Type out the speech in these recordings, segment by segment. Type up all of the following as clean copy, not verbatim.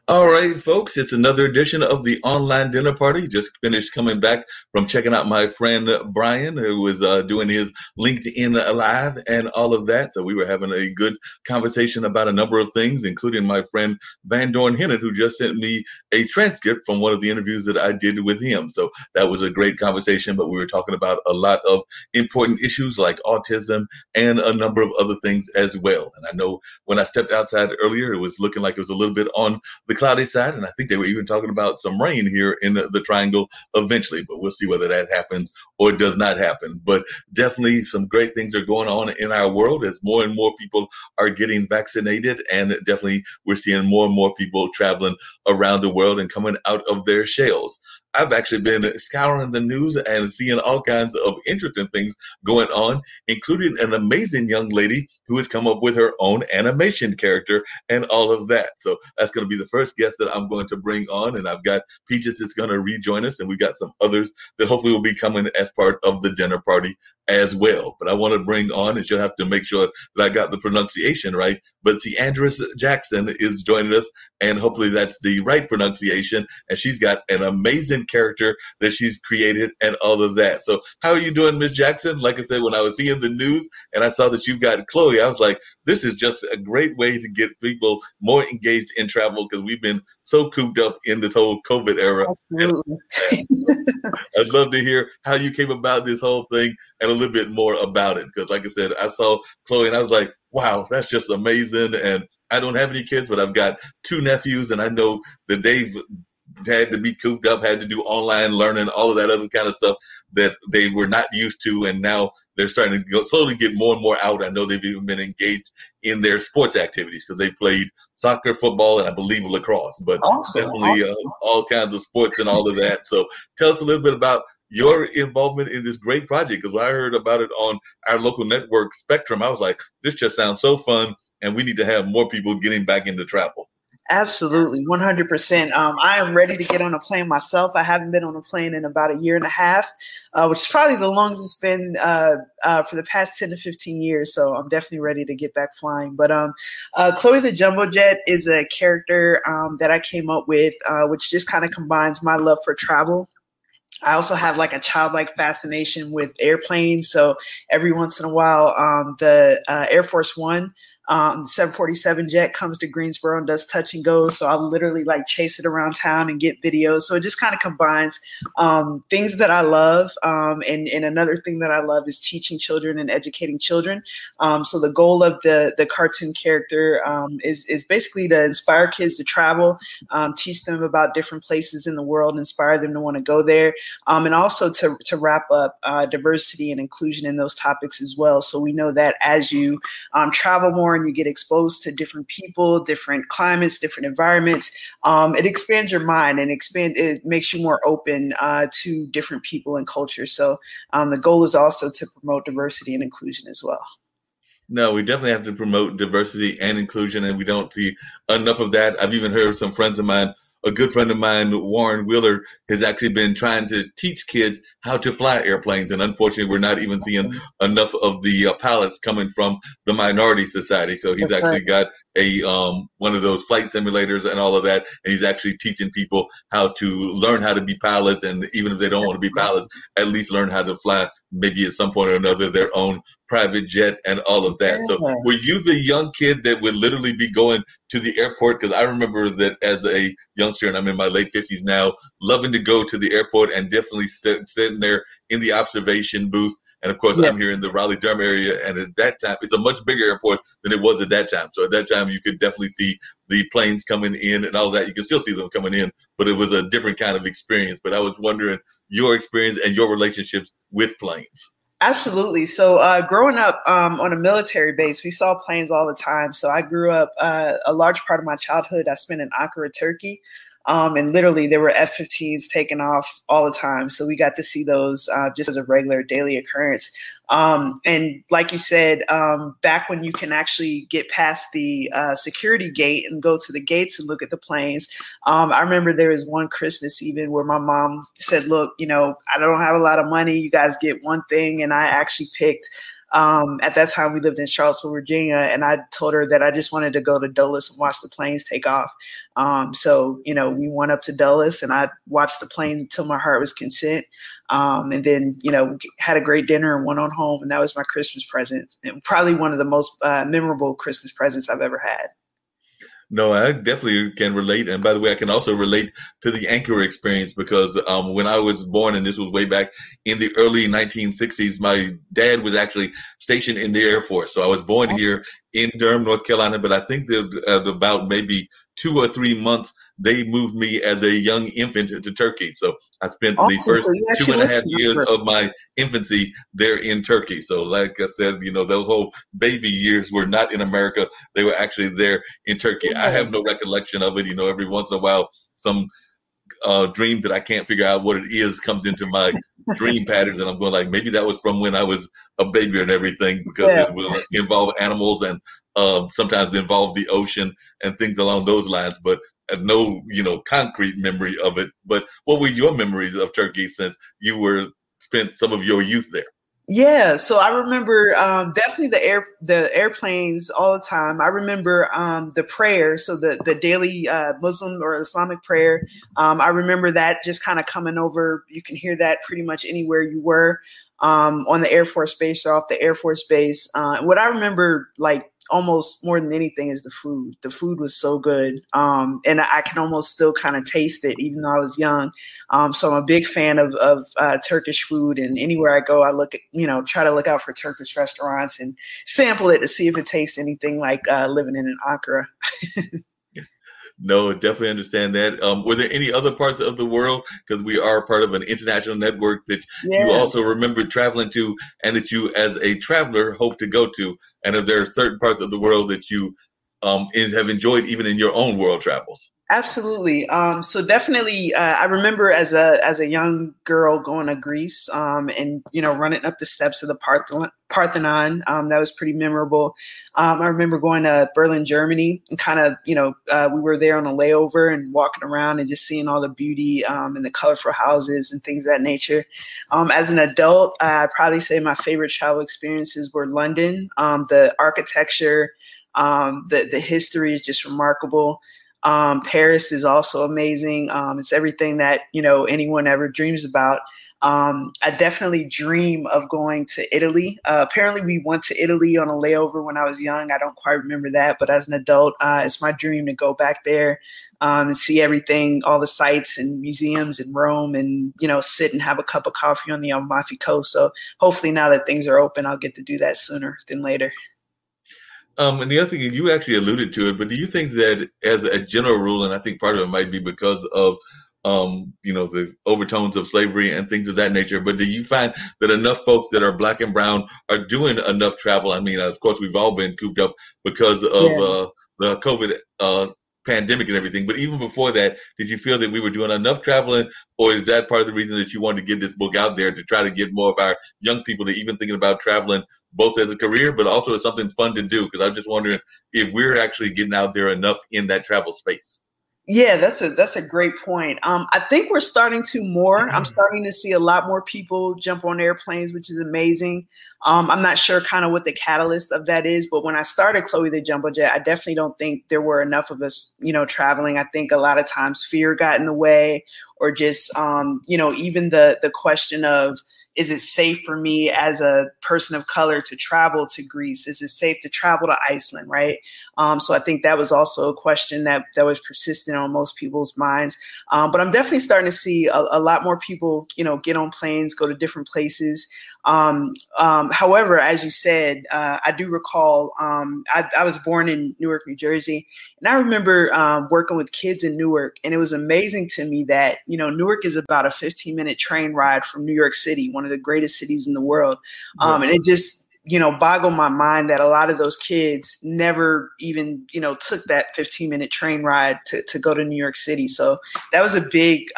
All right, folks, it's another edition of the online dinner party. Just finished coming back from checking out my friend Brian, who was doing his LinkedIn Live and all of that. So we were having a good conversation about a number of things, including my friend Van Dorn Hennet, who just sent me a transcript from one of the interviews that I did with him. So that was a great conversation, but we were talking about a lot of important issues like autism and a number of other things as well. And I know when I stepped outside earlier, it was looking like it was a little bit on the cloudy side, and I think they were even talking about some rain here in the triangle eventually, but we'll see whether that happens or it does not happen. But definitely some great things are going on in our world as more and more people are getting vaccinated, and definitely we're seeing more and more people traveling around the world and coming out of their shells. I've actually been scouring the news and seeing all kinds of interesting things going on, including an amazing young lady who has come up with her own animation character and all of that. So that's going to be the first guest that I'm going to bring on. And I've got Peaches that's going to rejoin us, and we've got some others that hopefully will be coming as part of the dinner party as well. But I want to bring on, and you'll have to make sure that I got the pronunciation right, but see, Andress Jackson is joining us, and hopefully that's the right pronunciation. And she's got an amazing character that she's created and all of that. So how are you doing, Miss Jackson? Like I said, when I was seeing the news and I saw that you've got Chloe, I was like, this is just a great way to get people more engaged in travel, because we've been so cooped up in this whole COVID era. Absolutely. I'd love to hear how you came about this whole thing and a little bit more about it. Because like I said, I saw Chloe and I was like, wow, that's just amazing. And I don't have any kids, but I've got two nephews, and I know that they've had to be cooped up, had to do online learning, all of that other kind of stuff that they were not used to. And now they're starting to slowly get more and more out. I know they've even been engaged in their sports activities, because they played soccer, football, and I believe lacrosse, but definitely all kinds of sports and all of that. So tell us a little bit about your involvement in this great project, because when I heard about it on our local network Spectrum, I was like, this just sounds so fun, and we need to have more people getting back into travel. Absolutely, 100%. I am ready to get on a plane myself. I haven't been on a plane in about a year and a half, which is probably the longest it's been for the past 10 to 15 years. So I'm definitely ready to get back flying. But Chloe the Jumbo Jet is a character that I came up with, which just kind of combines my love for travel. I also have like a childlike fascination with airplanes. So every once in a while, the Air Force One, the 747 jet comes to Greensboro and does touch and go. So I'll literally like chase it around town and get videos. So it just kind of combines things that I love. And another thing that I love is teaching children and educating children. So the goal of the cartoon character is basically to inspire kids to travel, teach them about different places in the world, inspire them to want to go there. And also to wrap up diversity and inclusion in those topics as well. So we know that as you travel more and you get exposed to different people, different climates, different environments, it expands your mind and it makes you more open to different people and cultures. So the goal is also to promote diversity and inclusion as well. No, we definitely have to promote diversity and inclusion, and we don't see enough of that. I've even heard some friends of mine, a good friend of mine, Warren Wheeler, has actually been trying to teach kids how to fly airplanes. And unfortunately, we're not even seeing enough of the pilots coming from the Minority Society. So he's actually got a one of those flight simulators and all of that. And he's actually teaching people how to learn how to be pilots. And even if they don't want to be pilots, at least learn how to fly, maybe at some point or another, their own private jet and all of that. So were you the young kid that would literally be going to the airport? Because I remember that as a youngster, and I'm in my late 50s now, loving to go to the airport and definitely sitting there in the observation booth. And of course, I'm here in the Raleigh-Durham area, and at that time, it's a much bigger airport than it was at that time. So at that time, you could definitely see the planes coming in and all that. You can still see them coming in, but it was a different kind of experience. But I was wondering your experience and your relationships with planes. Absolutely. So growing up on a military base, we saw planes all the time. So I grew up a large part of my childhood I spent in Ankara, Turkey. And literally there were F-15s taking off all the time. So we got to see those just as a regular daily occurrence. And like you said, back when you can actually get past the security gate and go to the gates and look at the planes, I remember there was one Christmas even where my mom said, look, I don't have a lot of money. You guys get one thing. And I actually picked At that time, we lived in Charlottesville, Virginia, and I told her that I just wanted to go to Dulles and watch the planes take off. So, we went up to Dulles, and I watched the planes until my heart was content. And then, had a great dinner and went on home, and that was my Christmas present, and probably one of the most memorable Christmas presents I've ever had. No, I definitely can relate. And by the way, I can also relate to the Anchor experience because when I was born, and this was way back in the early 1960s, my dad was actually stationed in the Air Force. So I was born here in Durham, North Carolina, but I think that about maybe 2 or 3 months, they moved me as a young infant to Turkey. So I spent the first 2.5 years of my infancy there in Turkey. So like I said, those whole baby years were not in America. They were actually there in Turkey. I have no recollection of it. Every once in a while, some dream that I can't figure out what it is comes into my dream patterns. And I'm going like, maybe that was from when I was a baby and everything, because it will involve animals and sometimes involve the ocean and things along those lines. But no, concrete memory of it. But what were your memories of Turkey since you spent some of your youth there? Yeah, so I remember definitely the airplanes all the time. I remember the prayer, so the daily Muslim or Islamic prayer. I remember that just kind of coming over. You can hear that pretty much anywhere you were on the Air Force Base or off the Air Force Base. What I remember, like, almost more than anything, is the food. The food was so good. And I can almost still kind of taste it, even though I was young. So I'm a big fan of Turkish food, and anywhere I go, I try to look out for Turkish restaurants and sample it to see if it tastes anything like living in Ankara. No, definitely understand that. Were there any other parts of the world, because we are part of an international network, that you also remember traveling to and that you as a traveler hope to go to? And if there are certain parts of the world that you have enjoyed even in your own world travels? Absolutely. So definitely, I remember as a young girl going to Greece and, running up the steps of the Parthenon. That was pretty memorable. I remember going to Berlin, Germany, and kind of, we were there on a layover and walking around and just seeing all the beauty and the colorful houses and things of that nature. As an adult, I'd probably say my favorite travel experiences were London. The architecture, the history is just remarkable. Paris is also amazing. It's everything that, anyone ever dreams about. I definitely dream of going to Italy. Apparently we went to Italy on a layover when I was young. I don't quite remember that, but as an adult, it's my dream to go back there and see everything, all the sites and museums in Rome, and, sit and have a cup of coffee on the Amalfi Coast. So hopefully now that things are open, I'll get to do that sooner than later. And the other thing, you actually alluded to it, but do you think that as a general rule, and I think part of it might be because of, the overtones of slavery and things of that nature, but do you find that enough folks that are Black and brown are doing enough travel? I mean, of course, we've all been cooped up because of the COVID pandemic and everything. But even before that, did you feel that we were doing enough traveling, or is that part of the reason that you wanted to get this book out there, to try to get more of our young people to even thinking about traveling, both as a career, but also as something fun to do? Because I'm just wondering if we're actually getting out there enough in that travel space. Yeah, that's a great point. I think we're starting to more. I'm starting to see a lot more people jump on airplanes, which is amazing. I'm not sure kind of what the catalyst of that is, but when I started Chloe the Jumbo Jet, I definitely don't think there were enough of us, traveling. I think a lot of times fear got in the way, or just, even the question of, is it safe for me as a person of color to travel to Greece? Is it safe to travel to Iceland, right? So I think that was also a question that was persistent on most people's minds. But I'm definitely starting to see a lot more people, get on planes, go to different places. However, as you said, I do recall I was born in Newark, New Jersey, and I remember working with kids in Newark, and it was amazing to me that, Newark is about a 15-minute train ride from New York City, one of the greatest cities in the world. And it just, boggled my mind that a lot of those kids never even, took that 15-minute train ride to go to New York City. So that was a big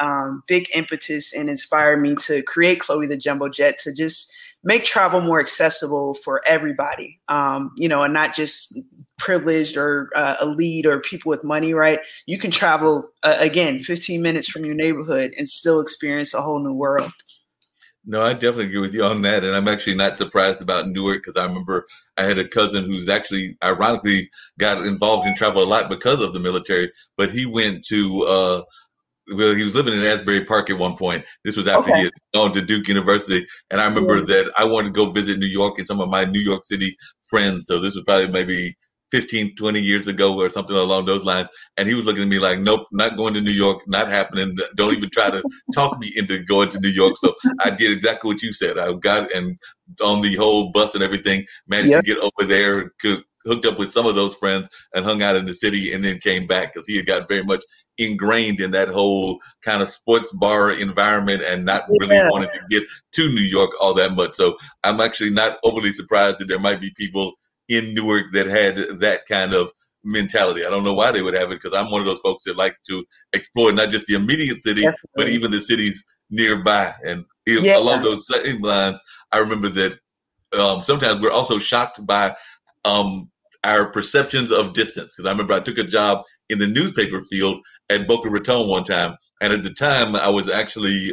impetus and inspired me to create Chloe the Jumbo Jet, to just make travel more accessible for everybody, and not just privileged or elite or people with money, right? You can travel, again, 15 minutes from your neighborhood and still experience a whole new world. No, I definitely agree with you on that. And I'm actually not surprised about Newark because I remember I had a cousin who's actually ironically got involved in travel a lot because of the military, but he went to well, he was living in Asbury Park at one point. This was after he Okay. had gone to Duke University. And I remember Yeah. that I wanted to go visit New York and some of my New York City friends. So this was probably maybe 15, 20 years ago or something along those lines. And he was looking at me like, nope, not going to New York, not happening. Don't even try to talk me into going to New York. So I did exactly what you said. I got and on the whole bus and everything, managed to Yep. get over there, hooked up with some of those friends and hung out in the city and then came back because he had got very much ingrained in that whole kind of sports bar environment and not really Yeah. wanting to get to New York all that much. So I'm actually not overly surprised that there might be people in Newark that had that kind of mentality. I don't know why they would have it because I'm one of those folks that likes to explore not just the immediate city, but Definitely. even the cities nearby. And Yeah. along those same lines, I remember that sometimes we're also shocked by um, our perceptions of distance. Because I remember I took a job in the newspaper field at Boca Raton one time, and at the time I was actually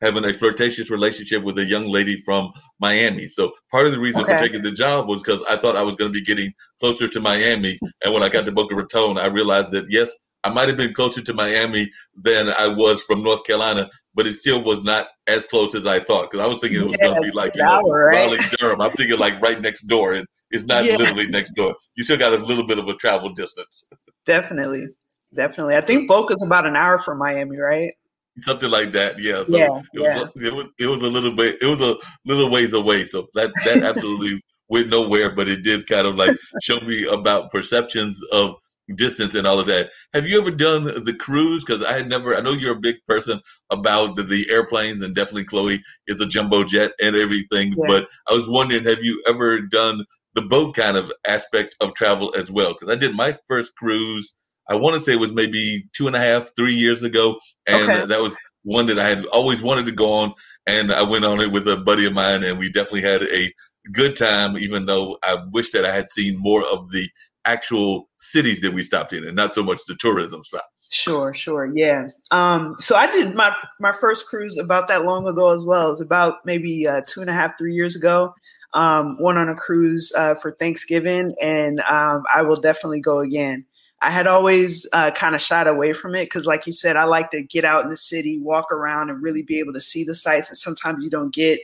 having a flirtatious relationship with a young lady from Miami. So part of the reason for Okay. taking the job was because I thought I was going to be getting closer to Miami, and when I got to Boca Raton, I realized that yes, I might have been closer to Miami than I was from North Carolina, but it still was not as close as I thought because I was thinking it was Yeah. going to be It's like, an hour, right? Raleigh, Durham. I'm thinking like right next door, and it's not Yeah. literally next door. You still got a little bit of a travel distance. Definitely. Definitely. I So think Boca's about an hour from Miami, right? something like that, yeah. So Yeah. Yeah. it was a little bit it was a little ways away. So that absolutely went nowhere, but it did kind of like show me about perceptions of distance and all of that. Have you ever done the cruise? Because I had never. I know you're a big person about the airplanes, and definitely Chloe is a jumbo jet and everything. Yeah. But I was wondering, have you ever done the boat kind of aspect of travel as well? Because I did my first cruise. I want to say it was maybe 2.5, 3 years ago, and Okay. that was one that I had always wanted to go on. And I went on it with a buddy of mine, and we definitely had a good time, even though I wish that I had seen more of the actual cities that we stopped in and not so much the tourism spots. Sure, sure. Yeah. So I did my first cruise about that long ago as well. It was about maybe 2.5, 3 years ago. Went on a cruise for Thanksgiving, and I will definitely go again. I had always kind of shied away from it because, like you said, I like to get out in the city, walk around, and really be able to see the sights. And sometimes you don't get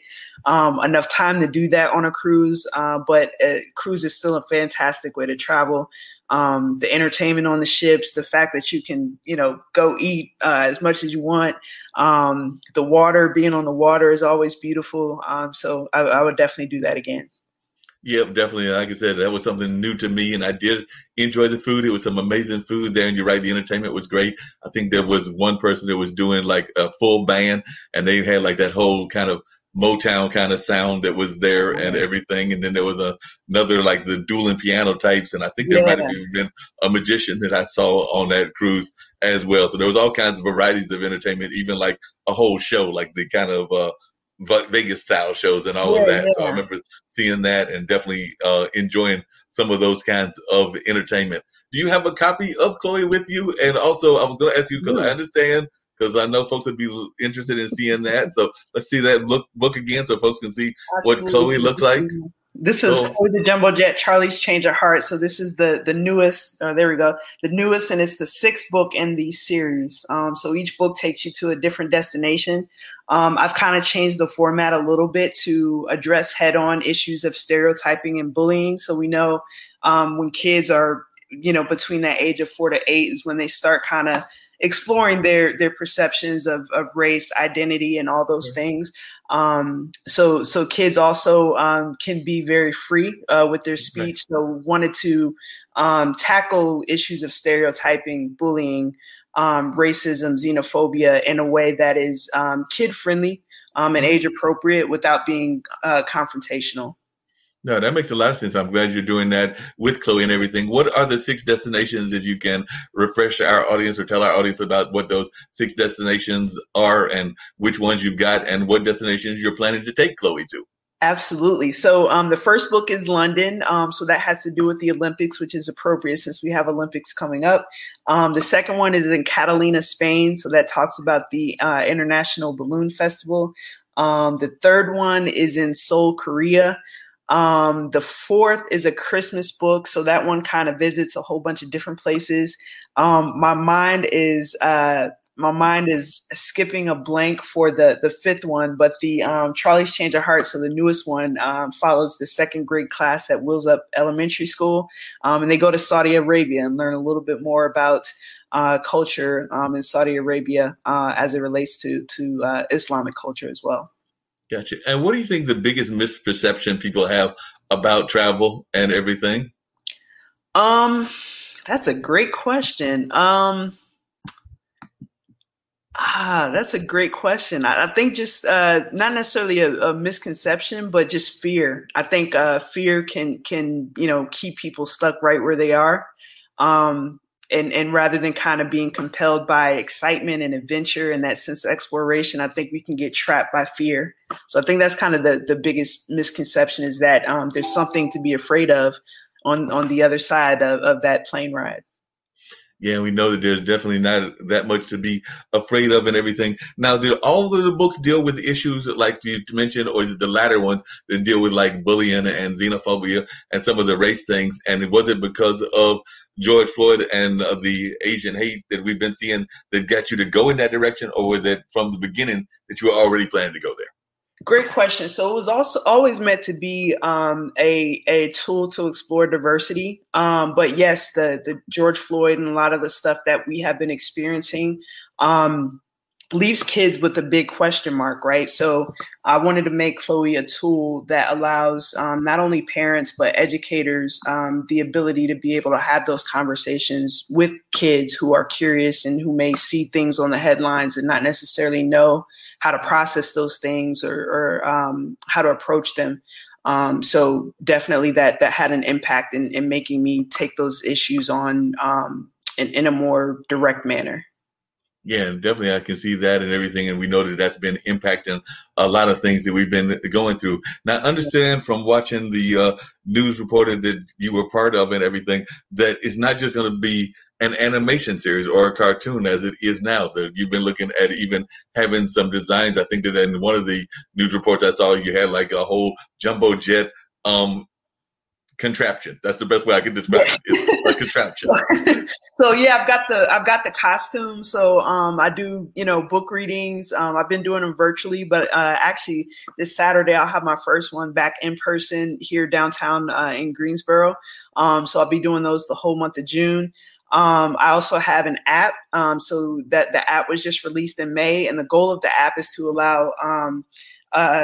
enough time to do that on a cruise. But a cruise is still a fantastic way to travel. The entertainment on the ships, the fact that you can, go eat as much as you want. The water, being on the water is always beautiful. So I would definitely do that again. Yep, definitely. Like I said, that was something new to me, and I did enjoy the food. It was some amazing food there, and you're right, the entertainment was great. I think there was one person that was doing like a full band, and they had like that whole kind of Motown kind of sound that was there and everything. And then there was another like the dueling piano types, and I think there might have Yeah, even been a magician that I saw on that cruise as well. So there was all kinds of varieties of entertainment, even like a whole show, like the kind of Vegas style shows and all of yeah, that. So I yeah. remember seeing that and definitely enjoying some of those kinds of entertainment. Do you have a copy of Chloe with you? And also, I was going to ask you because I Mm, understand because I know folks would be interested in seeing that. So let's see that book again so folks can see what absolutely. Chloe looks like. This is So Chloe the Jumbo Jet, Charlie's Change of Heart. So this is the newest. There we go. The newest, and it's the sixth book in the series. So each book takes you to a different destination. I've kind of changed the format a little bit to address head-on issues of stereotyping and bullying. So we know when kids are, between that age of 4 to 8 is when they start kind of exploring their perceptions of race, identity, and all those things. So kids also can be very free with their okay. speech. So wanted to tackle issues of stereotyping, bullying, racism, xenophobia in a way that is kid friendly and age appropriate without being confrontational. No, that makes a lot of sense. I'm glad you're doing that with Chloe and everything. What are the 6 destinations that you can refresh our audience or tell our audience about what those 6 destinations are and which ones you've got and what destinations you're planning to take Chloe to? Absolutely. So the first book is London. So that has to do with the Olympics, which is appropriate since we have Olympics coming up. The second one is in Catalina, Spain. So that talks about the International Balloon Festival. The third one is in Seoul, Korea. The fourth is a Christmas book, so that one kind of visits a whole bunch of different places. My mind is skipping a blank for the fifth one, but the Charlie's Change of Heart, so the newest one, follows the second grade class at Wills Up Elementary School, and they go to Saudi Arabia and learn a little bit more about culture in Saudi Arabia as it relates to Islamic culture as well. Gotcha. And what do you think the biggest misperception people have about travel and everything? That's a great question. That's a great question. I think just not necessarily a misconception, but just fear. I think fear can keep people stuck right where they are. And rather than kind of being compelled by excitement and adventure and that sense of exploration, I think we can get trapped by fear. So I think that's kind of the biggest misconception, is that there's something to be afraid of on the other side of that plane ride. Yeah, we know that there's definitely not that much to be afraid of and everything. Now, do all of the books deal with issues like you mentioned, or is it the latter ones that deal with like bullying and xenophobia and some of the race things? And was it because of George Floyd and the Asian hate that we've been seeing that got you to go in that direction, or was it from the beginning that you were already planning to go there? Great question. So it was also always meant to be a tool to explore diversity. But yes, the George Floyd and a lot of the stuff that we have been experiencing leaves kids with a big question mark, right? So I wanted to make Chloe a tool that allows not only parents, but educators the ability to be able to have those conversations with kids who are curious and who may see things on the headlines and not necessarily know how to process those things or how to approach them. So definitely that had an impact in making me take those issues on in a more direct manner. Yeah, and definitely I can see that and everything. And we know that that's been impacting a lot of things that we've been going through. Now, understand from watching the news reporting that you were part of and everything, that it's not just going to be an animation series or a cartoon as it is now. That you've been looking at even having some designs. I think that in one of the news reports I saw, you had like a whole jumbo jet contraption. That's the best way I can describe it. It's a contraption. So yeah, I've got the costume. So I do book readings. I've been doing them virtually, but actually this Saturday I'll have my first one back in person here downtown in Greensboro. So I'll be doing those the whole month of June. I also have an app. So that the app was just released in May, and the goal of the app is to allow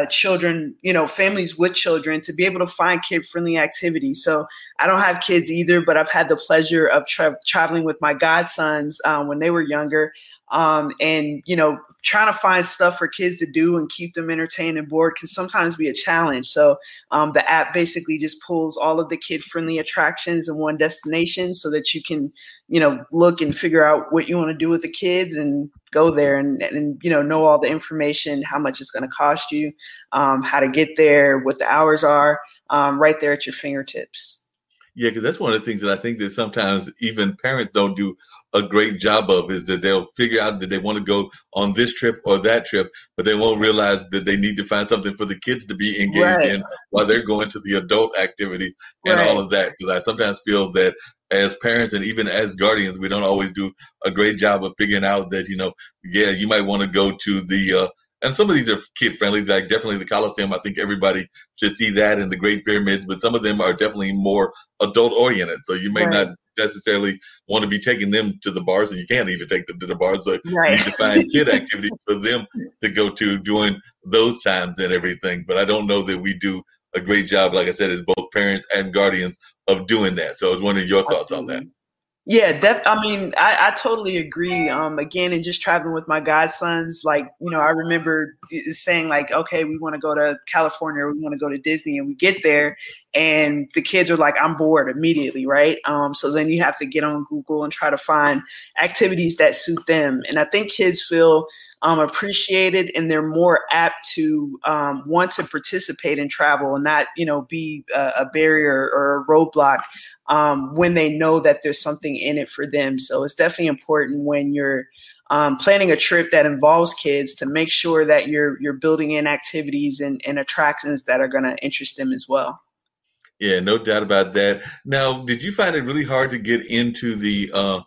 children, families with children, to be able to find kid-friendly activities. So I don't have kids either, but I've had the pleasure of traveling with my godsons when they were younger, and trying to find stuff for kids to do and keep them entertained and bored can sometimes be a challenge. So the app basically just pulls all of the kid-friendly attractions in one destination so that you can, look and figure out what you want to do with the kids and go there and know all the information, how much it's going to cost you, how to get there, what the hours are, right there at your fingertips. Yeah, because that's one of the things that I think that sometimes even parents don't do a great job of, is that they'll figure out that they want to go on this trip or that trip, but they won't realize that they need to find something for the kids to be engaged in while they're going to the adult activities and all of that. Because I sometimes feel that as parents and even as guardians, we don't always do a great job of figuring out that, you might want to go to the and some of these are kid friendly, like definitely the Coliseum. I think everybody should see that, and the Great Pyramids, but some of them are definitely more adult oriented. So you may not necessarily want to be taking them to the bars, and you can't even take them to the bars. So you need to find kid activities for them to go to during those times and everything. But I don't know that we do a great job, like I said, as both parents and guardians, of doing that. So I was wondering your thoughts on that. Yeah, I totally agree. Again, and just traveling with my godsons, I remember saying like, okay, we want to go to California, or we want to go to Disney, and we get there and the kids are like, I'm bored immediately. Right. So then you have to get on Google and try to find activities that suit them. And I think kids feel appreciated, and they're more apt to want to participate in travel and not, be a barrier or a roadblock when they know that there's something in it for them. So it's definitely important when you're planning a trip that involves kids to make sure that you're building in activities and attractions that are going to interest them as well. Yeah, no doubt about that. Now, did you find it really hard to get into the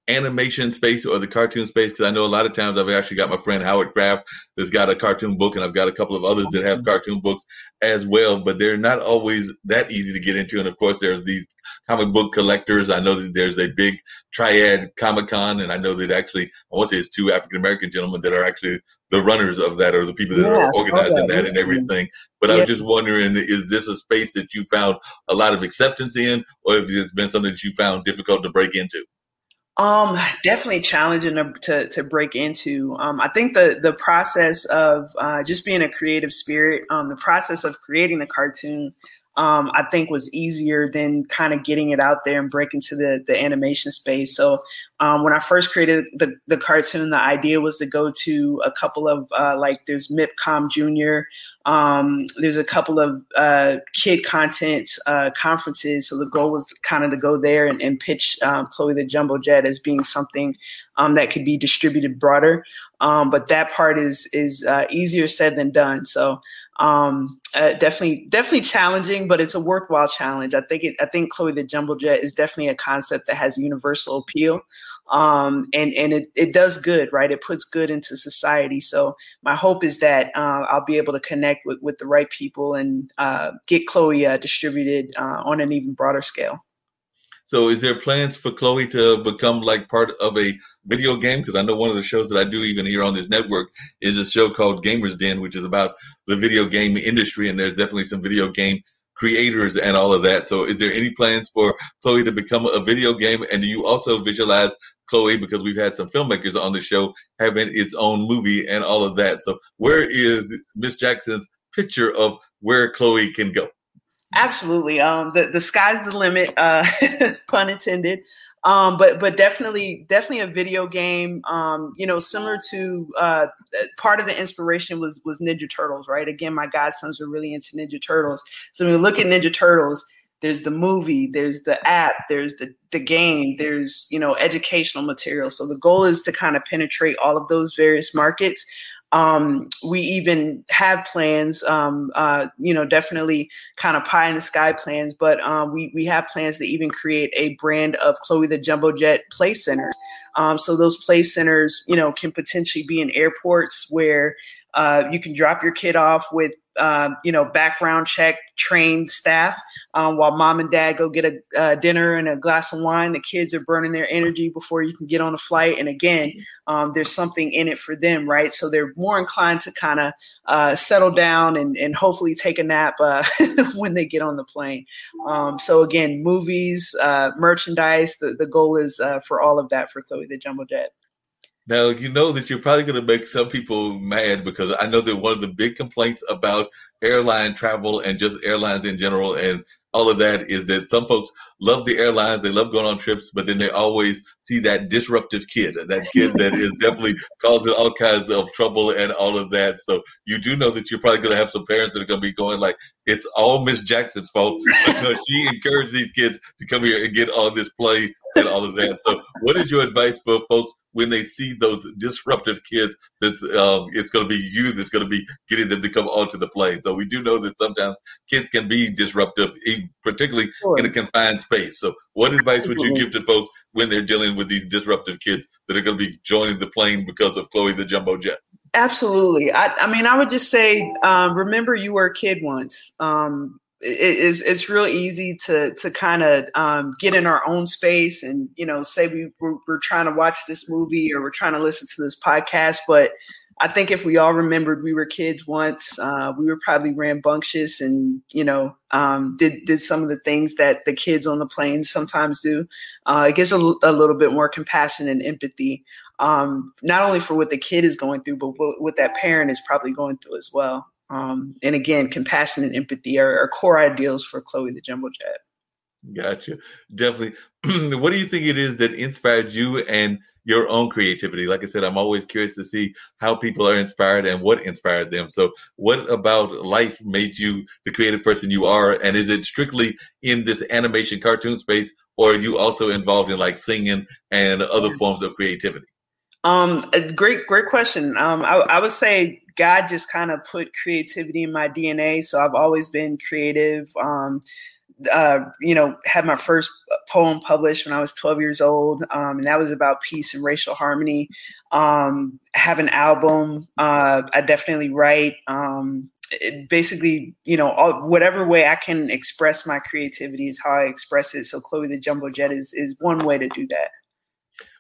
animation space or the cartoon space? Because I know a lot of times I've actually got my friend Howard Kraft that's got a cartoon book, and I've got a couple of others that have cartoon books as well, but they're not always that easy to get into. And of course, there's these comic book collectors. I know that there's a big triad Comic-Con, and I know that actually, I want to say it's two African American gentlemen that are actually the runners of that, or the people that are organizing that and everything. But I was just wondering, is this a space that you found a lot of acceptance in, or has it been something that you found difficult to break into? Definitely challenging to break into. I think the process of just being a creative spirit, the process of creating the cartoon, I think was easier than kind of getting it out there and breaking to the animation space. So when I first created the cartoon, the idea was to go to a couple of like there's MIPCOM Junior. There's a couple of kid content conferences. So the goal was kind of to go there and pitch Chloe the Jumbo Jet as being something that could be distributed broader. But that part is easier said than done. So definitely challenging, but it's a worthwhile challenge. I think Chloe the Jumbo Jet is definitely a concept that has universal appeal. And it does good, right? It puts good into society. So my hope is that I'll be able to connect with the right people and get Chloe distributed on an even broader scale. So is there plans for Chloe to become like part of a video game? Because I know one of the shows that I do even here on this network is a show called Gamers Den, which is about the video game industry. And there's definitely some video game creators and all of that. So is there any plans for Chloe to become a video game? And do you also visualize Chloe, because we've had some filmmakers on the show, having its own movie and all of that? So where is Miss Jackson's picture of where Chloe can go? Absolutely. The sky's the limit, pun intended. But definitely a video game, similar to part of the inspiration was Ninja Turtles, right? Again, my godsons were really into Ninja Turtles. So when you look at Ninja Turtles, there's the movie, there's the app, there's the game, there's, educational material. So the goal is to kind of penetrate all of those various markets. We even have plans, definitely kind of pie in the sky plans, but we have plans to even create a brand of Chloe the Jumbo Jet play centers. So those play centers, can potentially be in airports where you can drop your kid off with, background check trained staff while mom and dad go get a dinner and a glass of wine. The kids are burning their energy before you can get on a flight. And again, there's something in it for them, right? So they're more inclined to kind of settle down and hopefully take a nap when they get on the plane. So again, movies, merchandise, the goal is for all of that for Chloe the Jumbo Jet. Now, you know that you're probably going to make some people mad, because I know that one of the big complaints about airline travel and just airlines in general and all of that is that some folks love the airlines, they love going on trips, but then they always see that disruptive kid that is definitely causing all kinds of trouble and all of that. So you do know that you're probably going to have some parents that are going to be going like, it's all Miss Jackson's fault because she encouraged these kids to come here and get all this play and all of that. So what is your advice for folks when they see those disruptive kids, since it's going to be you that's going to be getting them to come onto the plane? So we do know that sometimes kids can be disruptive, particularly in a confined space. So what advice would you give to folks when they're dealing with these disruptive kids that are going to be joining the plane because of Chloe the Jumbo Jet? Absolutely. I would just say, remember you were a kid once. It's real easy to kind of get in our own space and, say we're trying to watch this movie or we're trying to listen to this podcast. But I think if we all remembered we were kids once, we were probably rambunctious and, did some of the things that the kids on the plane sometimes do. It gives a little bit more compassion and empathy, not only for what the kid is going through, but what that parent is probably going through as well. And again, compassion and empathy are core ideals for Chloe the Jumbo Jet. Gotcha. Definitely. What do you think it is that inspired you and your own creativity? Like I said, I'm always curious to see how people are inspired and what inspired them. So what about life made you the creative person you are? And is it strictly in this animation cartoon space, or are you also involved in like singing and other forms of creativity? A great question. I would say God just kind of put creativity in my DNA. So I've always been creative. Had my first poem published when I was 12 years old. And that was about peace and racial harmony. Have an album. I definitely write. Basically, whatever way I can express my creativity is how I express it. So Chloe the Jumbo Jet is one way to do that.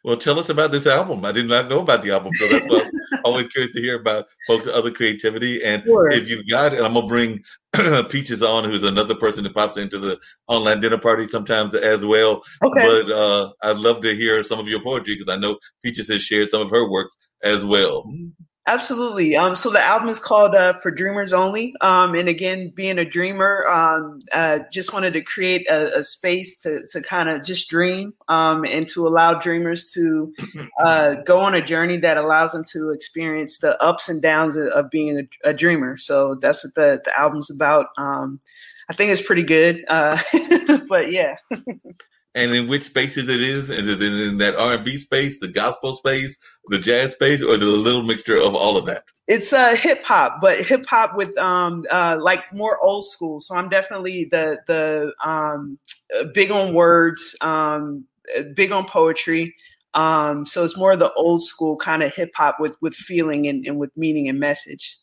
Well, tell us about this album. I did not know about the album, so that's why I'm always curious to hear about folks' other creativity. And Sure. if you've got, and I'm gonna bring Peaches on, who's another person that pops into the online dinner party sometimes as well. Okay. But I'd love to hear some of your poetry because I know Peaches has shared some of her works as well. Absolutely. So the album is called For Dreamers Only. And again, being a dreamer, just wanted to create a space to kind of just dream and to allow dreamers to go on a journey that allows them to experience the ups and downs of being a dreamer. So that's what the album's about. I think it's pretty good. But yeah. And in which spaces it is? And is it in that R&B space, the gospel space, the jazz space, or is it a little mixture of all of that? It's hip hop, but hip hop with like more old school. So I'm definitely the big on words, big on poetry. So it's more of the old school kind of hip hop with feeling and with meaning and message.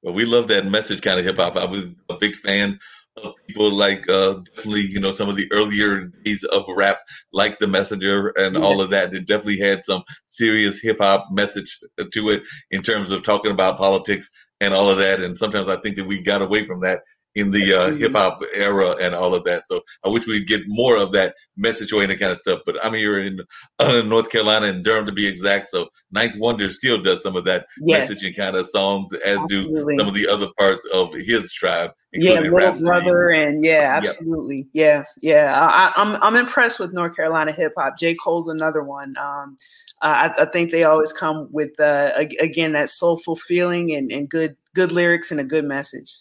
Well, we love that message kind of hip hop. I was a big fan of people like definitely, some of the earlier days of rap, like The Messenger and all of that. It definitely had some serious hip hop message to it in terms of talking about politics and all of that. And sometimes I think that we got away from that in the hip hop era and all of that. So I wish we'd get more of that message oriented kind of stuff. But I'm here in North Carolina, in Durham to be exact. So Ninth Wonder still does some of that messaging kind of songs, as do some of the other parts of his tribe. Yeah, Little Brother, and absolutely, yeah. I'm impressed with North Carolina hip hop. J. Cole's another one. I think they always come with again that soulful feeling and good lyrics and a good message.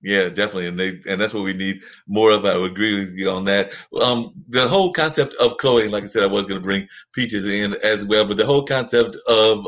Yeah, definitely, and that's what we need more of. I would agree with you on that. The whole concept of Chloe, like I said, I was going to bring Peaches in as well, but the whole concept of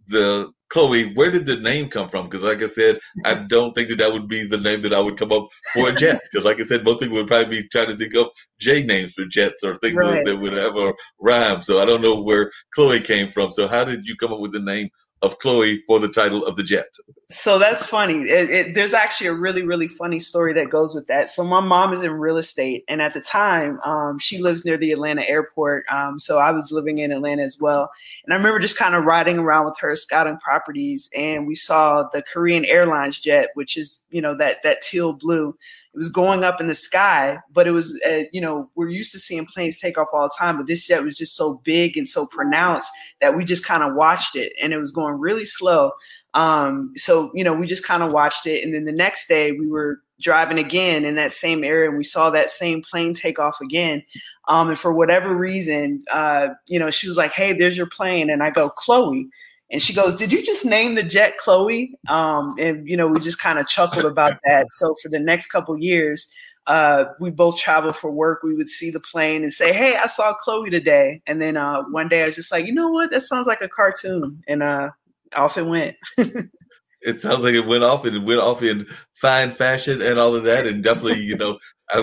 the Chloe, where did the name come from? Because, like I said, I don't think that would be the name that I would come up for a jet. Because, like I said, most people would probably be trying to think of J names for jets or things that would have a rhyme. So I don't know where Chloe came from. So how did you come up with the name of Chloe for the title of the jet? So that's funny. There's actually a really, really funny story that goes with that. So my mom is in real estate, and at the time, she lives near the Atlanta airport. So I was living in Atlanta as well. And I remember just kind of riding around with her, scouting properties, and we saw the Korean Airlines jet, which is, that teal blue. It was going up in the sky, but it was, we're used to seeing planes take off all the time, but this jet was just so big and so pronounced that we just kind of watched it, and it was going really slow. So we just kind of watched it. And then the next day we were driving again in that same area, and we saw that same plane take off again. And for whatever reason, she was like, "Hey, there's your plane." And I go, "Chloe." And she goes, "Did you just name the jet Chloe?" And, we just kind of chuckled about that. So for the next couple years, we both traveled for work. We would see the plane and say, "Hey, I saw Chloe today." And then one day I was just like, you know what? That sounds like a cartoon. And off it went. It sounds like it went off, and it went off in fine fashion and all of that. And definitely,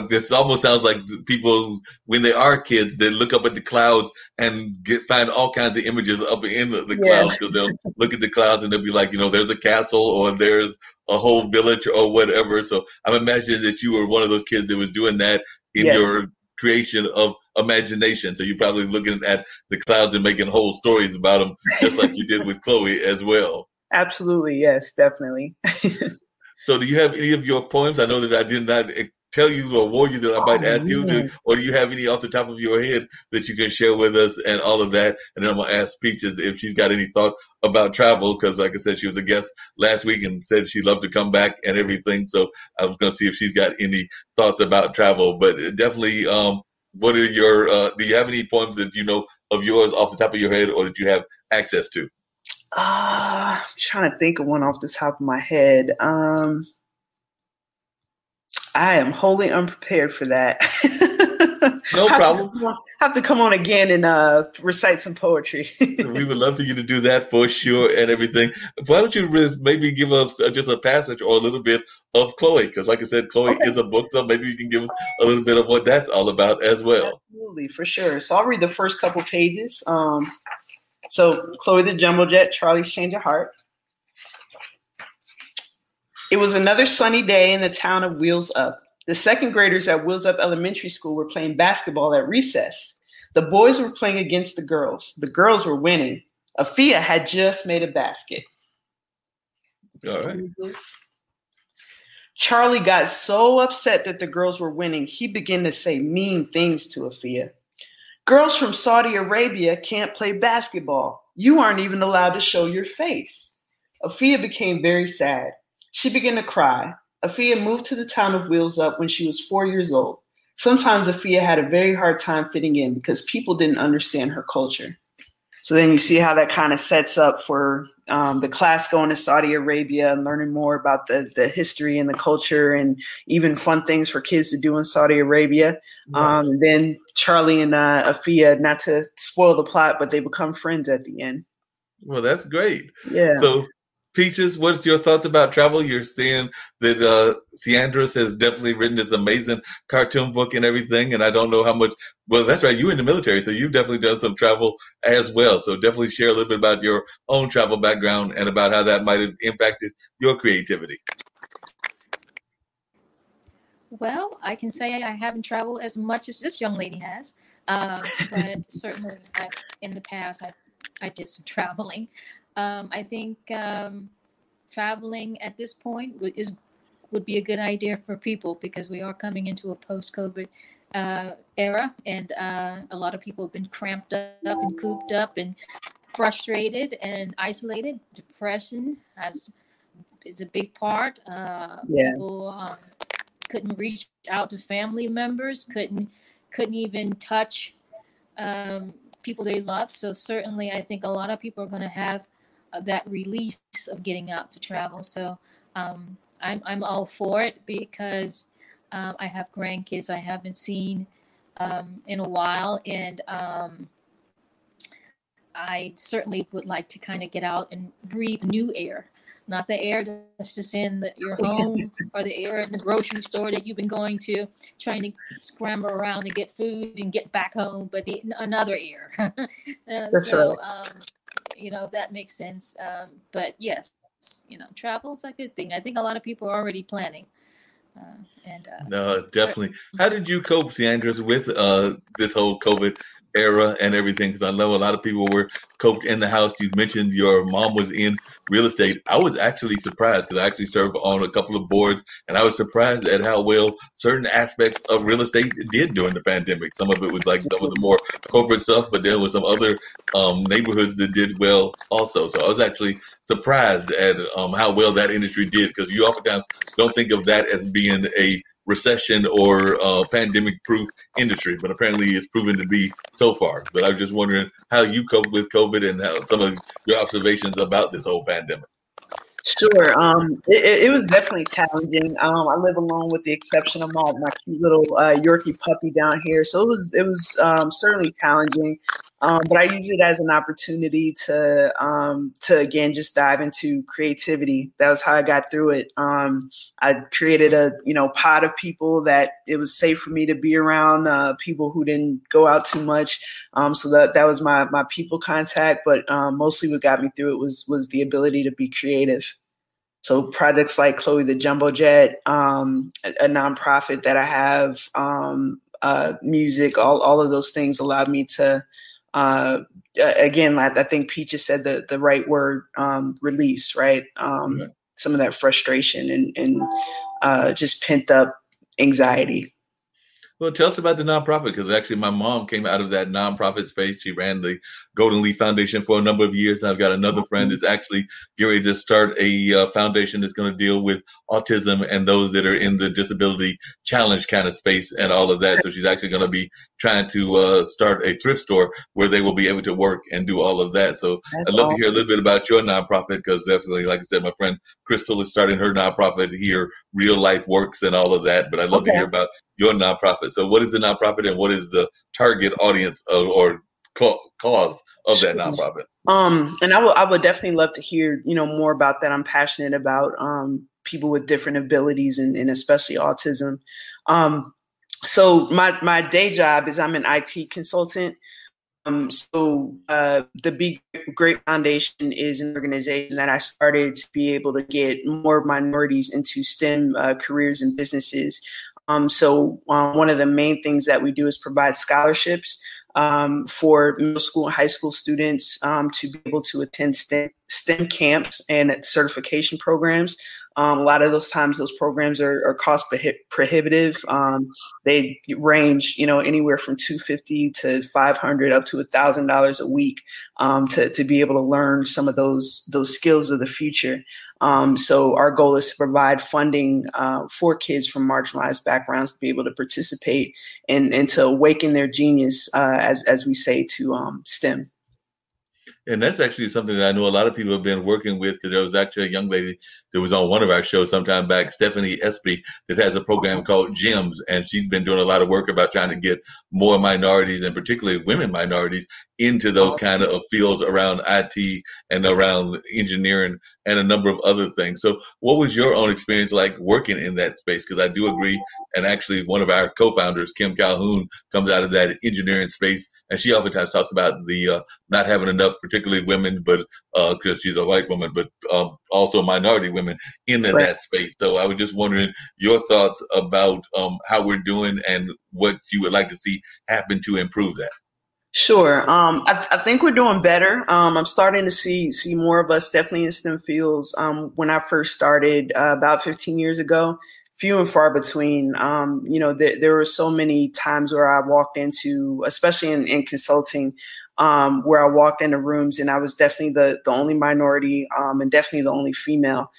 this almost sounds like people, when they are kids, they look up at the clouds and find all kinds of images up in the clouds, because they'll look at the clouds and they'll be like, there's a castle or there's a whole village or whatever. So I'm imagining that you were one of those kids that was doing that in your creation of imagination. So you're probably looking at the clouds and making whole stories about them, just like you did with Chloe as well. Absolutely. Yes, definitely. So do you have any of your poems? I know that I did not tell you or warn you that I might ask you to, or do you have any off the top of your head that you can share with us and all of that? And then I'm going to ask Peaches if she's got any thought about travel, because like I said, she was a guest last week and said she'd love to come back and everything. So I was going to see if she's got any thoughts about travel. But definitely, what are your, do you have any poems that you know of yours off the top of your head or that you have access to? I'm trying to think of one off the top of my head. I am wholly unprepared for that. No problem. Have to come on again and recite some poetry. We would love for you to do that for sure and everything. Why don't you maybe give us just a passage or a little bit of Chloe? Because like I said, Chloe Okay. is a book, so maybe you can give us a little bit of what that's all about as well. Absolutely, for sure. So I'll read the first couple pages. So Chloe the Jumbo Jet, Charlie's Change of Heart. It was another sunny day in the town of Wheels Up. The second graders at Wheels Up Elementary School were playing basketball at recess. The boys were playing against the girls. The girls were winning. Afia had just made a basket. All right. Charlie got so upset that the girls were winning, he began to say mean things to Afia. Girls from Saudi Arabia can't play basketball. You aren't even allowed to show your face. Afia became very sad. She began to cry. Afia moved to the town of Wheels Up when she was 4 years old. Sometimes Afia had a very hard time fitting in because people didn't understand her culture. So then you see how that kind of sets up for the class going to Saudi Arabia and learning more about the history and the culture and even fun things for kids to do in Saudi Arabia. Then Charlie and Afia, not to spoil the plot, but they become friends at the end. Well, that's great. Yeah. So, Peaches, what's your thoughts about travel? You're seeing that Ciandras has definitely written this amazing cartoon book and everything, and I don't know how much. Well, that's right. You're in the military, so you've definitely done some travel as well. So definitely share a little bit about your own travel background and about how that might have impacted your creativity. Well, I can say I haven't traveled as much as this young lady has, but certainly in the past I did some traveling. I think traveling at this point would be a good idea for people because we are coming into a post-COVID era, and a lot of people have been cramped up and cooped up and frustrated and isolated. Depression is a big part. People couldn't reach out to family members, couldn't even touch people they love. So certainly, I think a lot of people are going to have that release of getting out to travel. So I'm all for it because I have grandkids I haven't seen in a while, and I certainly would like to kind of get out and breathe new air, not the air that's just in your home or the air in the grocery store that you've been going to, trying to scramble around to get food and get back home, but another air. That's right. If that makes sense. But yes, travel is a good thing. I think a lot of people are already planning. No, definitely. How did you cope, Ciandras, with this whole COVID era and everything? Because I know a lot of people were coped in the house. You mentioned your mom was in real estate. I was actually surprised because I actually served on a couple of boards, and I was surprised at how well certain aspects of real estate did during the pandemic. Some of it was like some of the more corporate stuff, but there was some other neighborhoods that did well also. So I was actually surprised at how well that industry did, because you oftentimes don't think of that as being a recession or pandemic-proof industry, but apparently it's proven to be so far. But I was just wondering how you cope with COVID and how some of your observations about this whole pandemic. Sure. It was definitely challenging. I live alone with the exception of my cute little Yorkie puppy down here. So it was certainly challenging. But I use it as an opportunity to again just dive into creativity. That was how I got through it. I created a pod of people that it was safe for me to be around, people who didn't go out too much. So that was my people contact. But mostly what got me through it was the ability to be creative. So projects like Chloe the Jumbo Jet, a nonprofit that I have, music, all of those things allowed me to. Again, I think Peaches said the right word, release, right? Some of that frustration and just pent up anxiety. Well, tell us about the nonprofit, because actually my mom came out of that nonprofit space. She ran the Golden Leaf Foundation for a number of years. I've got another friend that's actually getting ready to start a foundation that's going to deal with autism and those that are in the disability challenge kind of space and all of that. So she's actually going to be trying to start a thrift store where they will be able to work and do all of that. So I'd love to hear a little bit about your nonprofit, because definitely, like I said, my friend Crystal is starting her nonprofit here, Real Life Works and all of that. But I'd love to hear about your nonprofit. So what is the nonprofit and what is the target audience or cause of that nonprofit? And I would definitely love to hear, more about that. I'm passionate about people with different abilities and especially autism. So my day job is I'm an IT consultant. The Be Great Foundation is an organization that I started to be able to get more minorities into STEM careers and businesses. One of the main things that we do is provide scholarships for middle school and high school students to be able to attend STEM camps and certification programs. A lot of those times, those programs are cost prohibitive. They range, anywhere from $250 to $500 up to $1,000 a week to be able to learn some of those skills of the future. So our goal is to provide funding for kids from marginalized backgrounds to be able to participate and to awaken their genius, as we say, to STEM. And that's actually something that I know a lot of people have been working with, because there was actually a young lady that was on one of our shows sometime back, Stephanie Espy, that has a program called GEMS, and she's been doing a lot of work about trying to get more minorities, and particularly women minorities, into those kind of fields around IT and around engineering and a number of other things. So what was your own experience like working in that space? Because I do agree, and actually one of our co-founders, Kim Calhoun, comes out of that engineering space, and she oftentimes talks about the not having enough, particularly women, but because she's a white woman, but also minority women in that space. So I was just wondering your thoughts about how we're doing and what you would like to see happen to improve that. Sure. I think we're doing better. I'm starting to see more of us definitely in STEM fields. When I first started about 15 years ago, few and far between. There were so many times where I walked into, especially in consulting, where I walked into rooms and I was definitely the only minority and definitely the only female.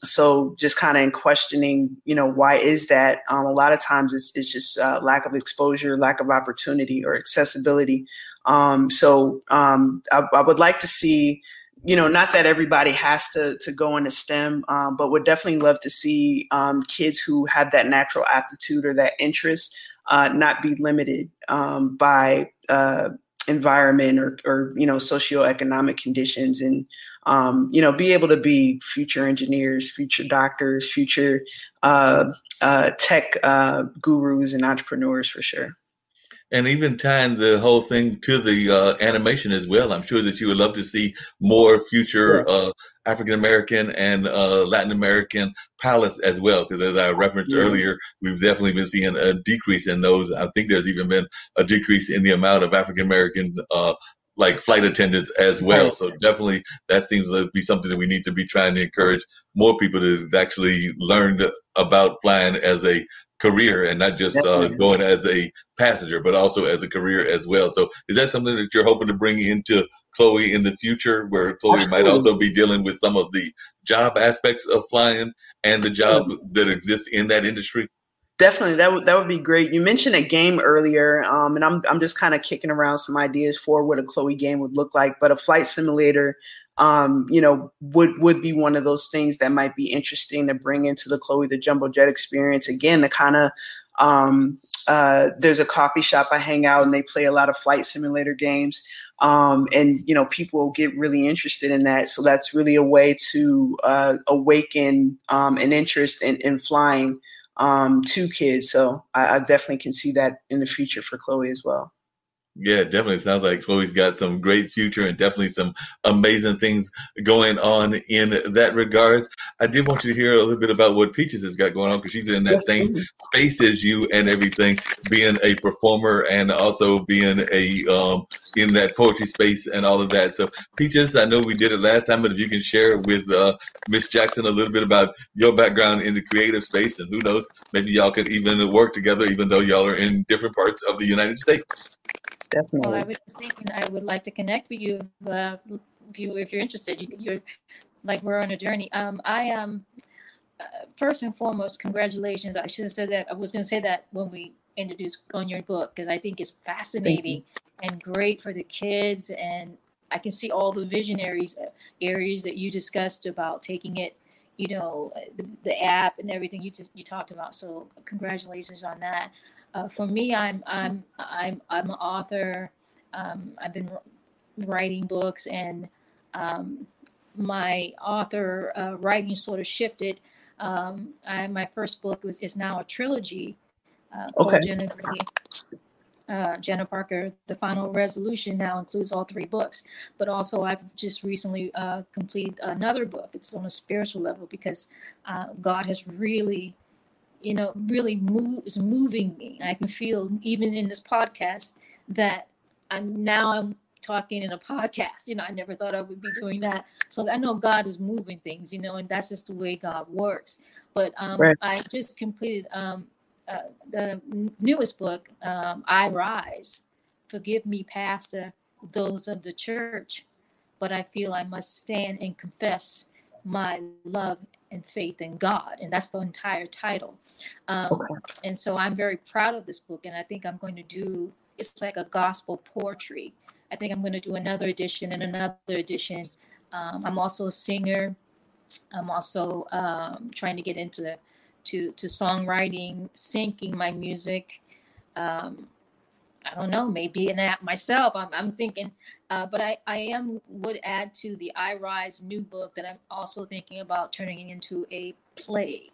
So just kind of in questioning, why is that? A lot of times it's just lack of exposure, lack of opportunity or accessibility. I would like to see, not that everybody has to go into STEM, but would definitely love to see kids who have that natural aptitude or that interest not be limited by environment or socioeconomic conditions, and be able to be future engineers, future doctors, future tech gurus and entrepreneurs for sure. And even tying the whole thing to the animation as well, I'm sure that you would love to see more future African American and Latin American pilots as well. Because as I referenced earlier, we've definitely been seeing a decrease in those. I think there's even been a decrease in the amount of African American like flight attendants as well. So definitely that seems to be something that we need to be trying to encourage more people to actually learn about flying as a career and not just going as a passenger, but also as a career as well. So is that something that you're hoping to bring into Chloe in the future, where Chloe might also be dealing with some of the job aspects of flying and the job that exist in that industry? Definitely, that would be great. You mentioned a game earlier, and I'm just kind of kicking around some ideas for what a Chloe game would look like. But a flight simulator, would be one of those things that might be interesting to bring into the Chloe the Jumbo Jet experience. Again, the kind of there's a coffee shop I hang out, and they play a lot of flight simulator games, and people get really interested in that. So that's really a way to awaken an interest in flying to kids. So I definitely can see that in the future for Chloe as well. Yeah, definitely. Sounds like Chloe's got some great future and definitely some amazing things going on in that regards. I did want you to hear a little bit about what Peaches has got going on, because she's in that same space as you and everything, being a performer and also being a in that poetry space and all of that. So Peaches, I know we did it last time, but if you can share with Miss Jackson a little bit about your background in the creative space, and who knows, maybe y'all could even work together, even though y'all are in different parts of the United States. Definitely. Well, I was just thinking I would like to connect with you if you're interested. You're like, we're on a journey. I am first and foremost, congratulations. I should have said that. I was going to say that when we introduced on your book, because I think it's fascinating and great for the kids. And I can see all the visionaries areas that you discussed about taking it the app and everything you talked about. So congratulations on that. For me, I'm an author. I've been writing books, and my author writing sort of shifted. My first book is now a trilogy called Jenna Parker, The Final Resolution, now includes all 3 books. But also, I've just recently completed another book. It's on a spiritual level because God has really, is moving me. I can feel even in this podcast that I'm talking in a podcast. I never thought I would be doing that. So I know God is moving things, and that's just the way God works. But Right. I just completed the newest book, I Rise. Forgive me, Pastor, those of the church, but I feel I must stand and confess my love and faith in God. And that's the entire title. And so I'm very proud of this book. And I think I'm going to do, it's like a gospel poetry. I think I'm going to do another edition and another edition. I'm also a singer. I'm also trying to get into songwriting, syncing my music. I don't know, maybe an app myself. I'm thinking, but I would add to the I Rise new book that I'm also thinking about turning it into a play.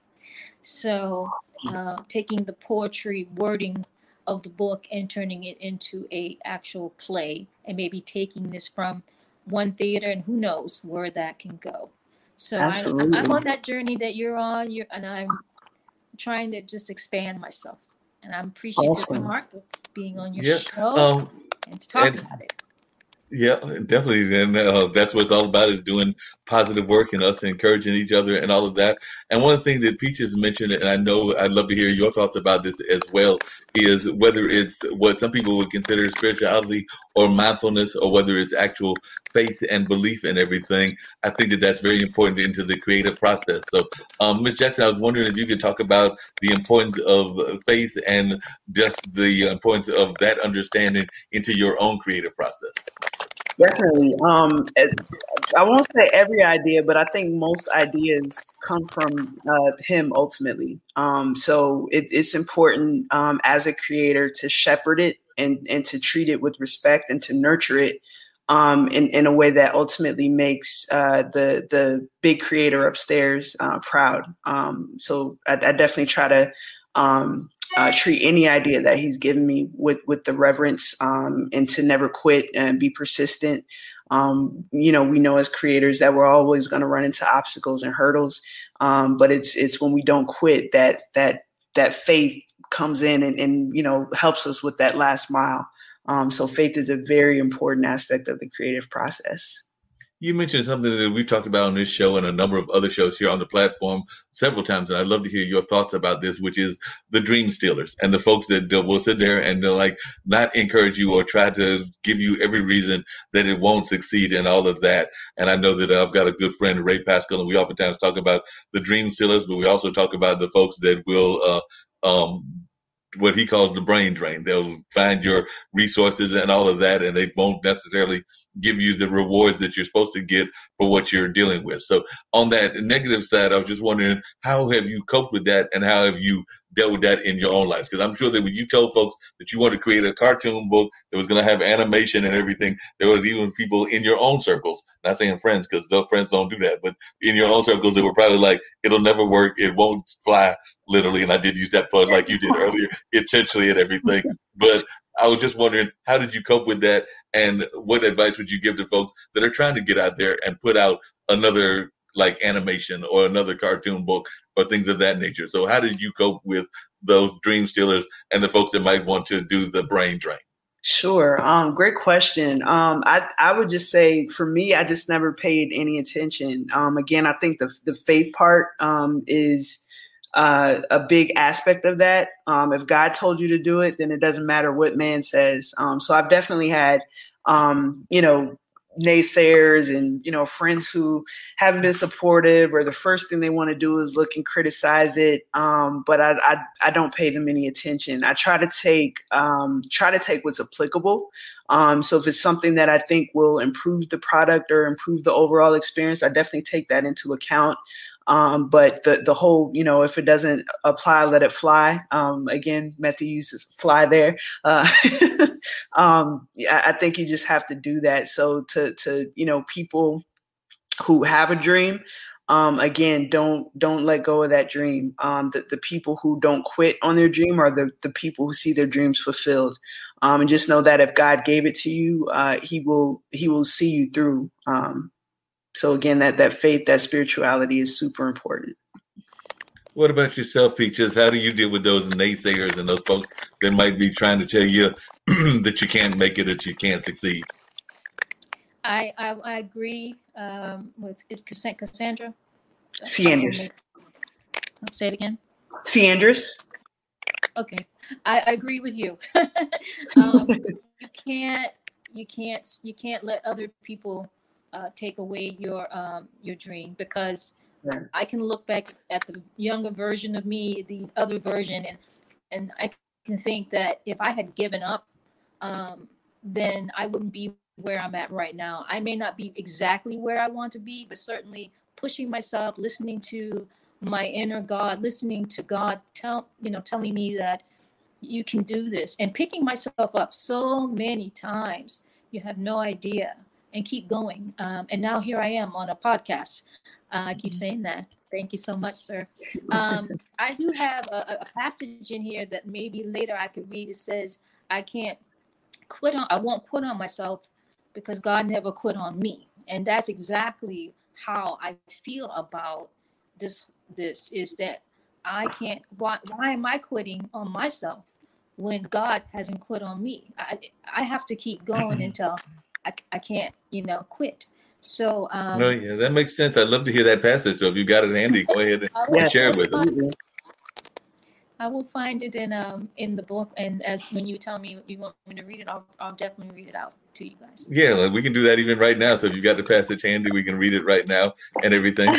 So taking the poetry wording of the book and turning it into a actual play, and maybe taking this from one theater, and who knows where that can go. So I'm on that journey that you're on, and I'm trying to just expand myself. And I'm appreciative to Mark being on your show and to talk about it. Yeah, definitely. And that's what it's all about, is doing positive work and us encouraging each other and all of that. And one thing that Peaches mentioned, and I know I'd love to hear your thoughts about this as well, is whether it's what some people would consider spirituality or mindfulness, or whether it's actual faith and belief in everything. I think that that's very important into the creative process. So, Ms. Jackson, I was wondering if you could talk about the importance of faith and just the importance of that understanding into your own creative process. Definitely. I won't say every idea, but I think most ideas come from him ultimately. So it's important as a creator to shepherd it and to treat it with respect and to nurture it in a way that ultimately makes the big creator upstairs proud. So I definitely try to treat any idea that he's given me with the reverence and to never quit and be persistent. We know as creators that we're always going to run into obstacles and hurdles, but it's when we don't quit that faith comes in and helps us with that last mile. So faith is a very important aspect of the creative process. You mentioned something that we've talked about on this show and a number of other shows here on the platform several times, and I'd love to hear your thoughts about this, which is the dream stealers and the folks that will sit there and they'll not encourage you or try to give you every reason that it won't succeed and all of that. And I know that I've got a good friend, Ray Pascal, and we oftentimes talk about the dream stealers, but we also talk about the folks that will what he calls the brain drain. They'll find your resources and all of that, and they won't necessarily give you the rewards that you're supposed to get for what you're dealing with. So on that negative side, I was just wondering, how have you coped with that, and how have you dealt with that in your own life? Because I'm sure that when you told folks that you wanted to create a cartoon book that was going to have animation and everything, there was even people in your own circles, not saying friends, because those friends don't do that, but in your own circles that were probably like, it'll never work, it won't fly, literally. And I did use that pun like you did earlier, intentionally and everything. But I was just wondering, how did you cope with that? And what advice would you give to folks that are trying to get out there and put out another animation or another cartoon book or things of that nature? So how did you cope with those dream stealers and the folks that might want to do the brain drain? Sure. Great question. I would just say, for me, I just never paid any attention. Again, I think the faith part is a big aspect of that. If God told you to do it, then it doesn't matter what man says. So I've definitely had, naysayers and, friends who haven't been supportive, or the first thing they want to do is look and criticize it. But I don't pay them any attention. I try to take what's applicable. So if it's something that I think will improve the product or improve the overall experience, I definitely take that into account. But the whole, if it doesn't apply, let it fly. Again, Method uses fly there. Yeah, I think you just have to do that. So to people who have a dream, again, don't let go of that dream. The people who don't quit on their dream are the people who see their dreams fulfilled. And just know that if God gave it to you, he will see you through. So again, that faith, that spirituality is super important. What about yourself, Peaches? How do you deal with those naysayers and those folks that might be trying to tell you that you can't make it, that you can't succeed? I agree with Cassandra. Ciandris. Say it again. Ciandris. Okay, I agree with you. You can't let other people take away your dream, because I can look back at the younger version of me, the other version, and I can think that if I had given up, then I wouldn't be where I'm at right now. I may not be exactly where I want to be, but certainly pushing myself, listening to my inner God, listening to God telling me that you can do this, and picking myself up so many times. You have no idea, and keep going. And now here I am on a podcast. I keep saying that. Thank you so much, sir. I do have a passage in here that maybe later I could read. It says, I won't quit on myself, because God never quit on me. And that's exactly how I feel about this is that I can't, why am I quitting on myself when God hasn't quit on me? I have to keep going until I can't, quit. So No, yeah, that makes sense. I'd love to hear that passage. So if you got it handy, go ahead and share it with us. I will find it in the book, and as when you tell me you want me to read it, I'll definitely read it out to you guys. Yeah, like we can do that even right now. So if you got the passage handy, we can read it right now and everything.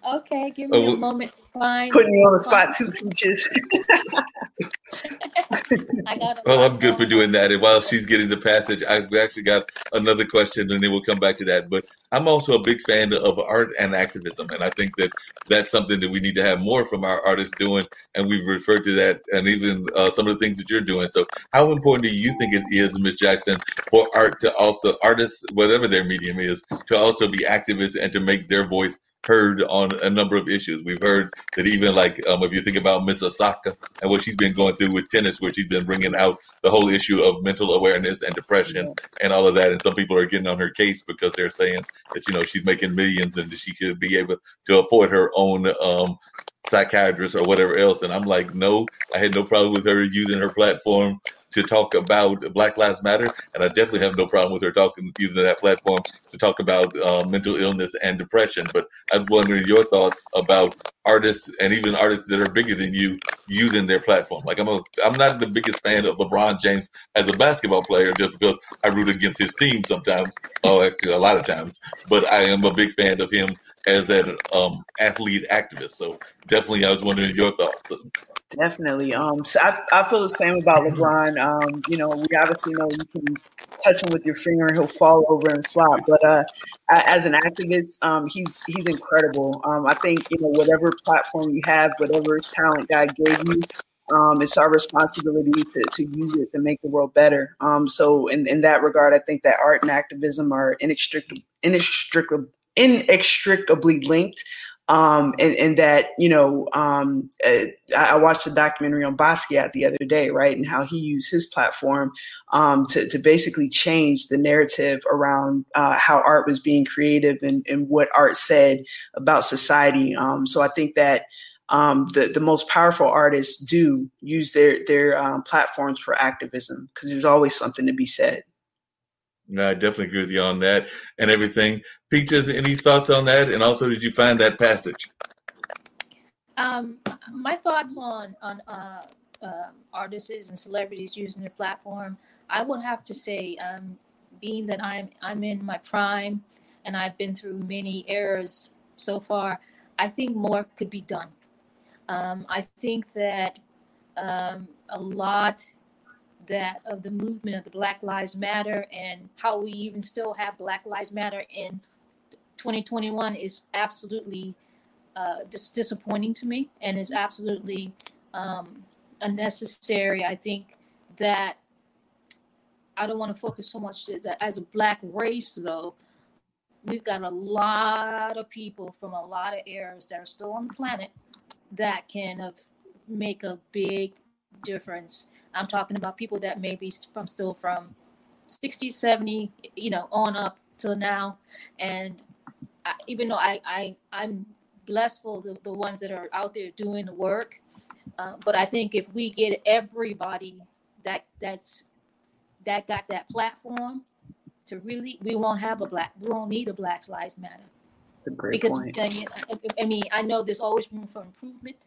Okay, give me a moment to find. Putting you on the spot too, Peaches. Well, I'm good for doing that. And while she's getting the passage, I've actually got another question, and then we'll come back to that. But I'm also a big fan of art and activism, and I think that that's something that we need to have more from our artists doing. And we've referred to that, and even some of the things that you're doing. So, how important do you think it is, Ms. Jackson, for artists, whatever their medium is, to also be activists and to make their voice heard on a number of issues? We've heard that even like if you think about Miss Osaka and what she's been going through with tennis, where she's been bringing out the whole issue of mental awareness and depression and all of that. And some people are getting on her case because they're saying that, she's making millions and that she should be able to afford her own psychiatrist or whatever else. And I'm like, no, I had no problem with her using her platform to talk about Black Lives Matter, and I definitely have no problem with her using that platform to talk about mental illness and depression. But I was wondering your thoughts about artists, and even artists that are bigger than you, using their platform. Like I'm not the biggest fan of LeBron James as a basketball player, just because I root against his team sometimes, actually a lot of times. But I am a big fan of him as an athlete activist. So definitely, I was wondering your thoughts. Definitely. So I feel the same about LeBron. We obviously know you can touch him with your finger and he'll fall over and flop. But as an activist, he's incredible. I think whatever platform you have, whatever talent God gave you, it's our responsibility to use it to make the world better. So in that regard, I think that art and activism are inextricably linked. And that, I watched a documentary on Basquiat the other day, right? And how he used his platform to basically change the narrative around how art was being creative and what art said about society. So I think that the most powerful artists do use their platforms for activism, because there's always something to be said. No, I definitely agree with you on that and everything. Peaches, any thoughts on that? And also, did you find that passage? My thoughts on artists and celebrities using their platform, I would have to say, being that I'm in my prime and I've been through many eras so far, I think more could be done. I think that a lot that of the movement of the Black Lives Matter and how we even still have Black Lives Matter in 2021 is absolutely disappointing to me, and is absolutely unnecessary. I think that I don't want to focus so much as a Black race, though. We've got a lot of people from a lot of eras that are still on the planet that can make a big difference. I'm talking about people that may be from 60, 70, on up till now. And even though I'm blessed for the ones that are out there doing the work, but I think if we get everybody that got that platform to really, we won't need a Black Lives Matter. That's a great Because point. I know there's always room for improvement,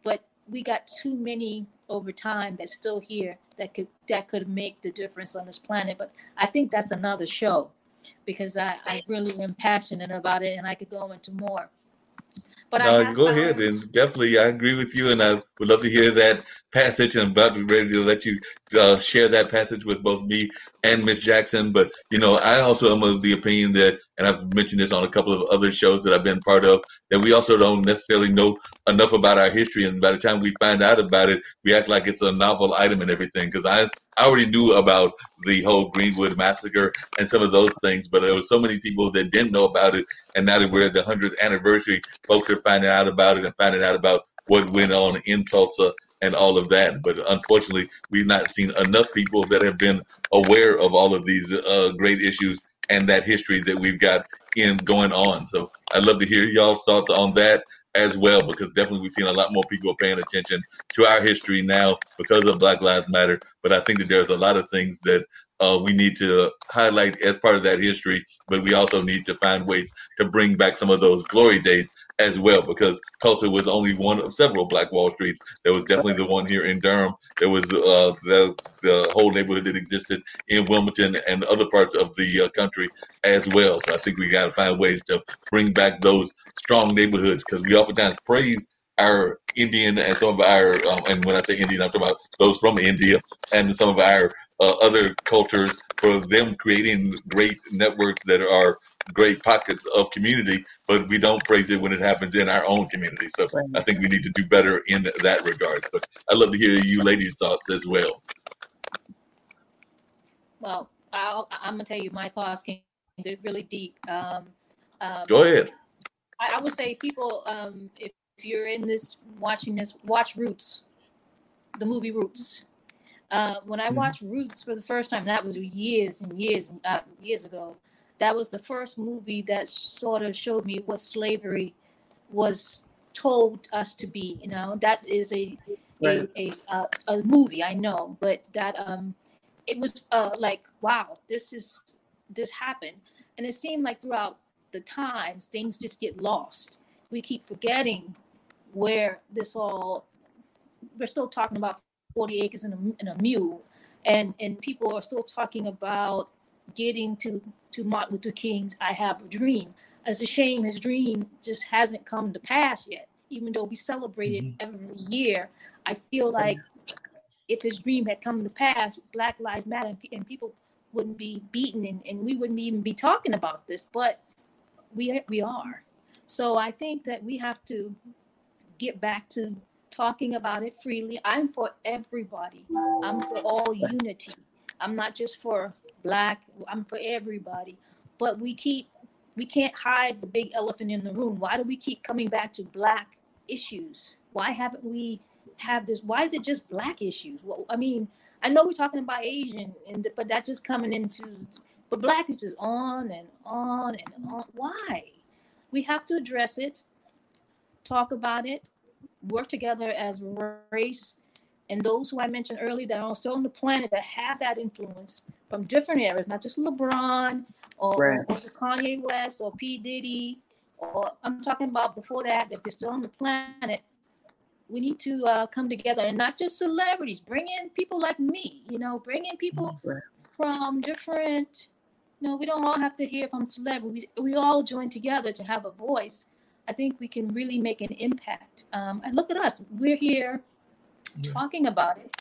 but we got too many over time that's still here that could make the difference on this planet. But I think that's another show, because I really am passionate about it, and I could go into more. But I have Go ahead, and definitely I agree with you, and I would love to hear that passage. And I'm about to be ready to let you share that passage with both me and Miss Jackson. But I also am of the opinion that, and I've mentioned this on a couple of other shows that I've been part of, that we also don't necessarily know enough about our history, and by the time we find out about it, we act like it's a novel item and everything. Because I already knew about the whole Greenwood massacre and some of those things, but there were so many people that didn't know about it, and now that we're at the 100th anniversary, folks are finding out about it and finding out about what went on in Tulsa and all of that. But unfortunately, we've not seen enough people that have been aware of all of these great issues and that history that we've got going on. So I'd love to hear y'all's thoughts on that as well, because definitely we've seen a lot more people paying attention to our history now because of Black Lives Matter. But I think that there's a lot of things that we need to highlight as part of that history, but we also need to find ways to bring back some of those glory days as well, because Tulsa was only one of several Black Wall Streets. There was definitely the one here in Durham. There was the whole neighborhood that existed in Wilmington and other parts of the country as well. So I think we got to find ways to bring back those strong neighborhoods, because we oftentimes praise our Indian and some of our, and when I say Indian, I'm talking about those from India and some of our other cultures, for them creating great networks that are great pockets of community, but we don't praise it when it happens in our own community. So I think we need to do better in that regard. But I'd love to hear you ladies' thoughts as well. Well, I'm gonna tell you my thoughts can get really deep. Go ahead. I would say people, if you're in this watching this, watch Roots, the movie Roots. When I watched Roots for the first time, that was years and years ago. That was the first movie that sort of showed me what slavery was told us to be. That is a movie, I know, but that it was like, wow, this happened, and it seemed like throughout the times things just get lost. We keep forgetting where this all. We're still talking about 40 acres and a mule, and people are still talking about getting to Martin Luther King's "I Have a Dream." It's a shame his dream just hasn't come to pass yet, even though we celebrate it every year. I feel like if his dream had come to pass, Black Lives Matter, and people wouldn't be beaten, and we wouldn't even be talking about this, but we are. So I think that we have to get back to talking about it freely. I'm for everybody. I'm for all unity. I'm not just for Black. I'm for everybody. But we can't hide the big elephant in the room. Why do we keep coming back to Black issues? Why haven't we have this? Why is it just Black issues? Well, I mean, I know we're talking about Asian, but that's just coming into. But Black is just on and on and on. Why? We have to address it, talk about it, work together as a race, and those who I mentioned earlier that are still on the planet that have that influence from different areas, not just LeBron or Kanye West or P. Diddy, or I'm talking about before that, if they're still on the planet, we need to come together, and not just celebrities. Bring in people like me, bring in people from different, we don't all have to hear from celebrities. We all join together to have a voice. I think we can really make an impact. And look at us. We're here talking about it.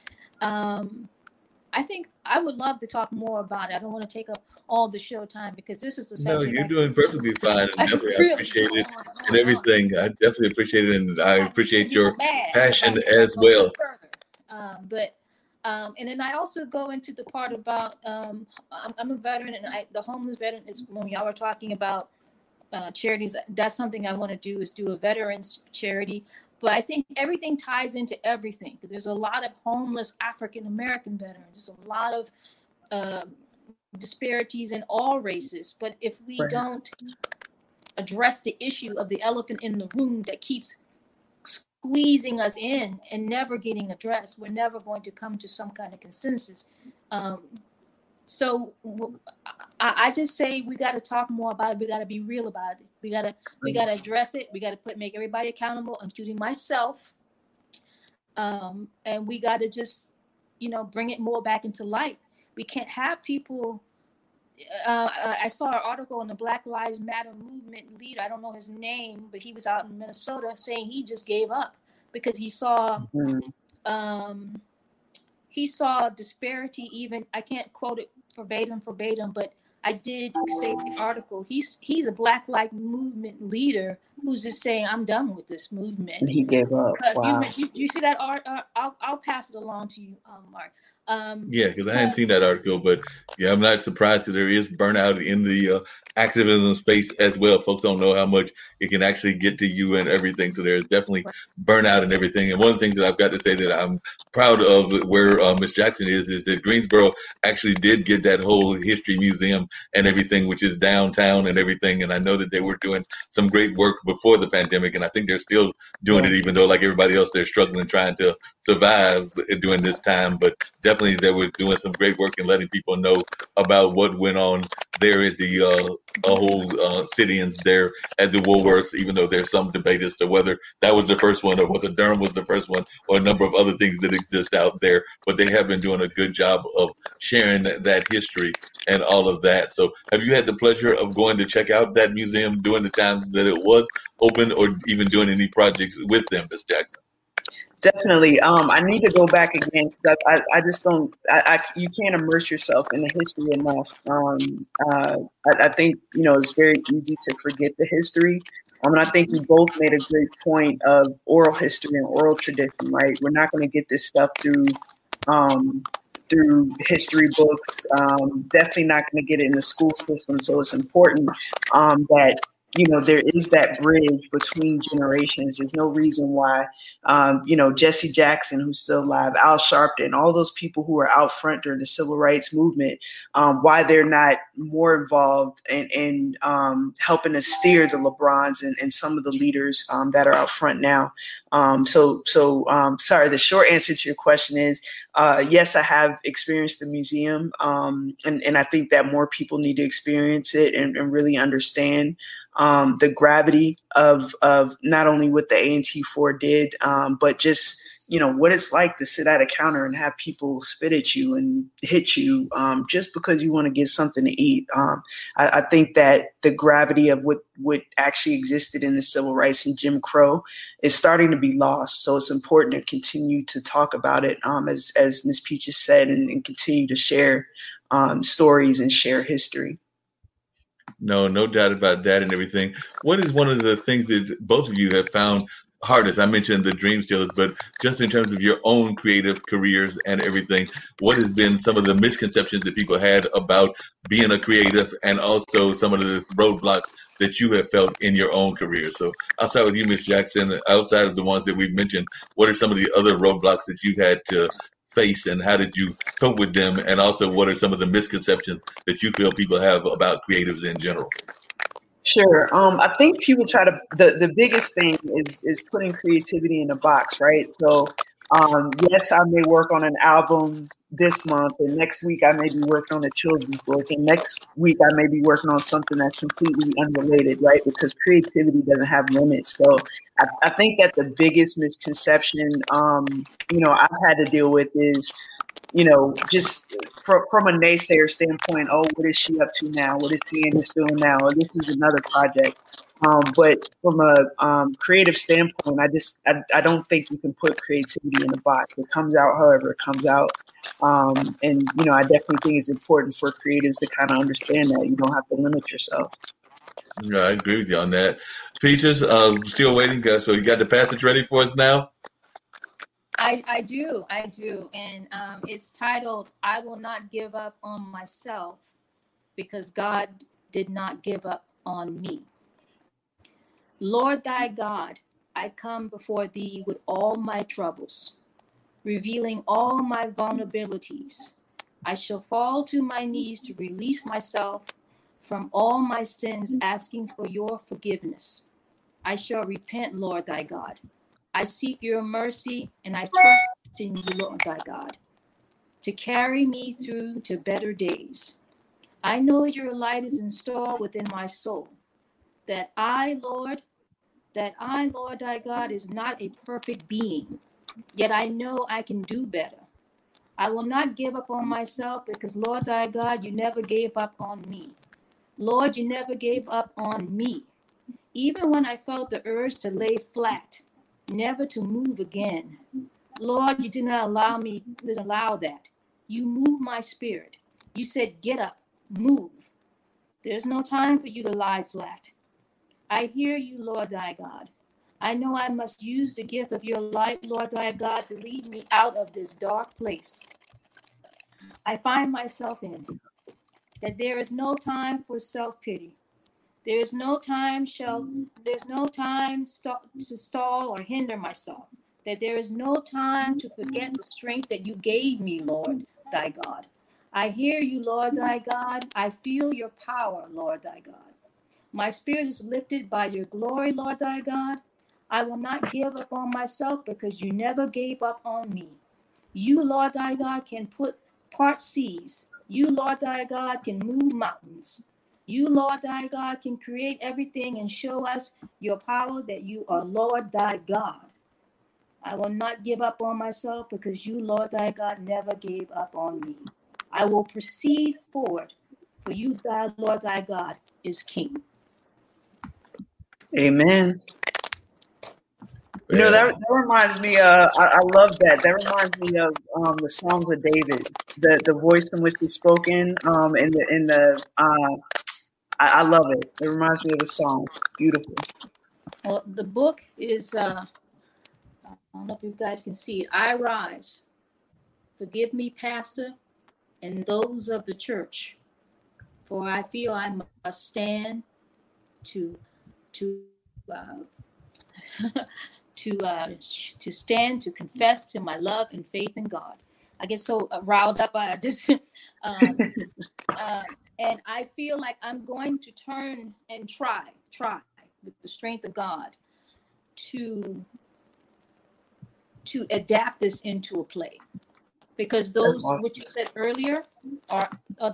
I think I would love to talk more about it. I don't want to take up all the show time because this is a No, subject you're doing perfectly fine, and I could definitely I really appreciate go it on and and on and on. everything. I definitely appreciate it, and I Have some appreciate people your mad passion if I as go well. further. But and then I also go into the part about I'm a veteran, and the homeless veteran is when y'all were talking about charities. That's something I want to do, is do a veterans charity. But I think everything ties into everything. There's a lot of homeless African American veterans. There's a lot of disparities in all races. But if we Right. don't address the issue of the elephant in the room that keeps squeezing us in and never getting addressed, we're never going to come to some kind of consensus. So I just say we got to talk more about it. We got to be real about it. We got to address it. We got to make everybody accountable, including myself. And we got to just, bring it more back into light. We can't have people. I saw an article on the Black Lives Matter movement leader. I don't know his name, but he was out in Minnesota saying he just gave up because he saw disparity. Even I can't quote it verbatim, but I did say the article. He's a Black Lives Movement leader who's just saying, I'm done with this movement. And he gave up. Wow. You see that art? I'll pass it along to you, Mark. Yeah, because I hadn't seen that article, but yeah, I'm not surprised because there is burnout in the activism space as well. Folks don't know how much it can actually get to you and everything. So there's definitely burnout and everything. And one of the things that I've got to say that I'm proud of where Miss Jackson is that Greensboro actually did get that whole history museum and everything, which is downtown and everything. And I know that they were doing some great work before the pandemic, and I think they're still doing it, even though like everybody else, they're struggling trying to survive during this time. But definitely they were doing some great work and letting people know about what went on there at the whole sit-ins there at the Woolworths, even though there's some debate as to whether that was the first one or whether Durham was the first one or a number of other things that exist out there. But they have been doing a good job of sharing that history and all of that. So have you had the pleasure of going to check out that museum during the times that it was open, or even doing any projects with them, Ms. Jackson? Definitely. I need to go back again because I just don't. You can't immerse yourself in the history enough. I think it's very easy to forget the history. And I think you both made a great point of oral history and oral tradition. Right, we're not going to get this stuff through history books. Definitely not going to get it in the school system. So it's important that there is that bridge between generations. There's no reason why, Jesse Jackson, who's still alive, Al Sharpton, all those people who are out front during the civil rights movement, why they're not more involved in helping to steer the LeBrons and some of the leaders that are out front now. Sorry, the short answer to your question is, yes, I have experienced the museum. And I think that more people need to experience it and really understand the gravity of not only what the A&T4 did, but just, what it's like to sit at a counter and have people spit at you and hit you just because you want to get something to eat. I think that the gravity of what actually existed in the civil rights and Jim Crow is starting to be lost. So it's important to continue to talk about it, as Ms. Peaches said, and continue to share stories and share history. No doubt about that and everything. What is one of the things that both of you have found hardest? I mentioned the dream stealers, but just in terms of your own creative careers and everything, what has been some of the misconceptions that people had about being a creative, and also some of the roadblocks that you have felt in your own career? So I'll start with you, Ms. Jackson. Outside of the ones that we've mentioned, what are some of the other roadblocks that you've had to face, and how did you cope with them? And also, what are some of the misconceptions that you feel people have about creatives in general? Sure. I think people try to, the biggest thing is putting creativity in a box, right? So, yes, I may work on an album this month, and next week I may be working on a children's book, and next week I may be working on something that's completely unrelated, right? Because creativity doesn't have limits. So I think that the biggest misconception, I've had to deal with is just from a naysayer standpoint, oh, what is she up to now? What is Candace doing now? Or this is another project. But from a creative standpoint, I don't think you can put creativity in a box. It comes out however it comes out. And I definitely think it's important for creatives to kind of understand that you don't have to limit yourself. Yeah, I agree with you on that. Peaches, still waiting. So you got the passage ready for us now? I do. And it's titled, I Will Not Give Up on Myself because God did not give up on me. Lord thy God, I come before thee with all my troubles, revealing all my vulnerabilities. I shall fall to my knees to release myself from all my sins, asking for your forgiveness. I shall repent, Lord thy God. I seek your mercy and I trust in you, Lord thy God, to carry me through to better days. I know your light is installed within my soul, that I, Lord thy God, is not a perfect being, yet I know I can do better. I will not give up on myself because, Lord thy God, you never gave up on me. Lord, you never gave up on me. Even when I felt the urge to lay flat, never to move again. Lord, you did not allow that. You moved my spirit. You said, get up, move. There's no time for you to lie flat. I hear you, Lord thy God. I know I must use the gift of your light, Lord thy God, to lead me out of this dark place I find myself in, that there is no time for self-pity. There's no time to stall or hinder myself. That there is no time to forget the strength that you gave me, Lord thy God. I hear you, Lord thy God. I feel your power, Lord thy God. My spirit is lifted by your glory, Lord thy God. I will not give up on myself because you never gave up on me. You, Lord thy God, can part seas. You, Lord thy God, can move mountains. You, Lord thy God, can create everything and show us your power that you are Lord thy God. I will not give up on myself because you, Lord thy God, never gave up on me. I will proceed forward, for you, thy Lord thy God, is King. Amen. That reminds me. I love that. That reminds me of the Psalms of David, the voice in which is spoken. I love it. It reminds me of the song. Beautiful. Well, the book is. I don't know if you guys can see it. I rise. Forgive me, Pastor, and those of the church, for I feel I must stand to stand to confess to my love and faith in God. I get so riled up. I just and I feel like I'm going to turn and try with the strength of God to adapt this into a play, because those awesome. what you said earlier are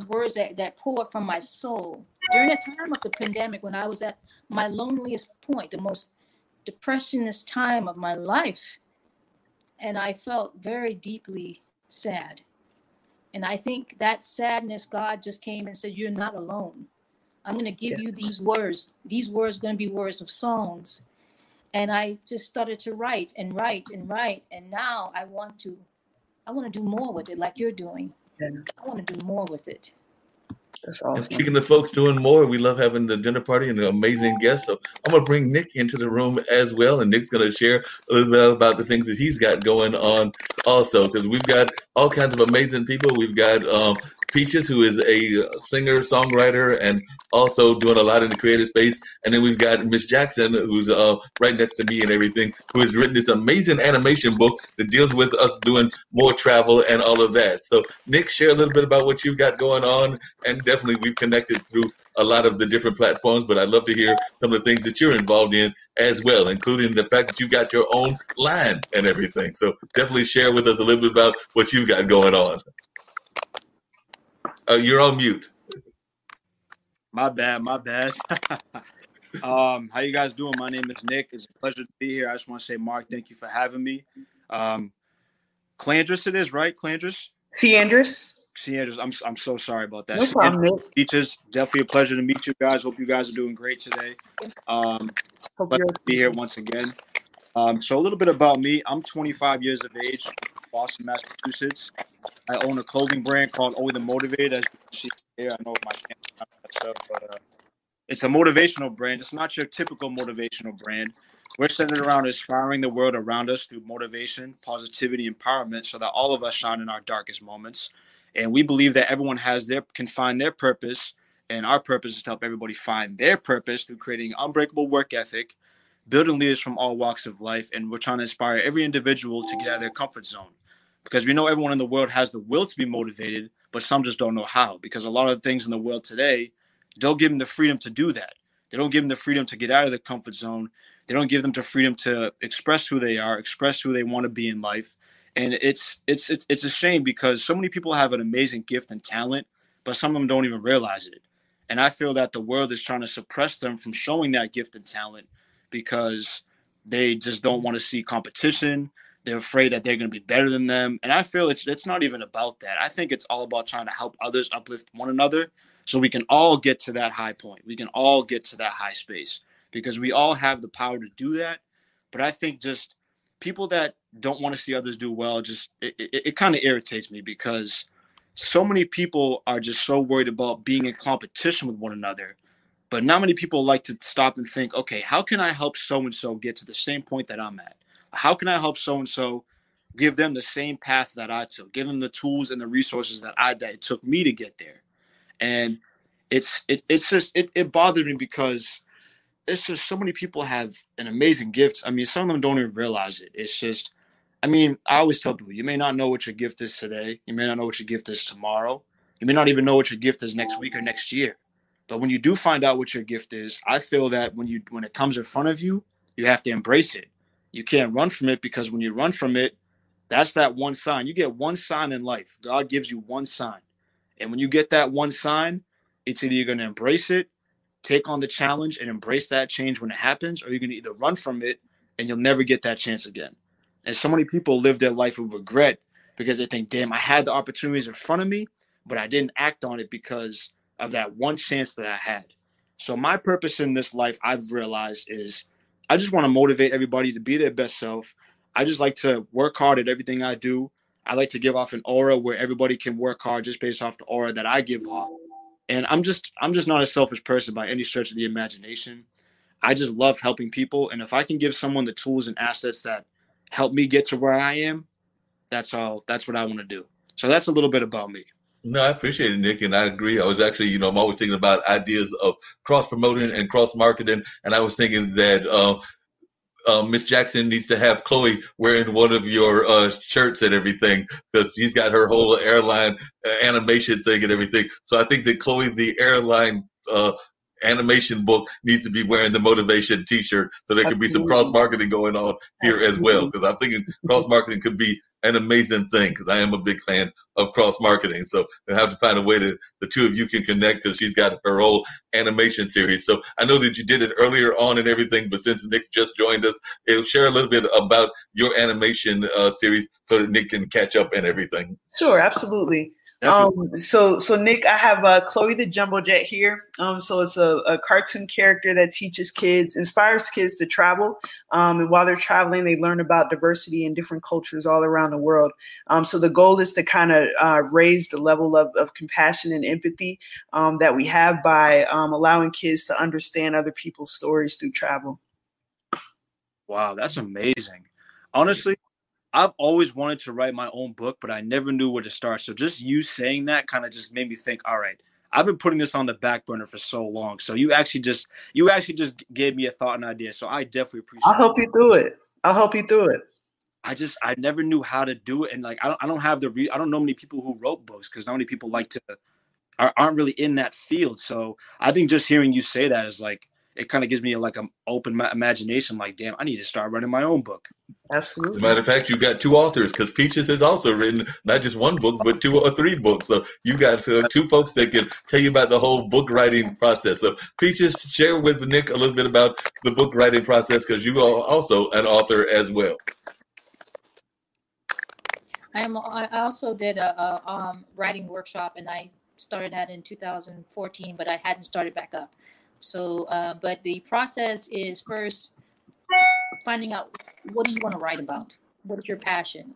words that pour from my soul during the time of the pandemic, when I was at my loneliest point, the most depressionist time of my life, and I felt very deeply sad. And I think that sadness, God just came and said, you're not alone. I'm going to give you these words. These words are going to be words of songs. And I just started to write and write and write. And now I want to do more with it, like you're doing. Yeah. I want to do more with it. That's awesome. And speaking of folks doing more, we love having the dinner party and the amazing guests. So I'm going to bring Nick into the room as well. And Nick's going to share a little bit about the things that he's got going on also, because we've got all kinds of amazing people. We've got Peaches, who is a singer, songwriter, and also doing a lot in the creative space. And then we've got Miss Jackson, who's right next to me and everything, who has written this amazing animation book that deals with us doing more travel and all of that. So Nick, share a little bit about what you've got going on. And definitely we've connected through a lot of the different platforms, but I'd love to hear some of the things that you're involved in as well, including the fact that you've got your own line and everything. So definitely share with us a little bit about what you've got going on. You're on mute. My bad. How you guys doing? My name is Nick. It's a pleasure to be here. I just want to say, Mark, thank you for having me. Clandris it is, right? Clandris? C. Andrews. See, I'm so sorry about that. No problem, Nick. Teachers, definitely a pleasure to meet you guys. Hope you guys are doing great today. Hope Pleasure you're to be here once again. So a little bit about me. I'm 25 years of age, Boston, Massachusetts. I own a clothing brand called Only the Motivated. As you can see here, I know my channel stuff, but it's a motivational brand. It's not your typical motivational brand. We're centered around inspiring the world around us through motivation, positivity, empowerment, so that all of us shine in our darkest moments. And we believe that everyone can find their purpose, and our purpose is to help everybody find their purpose through creating unbreakable work ethic, building leaders from all walks of life, and we're trying to inspire every individual to get out of their comfort zone. Because we know everyone in the world has the will to be motivated, but some just don't know how. Because a lot of the things in the world today don't give them the freedom to do that. They don't give them the freedom to get out of their comfort zone. They don't give them the freedom to express who they are, express who they want to be in life. And it's a shame because so many people have an amazing gift and talent, but some of them don't even realize it. And I feel that the world is trying to suppress them from showing that gift and talent because they just don't want to see competition. They're afraid that they're going to be better than them. And I feel it's not even about that. I think it's all about trying to help others uplift one another so we can all get to that high point. We can all get to that high space because we all have the power to do that. But I think just people that don't want to see others do well, it kind of irritates me because so many people are just so worried about being in competition with one another. But not many people like to stop and think, okay, how can I help so-and-so get to the same point that I'm at? How can I help so-and-so give them the same path that I took, give them the tools and the resources that it took me to get there? And it bothered me because it's just so many people have an amazing gift. I mean, some of them don't even realize it. It's just, I mean, I always tell people, you may not know what your gift is today. You may not know what your gift is tomorrow. You may not even know what your gift is next week or next year. But when you do find out what your gift is, I feel that when it comes in front of you, you have to embrace it. You can't run from it because when you run from it, that's that one sign. You get one sign in life. God gives you one sign. And when you get that one sign, it's either you're going to embrace it, take on the challenge and embrace that change when it happens, or you're going to either run from it and you'll never get that chance again. And so many people live their life with regret because they think, damn, I had the opportunities in front of me, but I didn't act on it because of that one chance that I had. So my purpose in this life, I've realized, is I just want to motivate everybody to be their best self. I just like to work hard at everything I do. I like to give off an aura where everybody can work hard just based off the aura that I give off. And I'm just not a selfish person by any stretch of the imagination. I just love helping people. And if I can give someone the tools and assets that help me get to where I am, that's what I want to do. So that's a little bit about me. No, I appreciate it, Nick, and I agree. I was actually, I'm always thinking about ideas of cross-promoting and cross-marketing, and I was thinking that Miss Jackson needs to have Chloe wearing one of your shirts and everything because she's got her whole airline animation thing and everything. So I think that Chloe, the airline animation book, needs to be wearing the motivation T-shirt so there could be some cross-marketing going on here as well, because I'm thinking cross-marketing could be an amazing thing because I am a big fan of cross-marketing. So I have to find a way that the two of you can connect because she's got her whole animation series. So I know that you did it earlier on and everything, but since Nick just joined us, it'll share a little bit about your animation series so that Nick can catch up and everything. Sure, absolutely. So Nick, I have Chloe the Jumbo Jet here. So it's a cartoon character that teaches kids, inspires kids to travel. And while they're traveling, they learn about diversity in different cultures all around the world. So the goal is to kind of raise the level of compassion and empathy that we have by allowing kids to understand other people's stories through travel. Wow, that's amazing. Honestly, I've always wanted to write my own book, but I never knew where to start. So just you saying that kind of just made me think, all right, I've been putting this on the back burner for so long. So you actually just gave me a thought and idea. So I definitely appreciate it. I'll help you through it. I never knew how to do it. And like, I don't have I don't know many people who wrote books because not many people aren't really in that field. So I think just hearing you say that is like, it kind of gives me like an open imagination. Like, damn, I need to start writing my own book. Absolutely. As a matter of fact, you got two authors because Peaches has also written not just one book, but 2 or 3 books. So you got 2 folks that can tell you about the whole book writing process. So Peaches, share with Nick a little bit about the book writing process because you are also an author as well. I also did a writing workshop, and I started that in 2014, but I hadn't started back up. So, but the process is first finding out, what do you want to write about? What is your passion?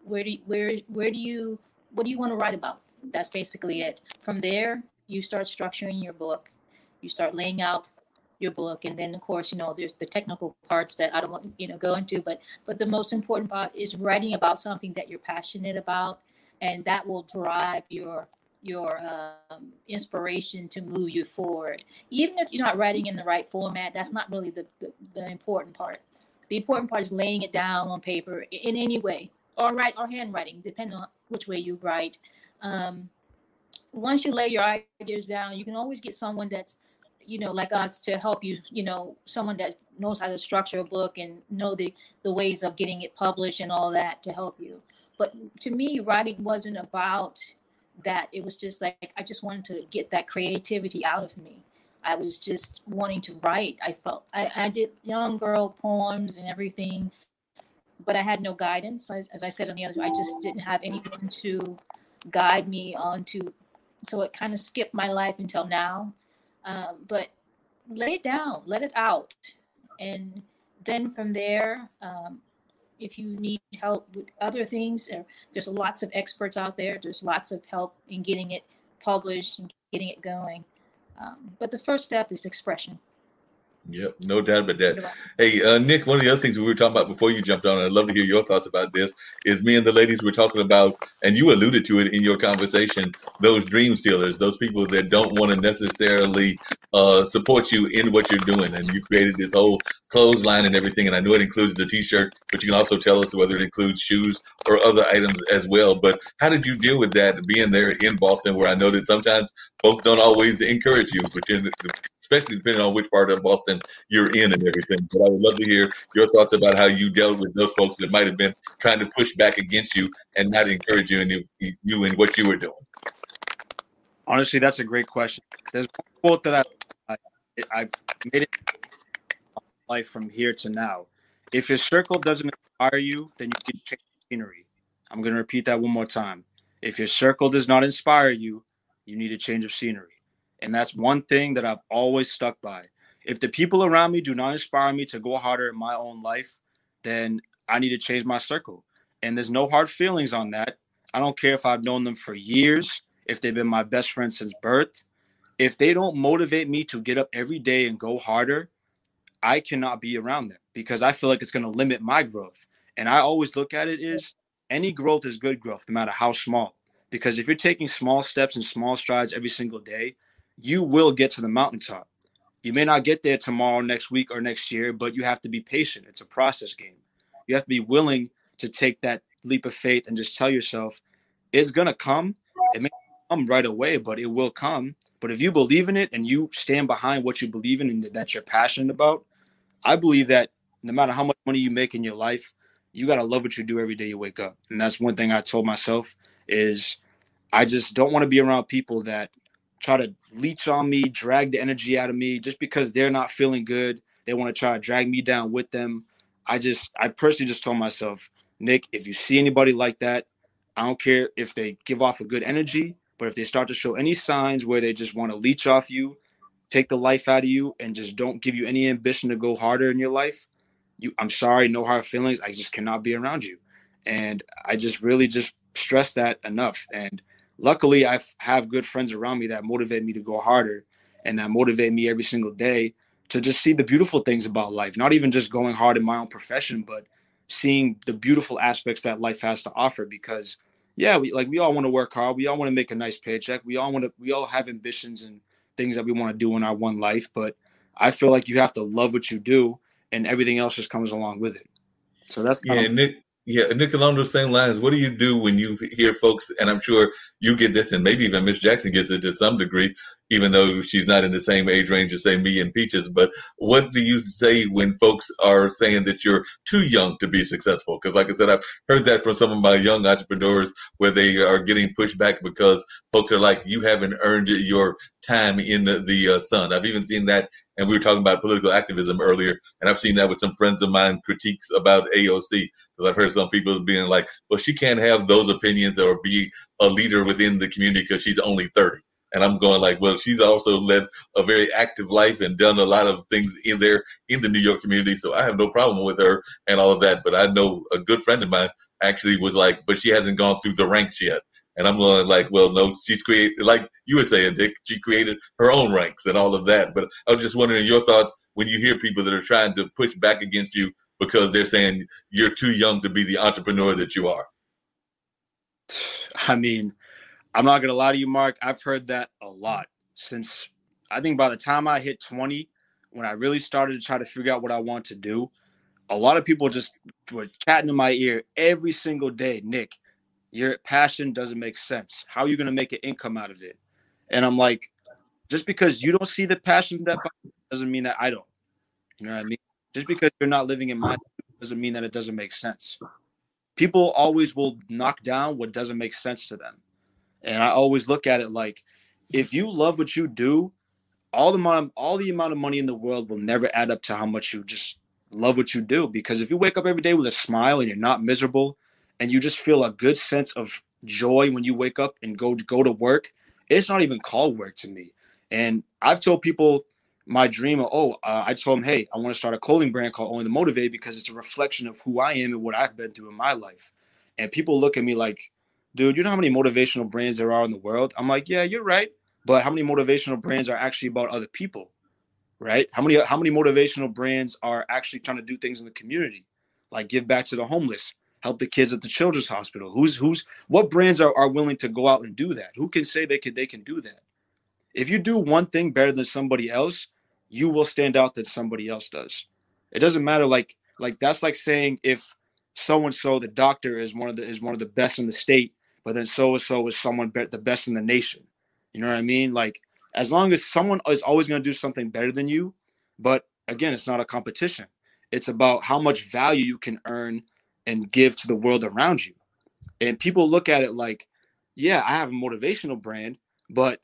Where do you what do you want to write about? That's basically it. From there, you start structuring your book. You start laying out your book, and then of course, there's the technical parts that I don't want go into, but the most important part is writing about something that you're passionate about, and that will drive your inspiration to move you forward. Even if you're not writing in the right format, that's not really the important part. The important part is laying it down on paper in any way, or write or handwriting, depending on which way you write. Once you lay your ideas down, you can always get someone that's like us to help you, someone that knows how to structure a book and know the ways of getting it published and all that to help you. But to me, writing wasn't about that. It was just like, I just wanted to get that creativity out of me. I was just wanting to write. I felt I did young girl poems and everything, but I had no guidance. As I said on the other, I just didn't have anyone to guide me onto. So it kind of skipped my life until now. But lay it down, let it out. And then from there, if you need help with other things, there's lots of experts out there. There's lots of help in getting it published and getting it going. But the first step is expression. Yep, no doubt about that. Hey, Nick, one of the other things we were talking about before you jumped on, and I'd love to hear your thoughts about this, is me and the ladies were talking about, and you alluded to it in your conversation, those dream stealers, those people that don't want to necessarily support you in what you're doing. And you created this whole clothesline and everything, and I know it includes the T-shirt, but you can also tell us whether it includes shoes or other items as well. But how did you deal with that, being there in Boston, where I know that sometimes folks don't always encourage you, but especially depending on which part of Boston you're in and everything. But I would love to hear your thoughts about how you dealt with those folks that might have been trying to push back against you and not encourage you in what you were doing. Honestly, that's a great question. There's one quote that I've made it life from here to now. If your circle doesn't inspire you, then you need to change scenery. I'm going to repeat that one more time. If your circle does not inspire you, you need a change of scenery. And that's one thing that I've always stuck by. If the people around me do not inspire me to go harder in my own life, then I need to change my circle. And there's no hard feelings on that. I don't care if I've known them for years, if they've been my best friend since birth. If they don't motivate me to get up every day and go harder, I cannot be around them because I feel like it's going to limit my growth. And I always look at it as any growth is good growth, no matter how small. Because if you're taking small steps and small strides every single day, you will get to the mountaintop. You may not get there tomorrow, next week, or next year, but you have to be patient. It's a process game. You have to be willing to take that leap of faith and just tell yourself, it's going to come. It may not come right away, but it will come. But if you believe in it and you stand behind what you believe in and that you're passionate about, I believe that no matter how much money you make in your life, you got to love what you do every day you wake up. And that's one thing I told myself is I just don't want to be around people that try to leech on me, drag the energy out of me just because they're not feeling good. They want to try to drag me down with them. I personally just told myself, Nick, if you see anybody like that, I don't care if they give off a good energy, but if they start to show any signs where they just want to leech off you, take the life out of you, and just don't give you any ambition to go harder in your life, I'm sorry, no hard feelings. I just cannot be around you. And I just really just stress that enough. And luckily, I have good friends around me that motivate me to go harder and that motivate me every single day to just see the beautiful things about life, not even just going hard in my own profession, but seeing the beautiful aspects that life has to offer. Because, yeah, we all want to work hard. We all want to make a nice paycheck. We all have ambitions and things that we want to do in our one life. But I feel like you have to love what you do and everything else just comes along with it. So that's kind of Nick. Yeah, Nick, along those same lines, what do you do when you hear folks, and I'm sure you get this, and maybe even Miss Jackson gets it to some degree, even though she's not in the same age range as, say, me and Peaches, but what do you say when folks are saying that you're too young to be successful? Because like I said, I've heard that from some of my young entrepreneurs where they are getting pushed back because folks are like, you haven't earned your time in the sun. I've even seen that And we were talking about political activism earlier, and I've seen that with some friends of mine critiques about AOC, because I've heard some people being like, well, she can't have those opinions or be a leader within the community because she's only 30. And I'm going like, well, she's also led a very active life and done a lot of things in there in the New York community. So I have no problem with her and all of that. But I know a good friend of mine actually was like, but she hasn't gone through the ranks yet. And I'm going like, well, no, she's created, like you were saying, Dick, she created her own ranks and all of that. But I was just wondering your thoughts when you hear people that are trying to push back against you because they're saying you're too young to be the entrepreneur that you are. I mean, I'm not going to lie to you, Mark. I've heard that a lot since I think by the time I hit 20, when I really started to try to figure out what I want to do, a lot of people just were chatting in my ear every single day. Nick, your passion doesn't make sense. How are you going to make an income out of it? And I'm like, just because you don't see the passion that doesn't mean that I don't. You know what I mean? Just because you're not living in my doesn't mean that it doesn't make sense. People always will knock down what doesn't make sense to them. And I always look at it like, if you love what you do, all the amount of money in the world will never add up to how much you just love what you do. Because if you wake up every day with a smile and you're not miserable and you just feel a good sense of joy when you wake up and go to work, it's not even called work to me. And I've told people my dream of, I told them, hey, I want to start a clothing brand called Only the Motivated because it's a reflection of who I am and what I've been through in my life. And people look at me like, dude, you know how many motivational brands there are in the world? I'm like, yeah, you're right. But how many motivational brands are actually about other people, right? How many motivational brands are actually trying to do things in the community, like give back to the homeless, help the kids at the children's hospital? What brands are willing to go out and do that? Who can say they can do that? If you do one thing better than somebody else, you will stand out than somebody else does. It doesn't matter. Like that's like saying if so-and-so, the doctor is one of the best in the state, but then so-and-so is the best in the nation. You know what I mean? Like, as long as someone is always going to do something better than you, but again, it's not a competition. It's about how much value you can earn and give to the world around you. And people look at it like, yeah, I have a motivational brand, but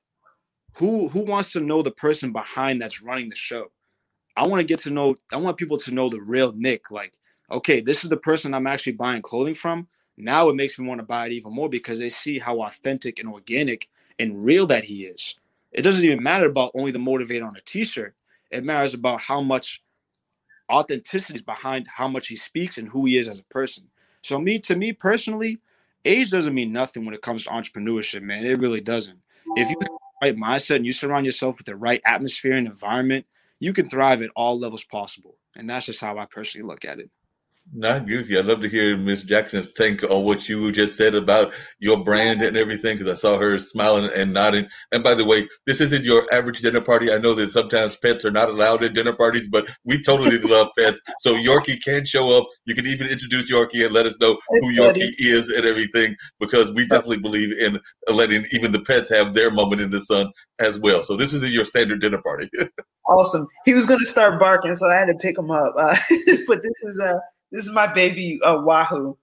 who wants to know the person behind that's running the show? I want people to know the real Nick. Like, okay, this is the person I'm actually buying clothing from. Now it makes me want to buy it even more because they see how authentic and organic and real that he is. It doesn't even matter about only the motivator on a t-shirt. It matters about how much authenticity is behind how much he speaks and who he is as a person. So to me personally, age doesn't mean nothing when it comes to entrepreneurship, man. It really doesn't. If you have the right mindset and you surround yourself with the right atmosphere and environment, you can thrive at all levels possible. And that's just how I personally look at it. Not usually. I'd love to hear Miss Jackson's take on what you just said about your brand and everything, because I saw her smiling and nodding. And by the way, this isn't your average dinner party. I know that sometimes pets are not allowed at dinner parties, but we totally love pets. So Yorkie can show up. You can even introduce Yorkie and let us know who Yorkie is and everything, because we definitely believe in letting even the pets have their moment in the sun as well. So this isn't your standard dinner party. Awesome. He was going to start barking, so I had to pick him up. But this is my baby Wahoo.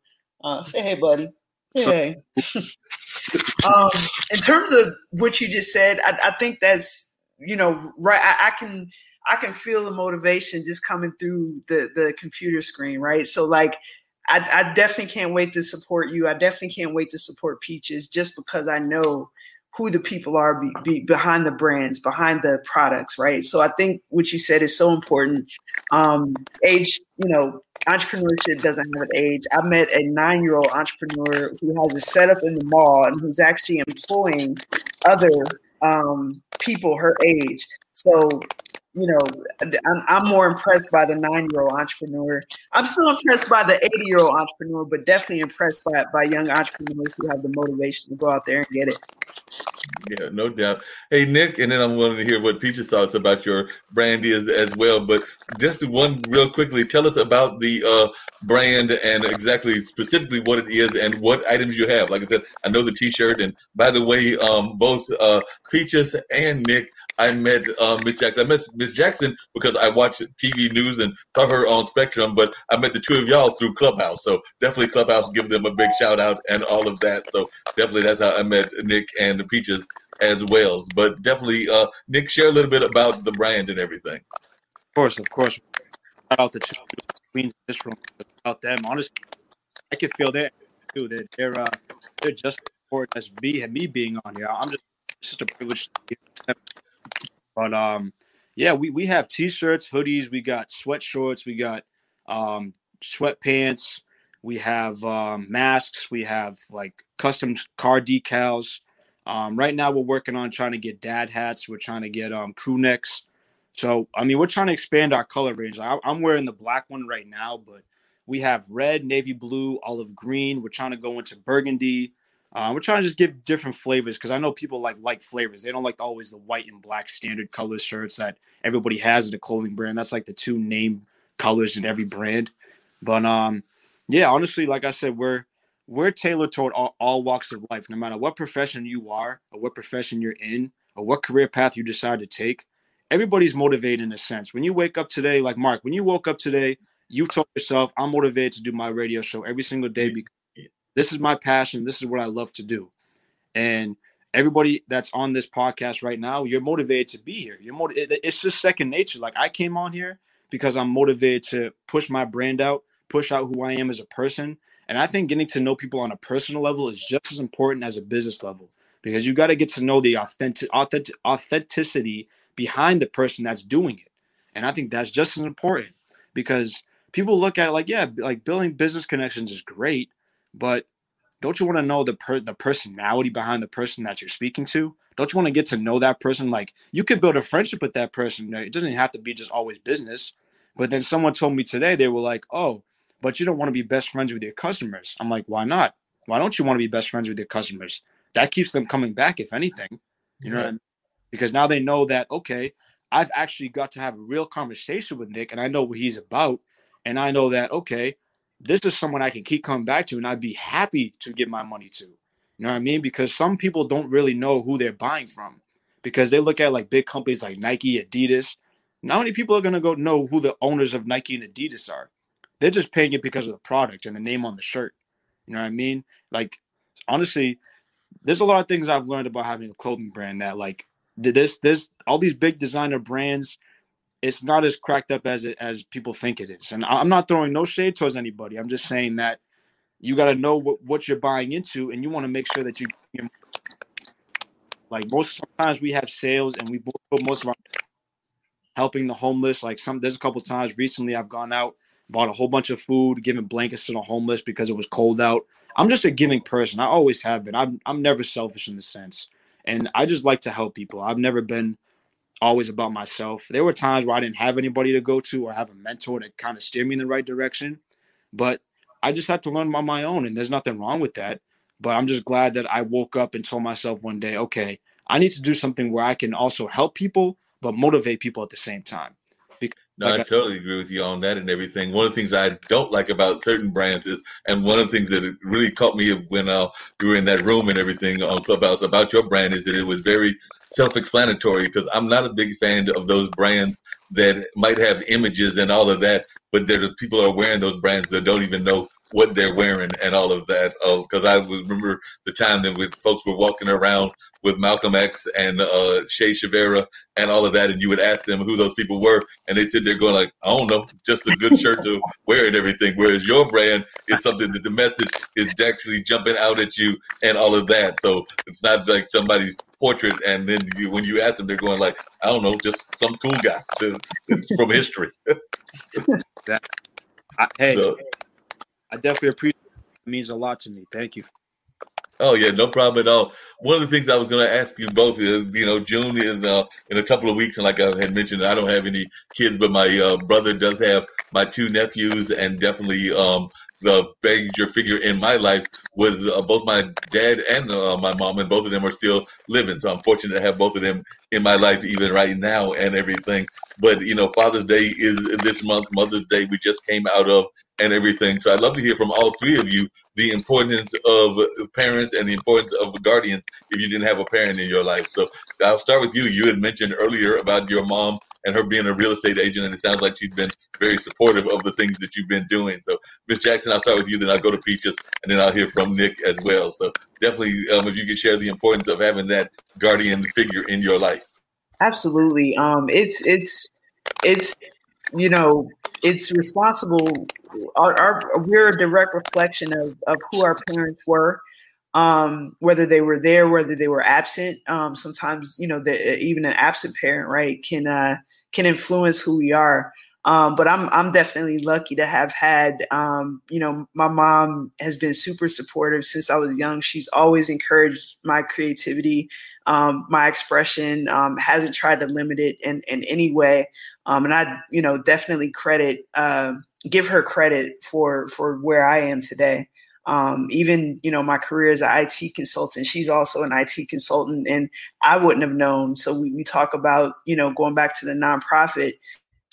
Say hey, buddy. Hey. In terms of what you just said, I think that's right. I can feel the motivation just coming through the computer screen, right? So like, I definitely can't wait to support you. I definitely can't wait to support Peaches, just because I know who the people are behind the brands, behind the products, right? So I think what you said is so important. Age, entrepreneurship doesn't have an age. I met a 9-year-old entrepreneur who has a setup in the mall and who's actually employing other people her age. So, I'm more impressed by the 9-year-old entrepreneur. I'm still impressed by the 80-year-old entrepreneur, but definitely impressed by young entrepreneurs who have the motivation to go out there and get it. Yeah, no doubt. Hey, Nick, and then I'm wanting to hear what Peaches thoughts about your brand is as well. But just one real quickly, tell us about the brand and specifically what it is and what items you have. Like I said, I know the T-shirt. And by the way, both Peaches and Nick, I met Miss Jackson. I met Miss Jackson because I watched TV news and saw her on Spectrum, but I met the two of y'all through Clubhouse. So definitely Clubhouse, give them a big shout out and all of that. So definitely that's how I met Nick and the Peaches as well. But definitely, Nick, share a little bit about the brand and everything. Of course. Shout out to two queens in this room. Without them, honestly, I can feel that too. They're just as important as me being on here. It's just a privilege to be here. But yeah, we have t-shirts, hoodies, we got sweatshorts, we got sweatpants, we have masks, we have like custom car decals. Right now we're working on trying to get dad hats, we're trying to get crew necks. So I mean, we're trying to expand our color range. I'm wearing the black one right now, but we have red, navy blue, olive green. We're trying to go into burgundy. We're trying to just give different flavors because I know people like flavors. They don't like always the white and black standard color shirts that everybody has in a clothing brand. That's like the two name colors in every brand. But yeah, honestly, like I said, we're tailored toward all walks of life. No matter what profession you are, or what profession you're in, or what career path you decide to take, everybody's motivated in a sense. When you wake up today, like Mark, when you woke up today, you told yourself, "I'm motivated to do my radio show every single day because this is my passion. This is what I love to do." And everybody that's on this podcast right now, you're motivated to be here. It's just second nature. Like I came on here because I'm motivated to push my brand out, push out who I am as a person. And I think getting to know people on a personal level is just as important as a business level because you got to get to know the authenticity behind the person that's doing it. And I think that's just as important because people look at it like, yeah, like building business connections is great, but don't you want to know the personality behind the person that you're speaking to? Don't you want to get to know that person? Like you could build a friendship with that person. It doesn't have to be just always business. But then someone told me today, they were like, "Oh, but you don't want to be best friends with your customers." I'm like, why not? Why don't you want to be best friends with your customers? That keeps them coming back, if anything, you know what I mean? Because now they know that, okay, I've actually got to have a real conversation with Nick and I know what he's about. And I know that, okay, this is someone I can keep coming back to and I'd be happy to give my money to. You know what I mean? Because some people don't really know who they're buying from because they look at like big companies like Nike, Adidas. Not many people are going to go know who the owners of Nike and Adidas are. They're just paying it because of the product and the name on the shirt. You know what I mean? Like, honestly, there's a lot of things I've learned about having a clothing brand that like this all these big designer brands, it's not as cracked up as people think it is. And I'm not throwing no shade towards anybody. I'm just saying that you got to know what you're buying into and you want to make sure that you like sometimes we have sales and we put most of our helping the homeless. Like there's a couple of times recently I've gone out, bought a whole bunch of food, giving blankets to the homeless because it was cold out. I'm just a giving person. I always have been. I'm never selfish in the sense. And I just like to help people. I've never been always about myself. There were times where I didn't have anybody to go to or have a mentor to kind of steer me in the right direction. But I just had to learn on my own, and there's nothing wrong with that. But I'm just glad that I woke up and told myself one day, okay, I need to do something where I can also help people, but motivate people at the same time. No, I totally agree with you on that and everything. One of the things I don't like about certain brands is, and one of the things that really caught me when we were in that room and everything on Clubhouse about your brand is that it was very self-explanatory because I'm not a big fan of those brands that might have images and all of that, but there's people are wearing those brands that don't even know what they're wearing and all of that. Because I remember the time that when folks were walking around with Malcolm X and Shea Rivera and all of that, and you would ask them who those people were, and they sit there going like, I don't know, just a good shirt to wear and everything. Whereas your brand is something that the message is actually jumping out at you and all of that. So it's not like somebody's portrait, and then when you ask them, they're going like, I don't know, just some cool guy from history. Hey, so, I definitely appreciate it. It means a lot to me. Thank you. Oh yeah, no problem at all. One of the things I was going to ask you both is, June is in a couple of weeks, and like I had mentioned, I don't have any kids, but my brother does have my two nephews, and definitely the major figure in my life was both my dad and my mom, and both of them are still living. So I'm fortunate to have both of them in my life even right now and everything. But Father's Day is this month. Mother's Day we just came out of and everything. So I'd love to hear from all three of you the importance of parents and the importance of guardians if you didn't have a parent in your life. So I'll start with you. You had mentioned earlier about your mom and her being a real estate agent, and it sounds like she's been very supportive of the things that you've been doing. So, Miss Jackson, I'll start with you, then I'll go to Peaches, and then I'll hear from Nick as well. So, definitely, if you could share the importance of having that guardian figure in your life. Absolutely. It's you know, it's responsible. We're a direct reflection of who our parents were, whether they were there, whether they were absent. Sometimes, even an absent parent, right, can influence who we are. But I'm definitely lucky to have had, my mom has been super supportive since I was young. She's always encouraged my creativity, my expression, hasn't tried to limit it in any way. And I, definitely give her credit for where I am today. Even, my career as an IT consultant, she's also an IT consultant, and I wouldn't have known. So we talk about, going back to the nonprofit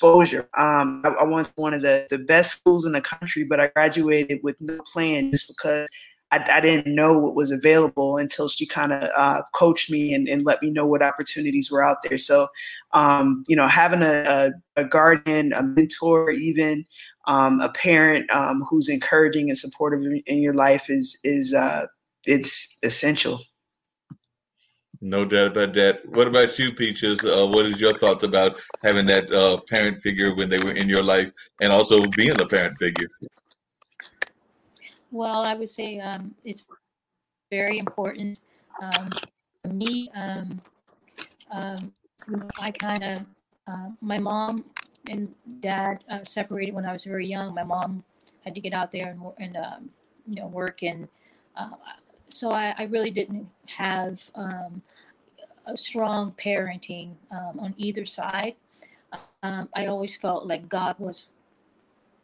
exposure. I went to one of the best schools in the country, but I graduated with no plan just because I didn't know what was available until she kind of coached me and let me know what opportunities were out there. So, having a guardian, a mentor, even a parent who's encouraging and supportive in your life it's essential. No doubt about that. What about you, Peaches? What is your thoughts about having that parent figure when they were in your life, and also being a parent figure? Well, I would say it's very important. For me, I kind of, my mom and dad separated when I was very young. My mom had to get out there and work, and so I really didn't have a strong parenting on either side. I always felt like God was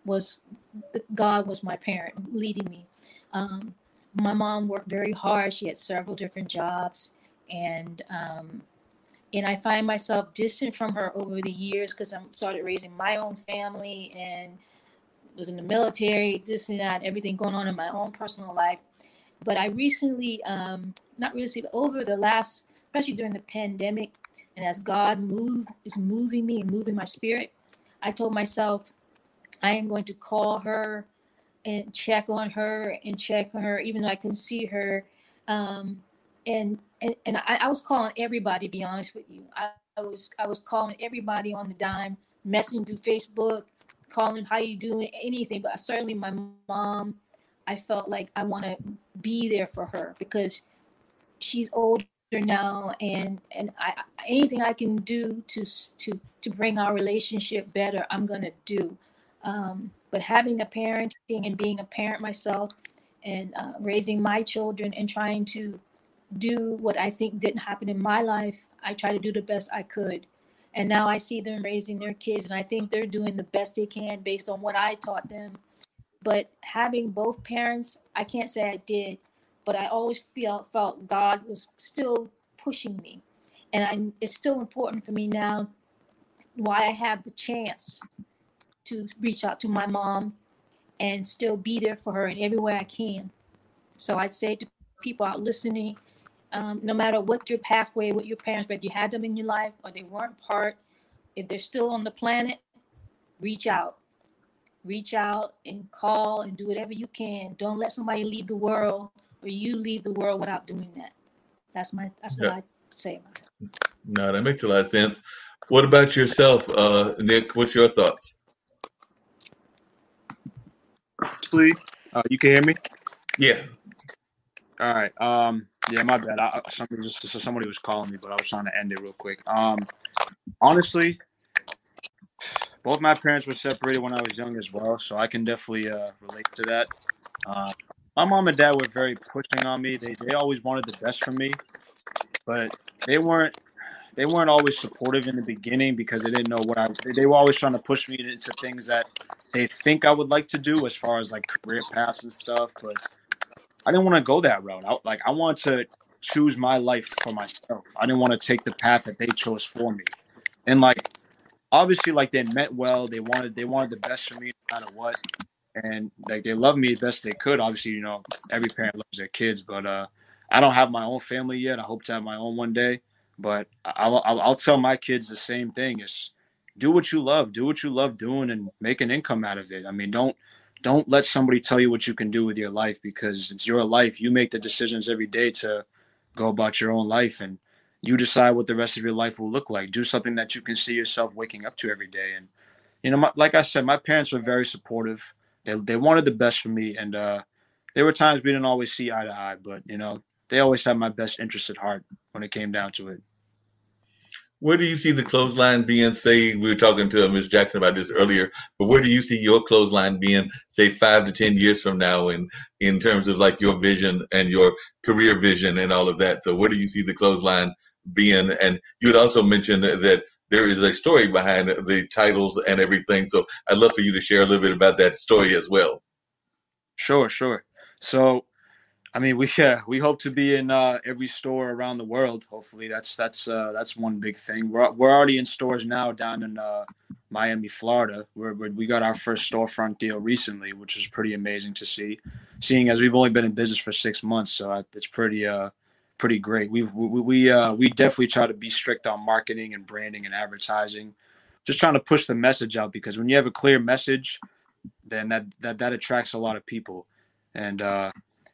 my parent leading me. My mom worked very hard. She had several different jobs, and I find myself distant from her over the years because I started raising my own family and was in the military, this and that, everything going on in my own personal life. But I recently, not recently, but over the last, especially during the pandemic, and as God is moving me and moving my spirit, I told myself I am going to call her and check on her, even though I couldn't see her. And I was calling everybody, to be honest with you. I was calling everybody on the dime, messaging through Facebook, calling how you doing, anything. But certainly my mom, I felt like I want to be there for her because she's older now, and anything I can do to bring our relationship better, I'm gonna do. But having a parenting and being a parent myself, and raising my children and trying to do what I think didn't happen in my life, I try to do the best I could. And now I see them raising their kids, and I think they're doing the best they can based on what I taught them. But having both parents, I can't say I did, but I always felt God was still pushing me. And it's still important for me now, why I have the chance to reach out to my mom and still be there for her in every way I can. So I'd say to people out listening, no matter what your pathway, what your parents, whether you had them in your life or they weren't part, if they're still on the planet, reach out. Reach out and call and do whatever you can. Don't let somebody leave the world or you leave the world without doing that. That's what I say about it. No, that makes a lot of sense. What about yourself, Nick? What's your thoughts? Please, you can hear me? Yeah. All right. Yeah, my bad. Somebody was calling me, but I was trying to end it real quick. Honestly, both my parents were separated when I was young as well, so I can definitely relate to that. My mom and dad were very pushing on me. They always wanted the best for me, but they weren't always supportive in the beginning because they didn't know they were always trying to push me into things that they think I would like to do as far as like career paths and stuff, but I didn't want to go that route. I wanted to choose my life for myself. I didn't want to take the path that they chose for me. And obviously, they meant well. They wanted the best for me no matter what. And they loved me the best they could. Obviously, every parent loves their kids, but I don't have my own family yet. I hope to have my own one day. But I'll tell my kids the same thing: is do what you love. Do what you love doing and make an income out of it. I mean, don't let somebody tell you what you can do with your life, because it's your life. You make the decisions every day to go about your own life, and you decide what the rest of your life will look like. Do something that you can see yourself waking up to every day. And, like I said, my parents were very supportive. They wanted the best for me. And there were times we didn't always see eye to eye, but, they always had my best interest at heart when it came down to it. Where do you see the clothesline being? Say, we were talking to Ms. Jackson about this earlier, but where do you see your clothesline being, say, 5 to 10 years from now, in terms of like your vision and your career vision and all of that? So where do you see the clothesline being? And you had also mentioned that there is a story behind the titles and everything. So I'd love for you to share a little bit about that story as well. Sure. So, I mean, we hope to be in every store around the world. Hopefully, that's one big thing. We're already in stores now down in Miami, Florida, where we got our first storefront deal recently, which is pretty amazing to see. Seeing as we've only been in business for 6 months, so it's pretty great. We definitely try to be strict on marketing and branding and advertising, just trying to push the message out, because when you have a clear message, then that attracts a lot of people, and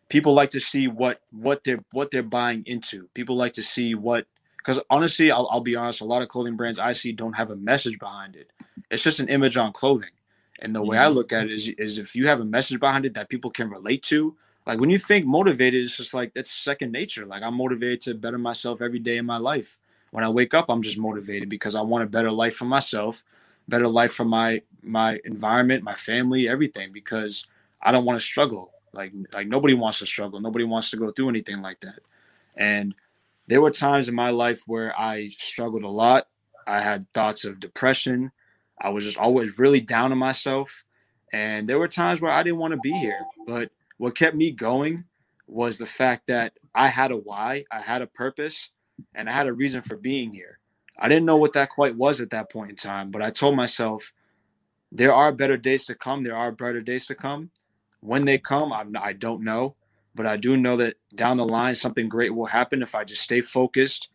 people like to see what they're buying into. People like to see because honestly, I'll be honest, a lot of clothing brands I see don't have a message behind it. It's just an image on clothing. And the way I look at it is if you have a message behind it that people can relate to, like when you think motivated, it's just like, that's second nature. Like, I'm motivated to better myself every day in my life. When I wake up, I'm just motivated because I want a better life for myself, better life for my environment, my family, everything, because I don't want to struggle. Like nobody wants to struggle. Nobody wants to go through anything like that. And there were times in my life where I struggled a lot. I had thoughts of depression. I was just always really down on myself. And there were times where I didn't want to be here. But what kept me going was the fact that I had a why, I had a purpose, and I had a reason for being here. I didn't know what that quite was at that point in time, but I told myself, there are better days to come. There are brighter days to come. When they come, I don't know, but I do know that down the line, something great will happen if I just stay focused,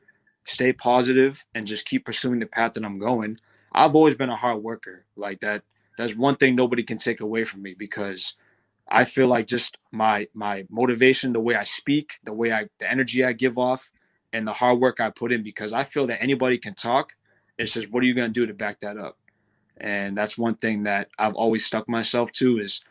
stay positive, and just keep pursuing the path that I'm going. I've always been a hard worker. Like that. That's one thing nobody can take away from me, because I feel like just my motivation, the way I speak, the energy I give off, and the hard work I put in, because I feel that anybody can talk. It's just, what are you going to do to back that up? And that's one thing that I've always stuck myself to, is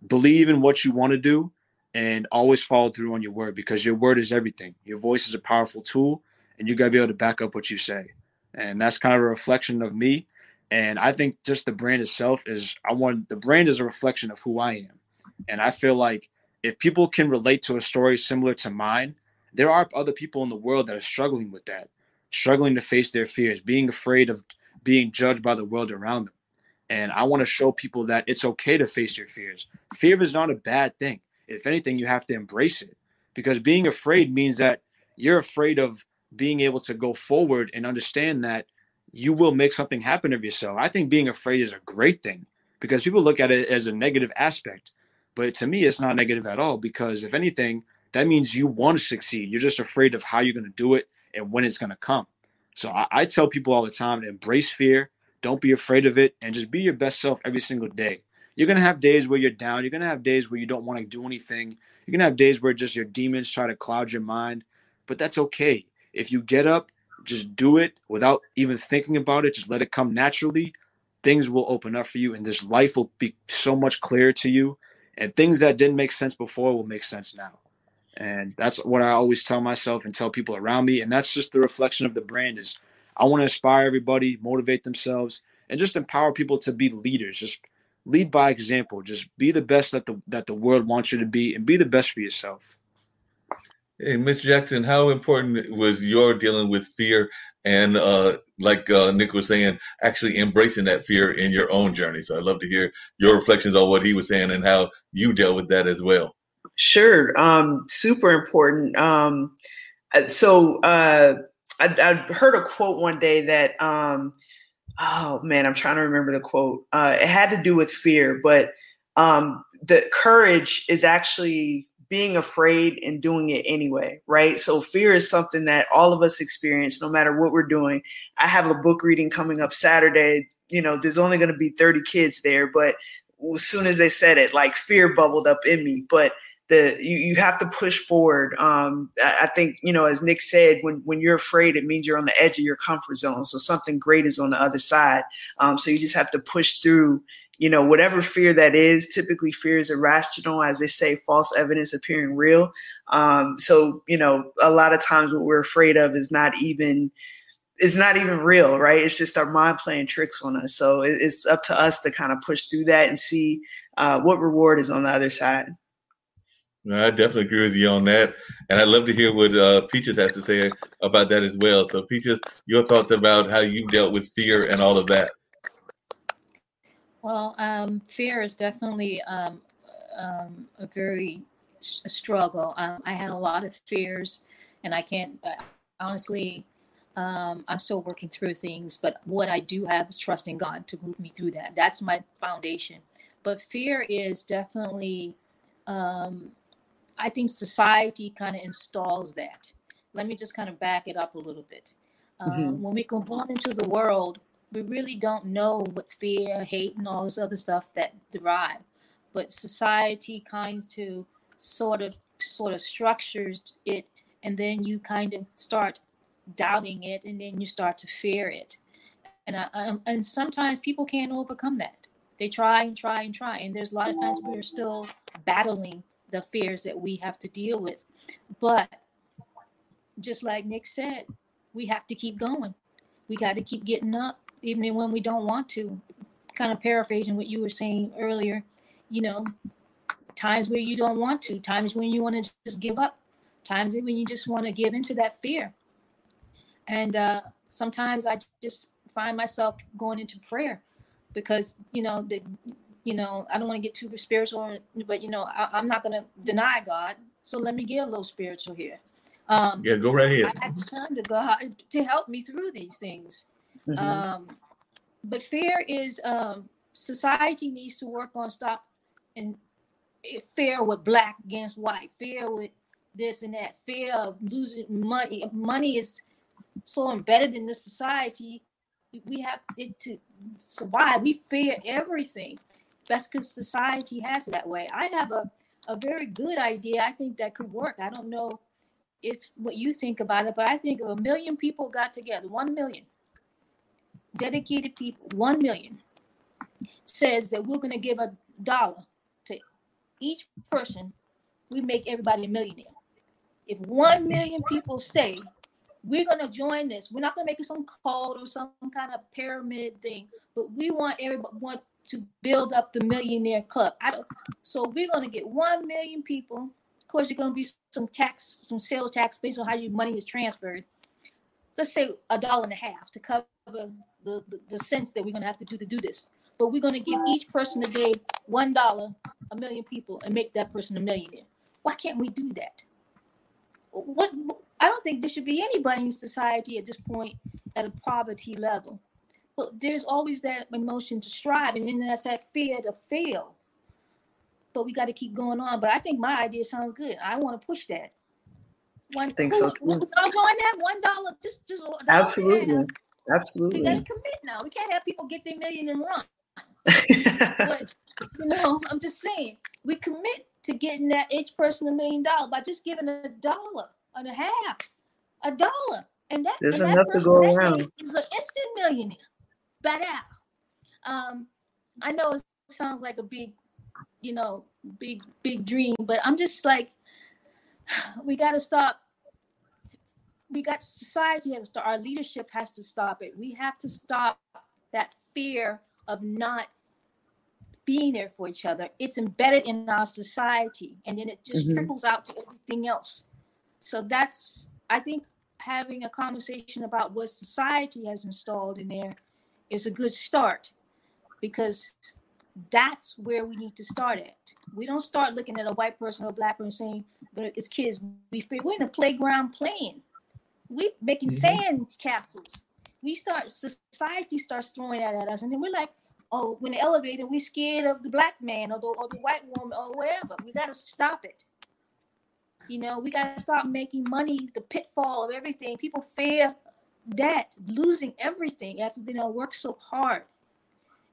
believe in what you want to do and always follow through on your word, because your word is everything. Your voice is a powerful tool, and you got to be able to back up what you say. And that's kind of a reflection of me. And I think just the brand itself the brand is a reflection of who I am. And I feel like if people can relate to a story similar to mine, there are other people in the world that are struggling with that, struggling to face their fears, being afraid of being judged by the world around them. And I want to show people that it's okay to face your fears. Fear is not a bad thing. If anything, you have to embrace it, because being afraid means that you're afraid of being able to go forward and understand that you will make something happen of yourself. I think being afraid is a great thing, because people look at it as a negative aspect. But to me, it's not negative at all, because if anything, that means you want to succeed. You're just afraid of how you're going to do it and when it's going to come. So I tell people all the time to embrace fear. Don't be afraid of it, and just be your best self every single day. You're going to have days where you're down. You're going to have days where you don't want to do anything. You're going to have days where just your demons try to cloud your mind, but that's okay. If you get up, just do it without even thinking about it. Just let it come naturally. Things will open up for you, and this life will be so much clearer to you, and things that didn't make sense before will make sense now. And that's what I always tell myself and tell people around me. And that's just the reflection of the brand. Is I want to inspire everybody, motivate themselves, and just empower people to be leaders. Just lead by example. Just be the best that the world wants you to be, and be the best for yourself. Hey, Mr. Jackson, how important was your dealing with fear and, like Nick was saying, actually embracing that fear in your own journey? So I'd love to hear your reflections on what he was saying and how you dealt with that as well. Sure. Super important. I heard a quote one day that, oh man, I'm trying to remember the quote. It had to do with fear, but the courage is actually being afraid and doing it anyway, right? So fear is something that all of us experience no matter what we're doing. I have a book reading coming up Saturday. You know, there's only going to be 30 kids there, but as soon as they said it, like fear bubbled up in me. But you have to push forward. I think, you know, as Nick said, when you're afraid, it means you're on the edge of your comfort zone. So something great is on the other side. So you just have to push through, you know, whatever fear that is. Typically fear is irrational, as they say, false evidence appearing real. So, you know, a lot of times what we're afraid of is not even real, right? It's just our mind playing tricks on us. So it's up to us to kind of push through that and see what reward is on the other side. I definitely agree with you on that. And I'd love to hear what Peaches has to say about that as well. So Peaches, your thoughts about how you dealt with fear and all of that. Well, fear is definitely a very struggle. I had a lot of fears, and I can't honestly. I'm still working through things, but what I do have is trusting God to move me through that. That's my foundation. But fear is definitely, I think society kind of installs that. Let me just kind of back it up a little bit. When we go born into the world, we really don't know what fear, hate, and all this other stuff that derive. But society kind of sort of structures it, and then you kind of start doubting it, and then you start to fear it. And sometimes people can't overcome that. They try and try and try, and there's a lot of times we're still battling the fears that we have to deal with. But just like Nick said, we have to keep going. We got to keep getting up, even when we don't want to. Kind of paraphrasing what you were saying earlier, you know, times where you don't want to, times when you want to just give up, times when you just want to give into that fear. And sometimes I just find myself going into prayer because, I don't want to get too spiritual, but, I'm not going to deny God. So let me get a little spiritual here. Yeah, go right ahead. I had to turn to God to help me through these things. But fear is, society needs to work on stop and fear with black against white, fear with this and that, fear of losing money. Money is so embedded in this society. We have it to survive. We fear everything. That's because society has it that way. I have a very good idea. I think that could work. I don't know if what you think about it, but I think if 1 million people got together, 1 million dedicated people, 1 million says that we're going to give $1 to each person, we make everybody a millionaire. If 1 million people say we're going to join this, we're not going to make it some cult or some kind of pyramid thing, but we want everyone to build up the millionaire club. So we're going to get 1 million people. Of course, there's going to be some sales tax based on how your money is transferred. Let's say $1.50 to cover the cents that we're going to have to do this. But we're going to give each person a day $1, 1 million people, and make that person a millionaire. Why can't we do that? I don't think there should be anybody in society at this point at a poverty level. But there's always that emotion to strive, and then that's that fear to fail. But we got to keep going on. But I think my idea sounds good. I want to push that. I think so too. I'll join that $1. Just absolutely. Absolutely. We got to commit now. We can't have people get their million and run. But I'm just saying, we commit to getting that each person $1 million by just giving $1.50, $1, and there's enough to go around. Is an instant millionaire. Bada. I know it sounds like a big dream, but I'm just like, we got to stop. Society has to start. Our leadership has to stop it. We have to stop that fear of not being there for each other. It's embedded in our society, and then it just trickles out to everything else. So I think having a conversation about what society has installed in there is a good start, because that's where we need to start at. We don't start looking at a white person or a black person saying, but it's kids. We're in the playground playing. We making sand castles. Society starts throwing that at us, and then we're like, oh, when the elevator, we scared of the black man or the white woman or whatever. We got to stop it. You know, we got to stop making money the pitfall of everything. People fear that, losing everything after they don't work so hard.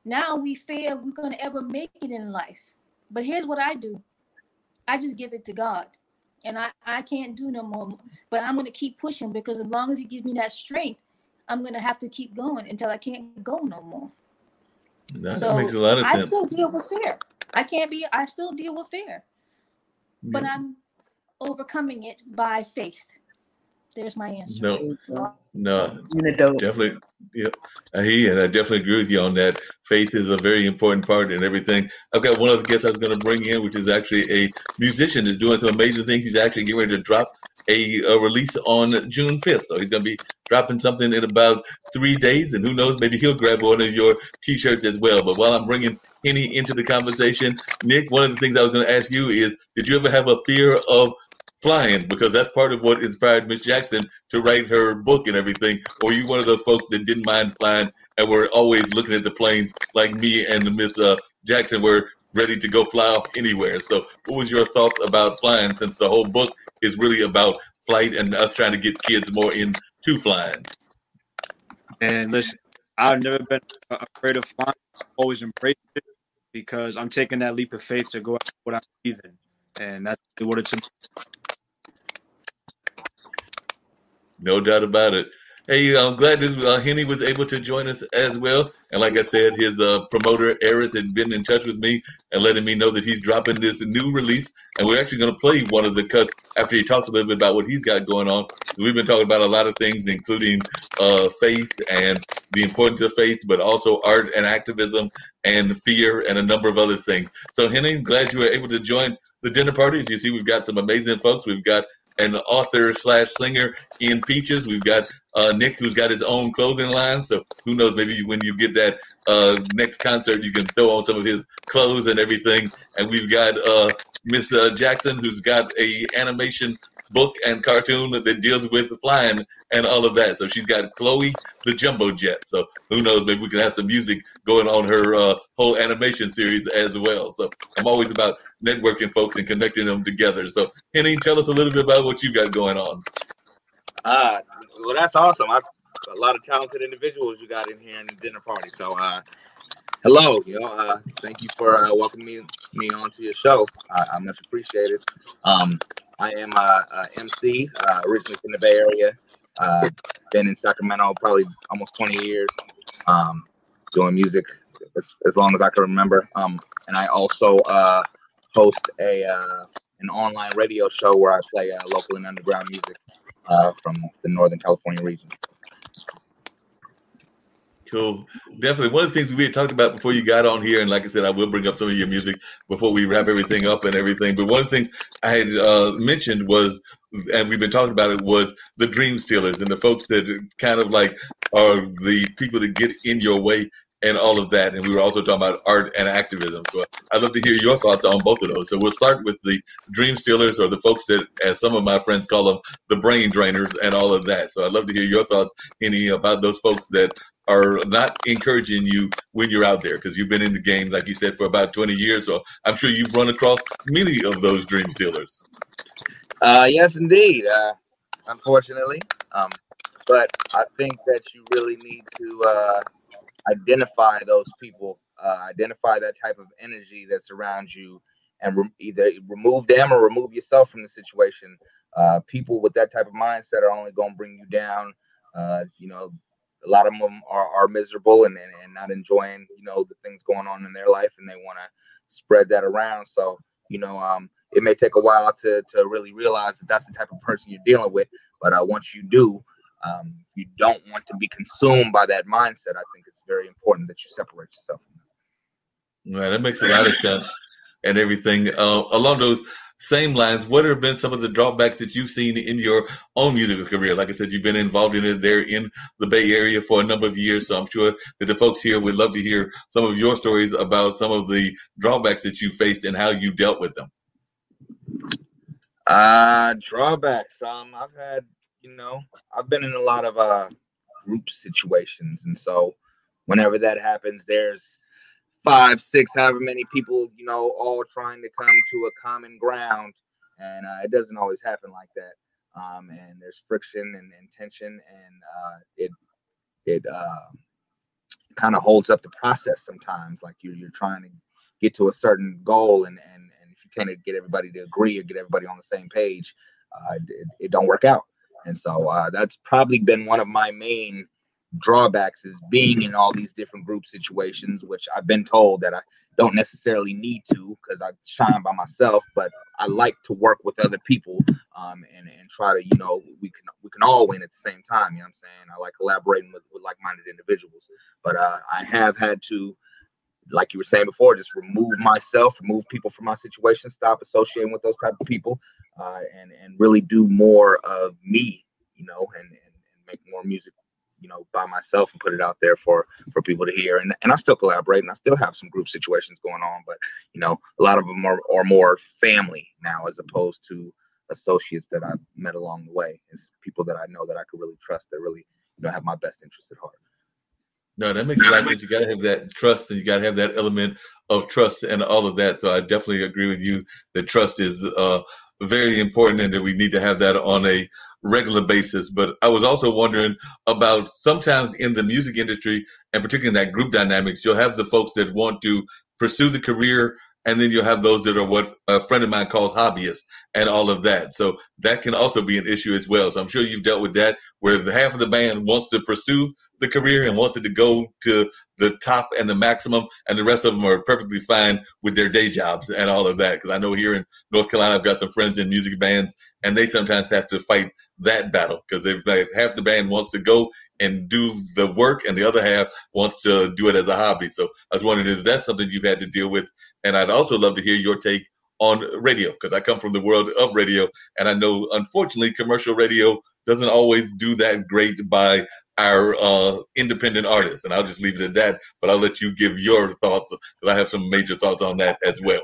Now we fear we're going to ever make it in life. But here's what I do. I just give it to God. And I can't do no more. But I'm going to keep pushing, because as long as he gives me that strength, I'm going to have to keep going until I can't go no more. That makes a lot of sense. I still deal with fear. I still deal with fear. But I'm overcoming it by faith. There's my answer. No, definitely. Yeah, I hear you, and I definitely agree with you on that. Faith is a very important part in everything. I've got one other guest I was going to bring in, which is actually a musician who's doing some amazing things. He's actually getting ready to drop a release on June 5th. So he's going to be dropping something in about 3 days, and who knows, maybe he'll grab one of your T-shirts as well. But while I'm bringing Henny into the conversation, Nick, one of the things I was going to ask you is, did you ever have a fear of flying? Because that's part of what inspired Miss Jackson to write her book and everything. Or you one of those folks that didn't mind flying and were always looking at the planes like me and Miss Jackson were ready to go fly off anywhere? So what was your thoughts about flying, since the whole book is really about flight and us trying to get kids more into flying? And listen, I've never been afraid of flying. I've always embraced it, because I'm taking that leap of faith to go after what I believe in. And that's what it's about. No doubt about it. Hey, I'm glad that Henny was able to join us as well. And like I said, his promoter, Eris, had been in touch with me and letting me know that he's dropping this new release. And we're actually going to play one of the cuts after he talks a little bit about what he's got going on. We've been talking about a lot of things, including faith and the importance of faith, but also art and activism and fear and a number of other things. So, Henny, glad you were able to join the dinner party. As you see, we've got some amazing folks. We've got an author/singer in Peaches. We've got Nick, who's got his own clothing line. So who knows, maybe when you get that next concert, you can throw on some of his clothes and everything. And we've got Miss Jackson, who's got a animation book and cartoon that deals with flying and all of that. So she's got Chloe the Jumbo Jet. So who knows, maybe we can have some music going on her whole animation series as well. So I'm always about networking folks and connecting them together. So Henny, tell us a little bit about what you got going on. Well, that's awesome. A lot of talented individuals you got in here in the dinner party. So hello, thank you for welcoming me onto your show. I much appreciate it. I am a MC, originally from the Bay Area. Been in Sacramento probably almost 20 years, doing music as long as I can remember. And I also host an online radio show where I play local and underground music from the Northern California region. Cool. Definitely. One of the things we had talked about before you got on here, and like I said, I will bring up some of your music before we wrap everything up and everything. But one of the things I had mentioned was, and we've been talking about it, was the dream stealers and the folks that kind of like are the people that get in your way and all of that. And we were also talking about art and activism. So I'd love to hear your thoughts on both of those. So we'll start with the dream stealers, or the folks that, as some of my friends call them, the brain drainers and all of that. So I'd love to hear your thoughts, Henny, about those folks that are not encouraging you when you're out there, because you've been in the game, like you said, for about 20 years. So I'm sure you've run across many of those dream stealers. Yes, indeed. Unfortunately. But I think that you really need to identify those people, identify that type of energy that surrounds you, and either remove them or remove yourself from the situation. People with that type of mindset are only going to bring you down. A lot of them are miserable and not enjoying, the things going on in their life, and they want to spread that around. So, it may take a while to really realize that that's the type of person you're dealing with. But once you do, you don't want to be consumed by that mindset. I think it's very important that you separate yourself from that. Right, that makes a lot of sense and everything. Along those same lines, what have been some of the drawbacks that you've seen in your own musical career? Like I said, you've been involved in it there in the Bay Area for a number of years, so I'm sure that the folks here would love to hear some of your stories about some of the drawbacks that you faced and how you dealt with them. Drawbacks. I've had, I've been in a lot of group situations, and so whenever that happens, there's 5, 6, however many people, all trying to come to a common ground. and it doesn't always happen like that. And there's friction and tension, and it kind of holds up the process sometimes. Like you're trying to get to a certain goal, and if you can't get everybody to agree or get everybody on the same page, it don't work out. And so that's probably been one of my main drawbacks, is being in all these different group situations, which I've been told that I don't necessarily need to, because I shine by myself, but I like to work with other people, and try to, we can all win at the same time. You know what I'm saying? I like collaborating with like-minded individuals, but I have had to, like you were saying before, just remove people from my situation, stop associating with those type of people, and really do more of me, and make more music, by myself, and put it out there for people to hear. And I still collaborate, and I still have some group situations going on, but a lot of them are more family now, as opposed to associates that I've met along the way. It's people that I know that I could really trust, that really have my best interest at heart. No, that makes a lot of sense. You got to have that trust, and you got to have that element of trust and all of that. So I definitely agree with you that trust is very important, and that we need to have that on a regular basis. But I was also wondering about, sometimes in the music industry, and particularly in that group dynamics, you'll have the folks that want to pursue the career, and then you'll have those that are what a friend of mine calls hobbyists and all of that. So that can also be an issue as well. So I'm sure you've dealt with that, where the half of the band wants to pursue the career and wants it to go to the top and the maximum, and the rest of them are perfectly fine with their day jobs and all of that. Because I know here in North Carolina, I've got some friends in music bands, and they sometimes have to fight that battle, because they've like, half the band wants to go and do the work, and the other half wants to do it as a hobby. So I was wondering, is that something you've had to deal with? And I'd also love to hear your take on radio, because I come from the world of radio, and I know, unfortunately, commercial radio doesn't always do that great by our independent artists. And I'll just leave it at that, but I'll let you give your thoughts, because I have some major thoughts on that as well.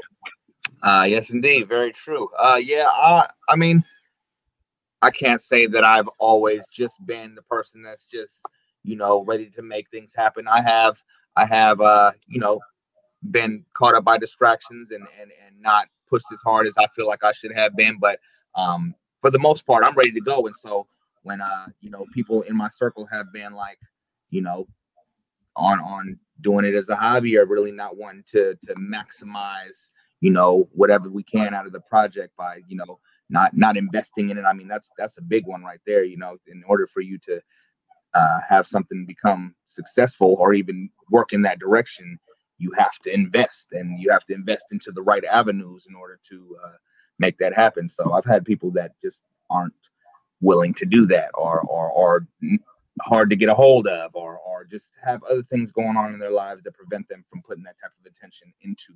Yes, indeed. Very true. I mean, I can't say that I've always just been the person that's just, ready to make things happen. I have, been caught up by distractions and not pushed as hard as I feel like I should have been. But for the most part, I'm ready to go. And so when, people in my circle have been like, on doing it as a hobby, or really not wanting to maximize, whatever we can out of the project by, not investing in it. I mean, that's a big one right there. In order for you to have something become successful or even work in that direction, you have to invest, and you have to invest into the right avenues in order to make that happen. So I've had people that just aren't willing to do that, or hard to get a hold of, or just have other things going on in their lives that prevent them from putting that type of attention into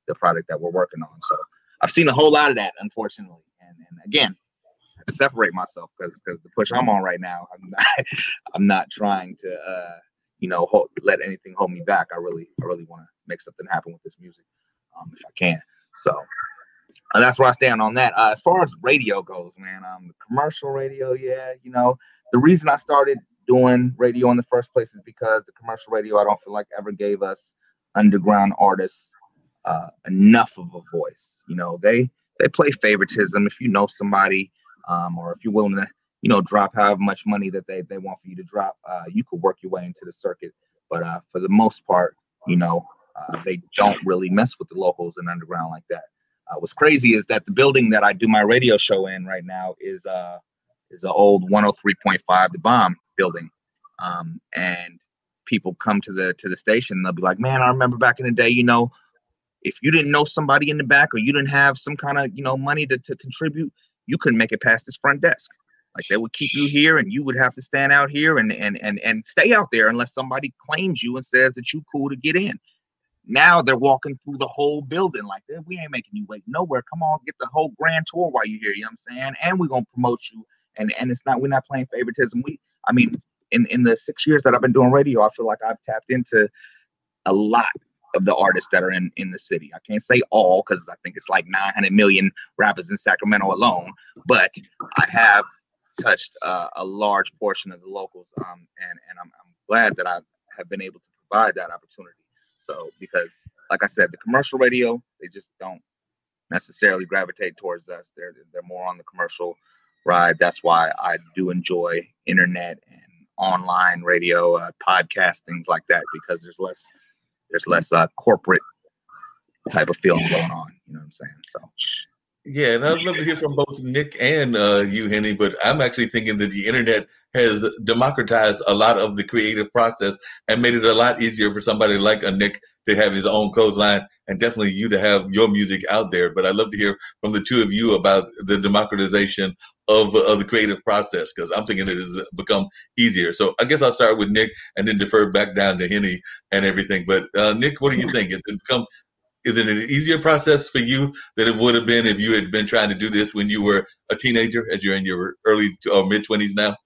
the product that we're working on. So I've seen a whole lot of that, unfortunately. And again, I have to separate myself, because the push I'm on right now, I'm not trying to let anything hold me back. I really want to make something happen with this music, if I can. So that's where I stand on that. As far as radio goes, man, the commercial radio, the reason I started doing radio in the first place is because the commercial radio, I don't feel like, ever gave us underground artists enough of a voice. They play favoritism. If you know somebody, or if you're willing to, drop however much money that they want for you to drop, you could work your way into the circuit. But for the most part, they don't really mess with the locals and underground like that. What's crazy is that the building that I do my radio show in right now is an old 103.5 The Bomb building, and people come to the station, and they'll be like, "Man, I remember back in the day, if you didn't know somebody in the back, or you didn't have some kind of money to contribute, you couldn't make it past this front desk. Like, they would keep you here, and you would have to stand out here and stay out there unless somebody claims you and says that you cool to get in." Now they're walking through the whole building like, "We ain't making you wait nowhere. Come on, get the whole grand tour while you're here." You know what I'm saying? And we're gonna promote you. And we're not playing favoritism. In the 6 years that I've been doing radio, I feel like I've tapped into a lot of the artists that are in the city. I can't say all, because I think it's like 900 million rappers in Sacramento alone, but I have touched a large portion of the locals, and I'm glad that I have been able to provide that opportunity. So, because like I said, the commercial radio, they just don't necessarily gravitate towards us. They're more on the commercial ride. That's why I do enjoy internet and online radio, podcast, things like that, because there's less corporate type of feeling going on. You know what I'm saying? So. Yeah, and I'd love to hear from both Nick and you, Henny, but I'm actually thinking that the internet has democratized a lot of the creative process and made it a lot easier for somebody like a Nick to have his own clothesline, and definitely you to have your music out there. But I'd love to hear from the two of you about the democratization of the creative process, because I'm thinking it has become easier. So I guess I'll start with Nick and then defer back down to Henny and everything. But Nick, what do you think? Is it an easier process for you than it would have been if you had been trying to do this when you were a teenager, as you're in your early or mid 20s now?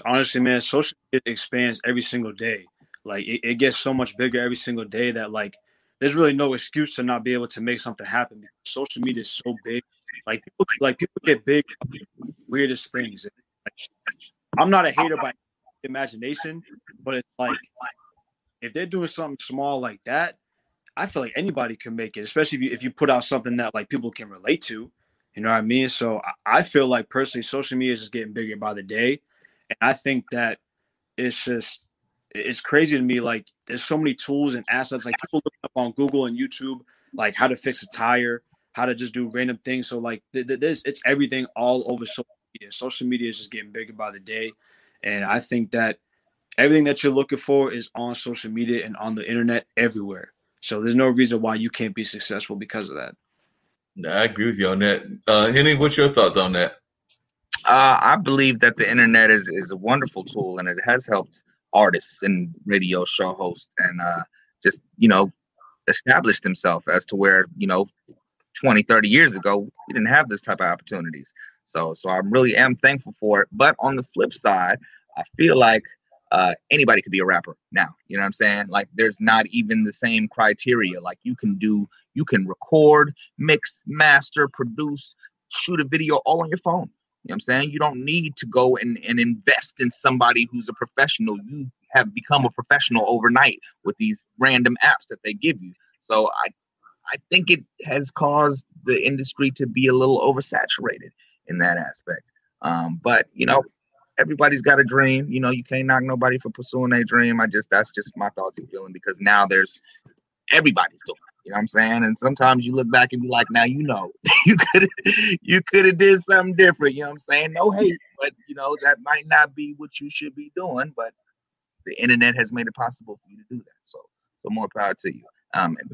Honestly, man, social media expands every single day. Like it gets so much bigger every single day that like there's really no excuse to not be able to make something happen, because social media is so big. People get big weirdest things. Like, I'm not a hater by imagination, but it's like if they're doing something small like that, I feel like anybody can make it, especially if you put out something that like people can relate to. You know what I mean? So I feel like personally, social media is just getting bigger by the day, and I think that it's crazy to me. Like there's so many tools and assets. Like people look up on Google and YouTube, like how to fix a tire, how to just do random things. So like it's everything all over social media. Social media is just getting bigger by the day, and I think that everything that you're looking for is on social media and on the internet everywhere. So there's no reason why you can't be successful because of that. No, I agree with you on that. Henny, what's your thoughts on that? I believe that the internet is a wonderful tool, and it has helped artists and radio show hosts and just, establish themselves as to where, 20, 30 years ago, we didn't have this type of opportunities. So I really am thankful for it. But on the flip side, I feel like anybody could be a rapper now. You know what I'm saying? Like there's not even the same criteria. Like you can record, mix, master, produce, shoot a video all on your phone. You know what I'm saying? You don't need to go and invest in somebody who's a professional. You have become a professional overnight with these random apps that they give you. So I think it has caused the industry to be a little oversaturated in that aspect. But everybody's got a dream. You can't knock nobody for pursuing a dream. That's just my thoughts and feeling, because now everybody's doing it. You know what I'm saying? And sometimes you look back and be like, now you could have did something different. You know what I'm saying? No hate, but that might not be what you should be doing. But the internet has made it possible for you to do that. So more power to you.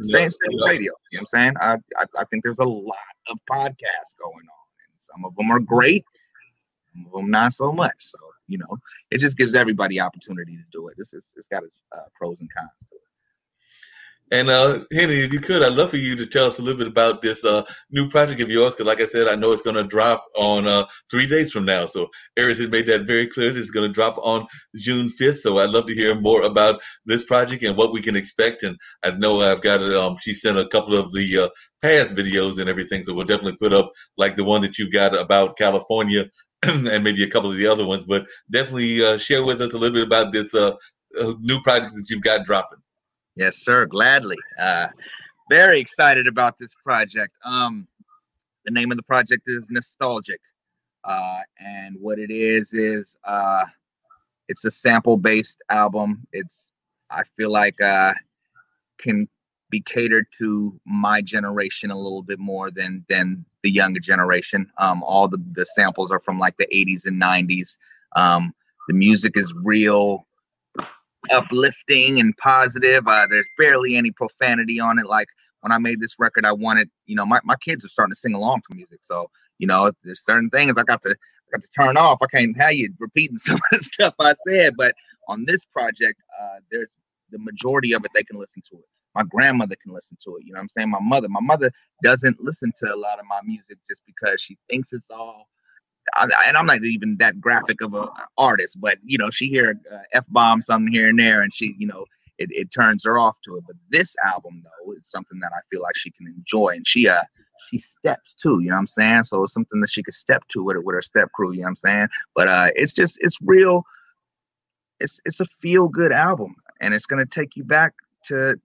Same radio. You know what I'm saying? I think there's a lot of podcasts going on, and some of them are great. Them not so much. So it just gives everybody opportunity to do it. It's got its pros and cons to it. And Henny, if you could, I'd love for you to tell us a little bit about this new project of yours, because like I said, I know it's going to drop on 3 days from now. So Aries had made that very clear that it's going to drop on June 5th. So I'd love to hear more about this project and what we can expect. And I know I've got she sent a couple of the past videos and everything, so we'll definitely put up like the one that you got about California and maybe a couple of the other ones. But definitely share with us a little bit about this new project that you've got dropping. Yes, sir. Gladly. Very excited about this project. The name of the project is Nostalgic. And what it is it's a sample-based album. I feel like can be catered to my generation a little bit more than the younger generation. All the samples are from like the 80s and 90s. The music is real uplifting and positive. There's barely any profanity on it. Like when I made this record, I wanted, my kids are starting to sing along to music. So, there's certain things I got to turn off. I can't have you repeating some of the stuff I said, but on this project, there's the majority of it they can listen to it. My grandmother can listen to it. You know what I'm saying? My mother doesn't listen to a lot of my music just because she thinks it's all, and I'm not even that graphic of an artist, but she hear F-bomb something here and there, and she, it turns her off to it. But this album though is something that I feel like she can enjoy, and she steps too. You know what I'm saying? So it's something that she could step to with her step crew. You know what I'm saying? But it's real. It's a feel good album, and it's gonna take you back to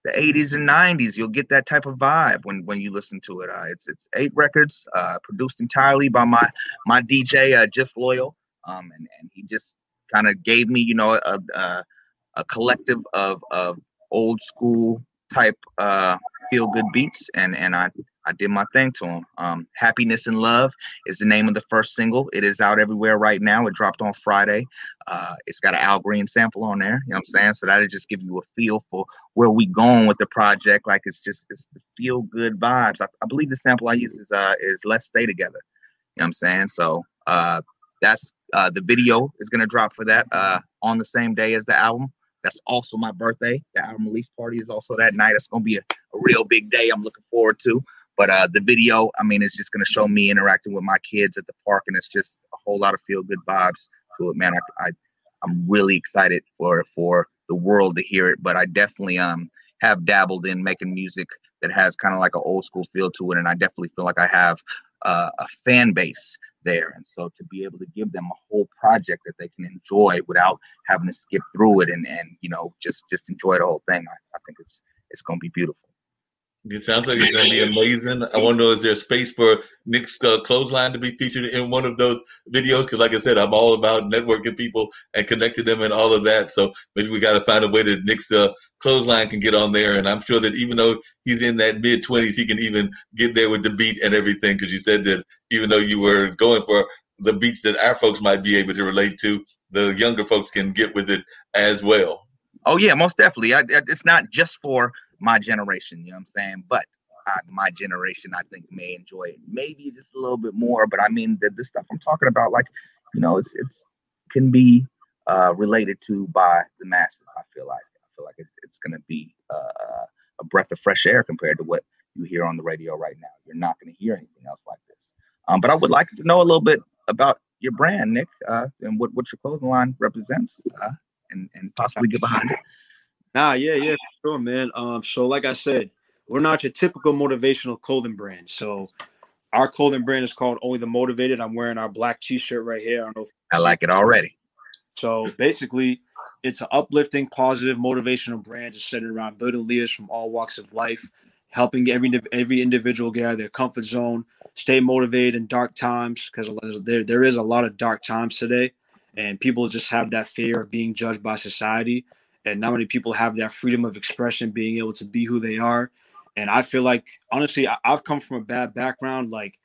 the 80s and 90s. You'll get that type of vibe when you listen to it. It's 8 records, produced entirely by my DJ, Just Loyal. And he just kind of gave me, you know, a collective of old school type feel good beats, and I did my thing to him. Happiness and Love is the name of the first single. It is out everywhere right now. It dropped on Friday. It's got an Al Green sample on there, you know what I'm saying? So that'll just give you a feel for where we going with the project. Like it's the feel good vibes. I believe the sample I use is Let's Stay Together. You know what I'm saying? So that's the video is gonna drop for that on the same day as the album. That's also my birthday. The album release party is also that night. It's going to be a real big day I'm looking forward to. But the video, I mean, it's just going to show me interacting with my kids at the park, and it's just a whole lot of feel-good vibes to it, man. I'm really excited for the world to hear it, but I definitely have dabbled in making music that has kind of like an old school feel to it, and I definitely feel like I have a fan base there, and so to be able to give them a whole project that they can enjoy without having to skip through it and you know just enjoy the whole thing, I think it's going to be beautiful. It sounds like it's going to be amazing. I want to know, is there space for Nick's Clothesline to be featured in one of those videos? Because like I said, I'm all about networking people and connecting them and all of that. So maybe we got to find a way that Nick's Clothesline can get on there. And I'm sure that even though he's in that mid-20s, he can even get there with the beat and everything. Because you said that even though you were going for the beats that our folks might be able to relate to, the younger folks can get with it as well. Oh, yeah, most definitely. It's not just for my generation, you know what I'm saying? But my generation, I think, may enjoy it maybe just a little bit more. But I mean, the stuff I'm talking about, like, you know, it's can be related to by the masses. I feel like it's going to be a breath of fresh air compared to what you hear on the radio right now. You're not going to hear anything else like this. But I would like to know a little bit about your brand, Nick, and what your clothing line represents, and possibly get behind it. Yeah, sure, man. So like I said, we're not your typical motivational clothing brand. So our clothing brand is called Only the Motivated. I'm wearing our black t-shirt right here. I don't know if I like it already. So basically, it's an uplifting, positive, motivational brand just centered around building leaders from all walks of life, helping every individual get out of their comfort zone, stay motivated in dark times, because there is a lot of dark times today, and people just have that fear of being judged by society. And not many people have that freedom of expression, being able to be who they are. And I feel like, honestly, I've come from a bad background. Like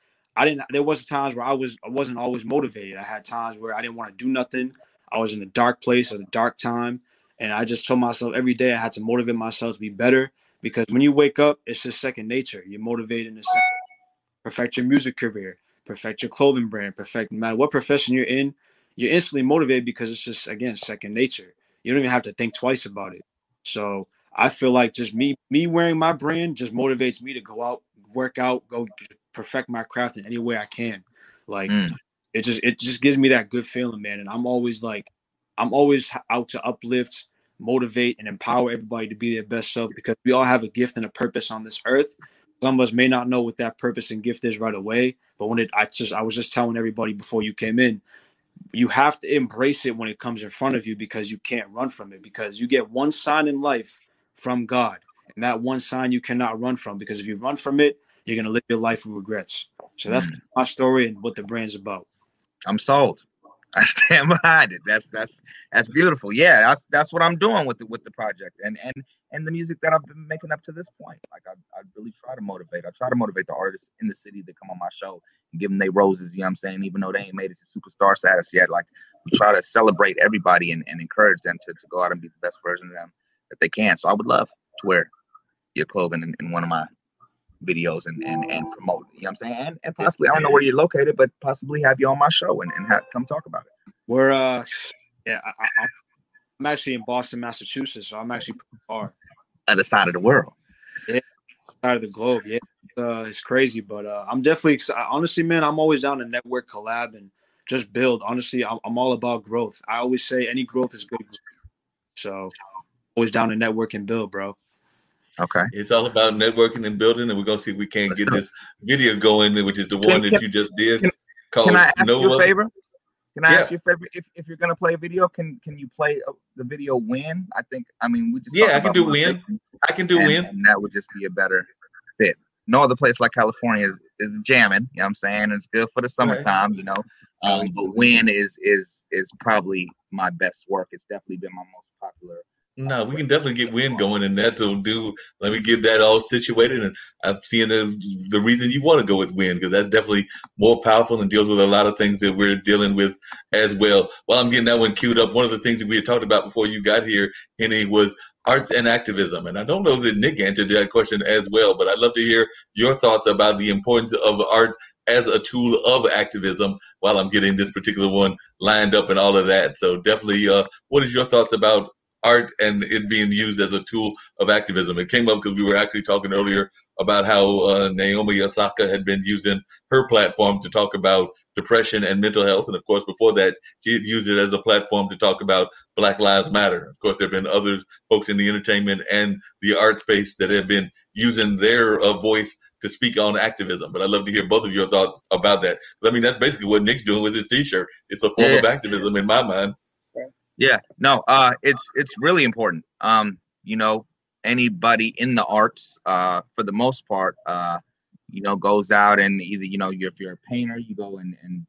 there was times where I wasn't always motivated. I had times where I didn't want to do nothing. I was in a dark place at a dark time. And I just told myself every day I had to motivate myself to be better, because when you wake up, it's just second nature. You're motivated to perfect your music career, perfect your clothing brand, perfect no matter what profession you're in, you're instantly motivated because it's just, again, second nature. You don't even have to think twice about it. So I feel like just me wearing my brand just motivates me to go out, work out, go perfect my craft in any way I can. Like it just gives me that good feeling, man. And I'm always out to uplift, motivate, and empower everybody to be their best self, because we all have a gift and a purpose on this earth. Some of us may not know what that purpose and gift is right away, but I was just telling everybody before you came in, you have to embrace it when it comes in front of you, because you can't run from it, because you get one sign in life from God, and that one sign you cannot run from, because if you run from it, you're going to live your life with regrets. So that's my story and what the brand's about. I'm sold. I stand behind it. That's beautiful. Yeah, that's what I'm doing with the project and the music that I've been making up to this point. Like I really try to motivate. I try to motivate the artists in the city that come on my show and give them their roses. You know what I'm saying? Even though they ain't made it to superstar status yet, like we try to celebrate everybody and encourage them to go out and be the best version of them that they can. So I would love to wear your clothing in one of my videos and promote, you know what I'm saying? And possibly, I don't know where you're located, but possibly have you on my show and come talk about it. We're I'm actually in Boston, Massachusetts, so I'm actually pretty far. Other side of the world. Yeah, side of the globe. Yeah, it's crazy, but I'm definitely excited. Honestly, man, I'm always down to network, collab, and just build. Honestly, I'm all about growth. I always say any growth is good growth. So always down to network and build, bro. Okay. It's all about networking and building, and we're gonna see if we can't get this video going, which is the one that you just did. Can I ask you a favor? Can I ask you a favor? If you're gonna play a video, can you play the video when? I mean, we just I can do when. I can do wind. And that would just be a better fit. No other place like California is jamming. You know what I'm saying? It's good for the summertime, you know. But wind is probably my best work. It's definitely been my most popular. No, we can definitely get wind going, and that'll do. Let me get that all situated, and I'm seeing the reason you want to go with wind, because that's definitely more powerful and deals with a lot of things that we're dealing with as well. While I'm getting that one queued up, one of the things that we had talked about before you got here, Henny, was arts and activism. And I don't know that Nick answered that question as well, but I'd love to hear your thoughts about the importance of art as a tool of activism while I'm getting this particular one lined up and all of that. So definitely, what is your thoughts about art and it being used as a tool of activism? It came up because we were actually talking earlier about how Naomi Osaka had been using her platform to talk about depression and mental health. And of course, before that, she had used it as a platform to talk about Black Lives Matter. Of course, there have been other folks in the entertainment and the art space that have been using their voice to speak on activism. But I'd love to hear both of your thoughts about that. I mean, that's basically what Nick's doing with his T-shirt. It's a form of activism in my mind. Yeah, no, it's really important. You know, anybody in the arts, for the most part, you know, goes out and either, you know, if you're a painter, you go and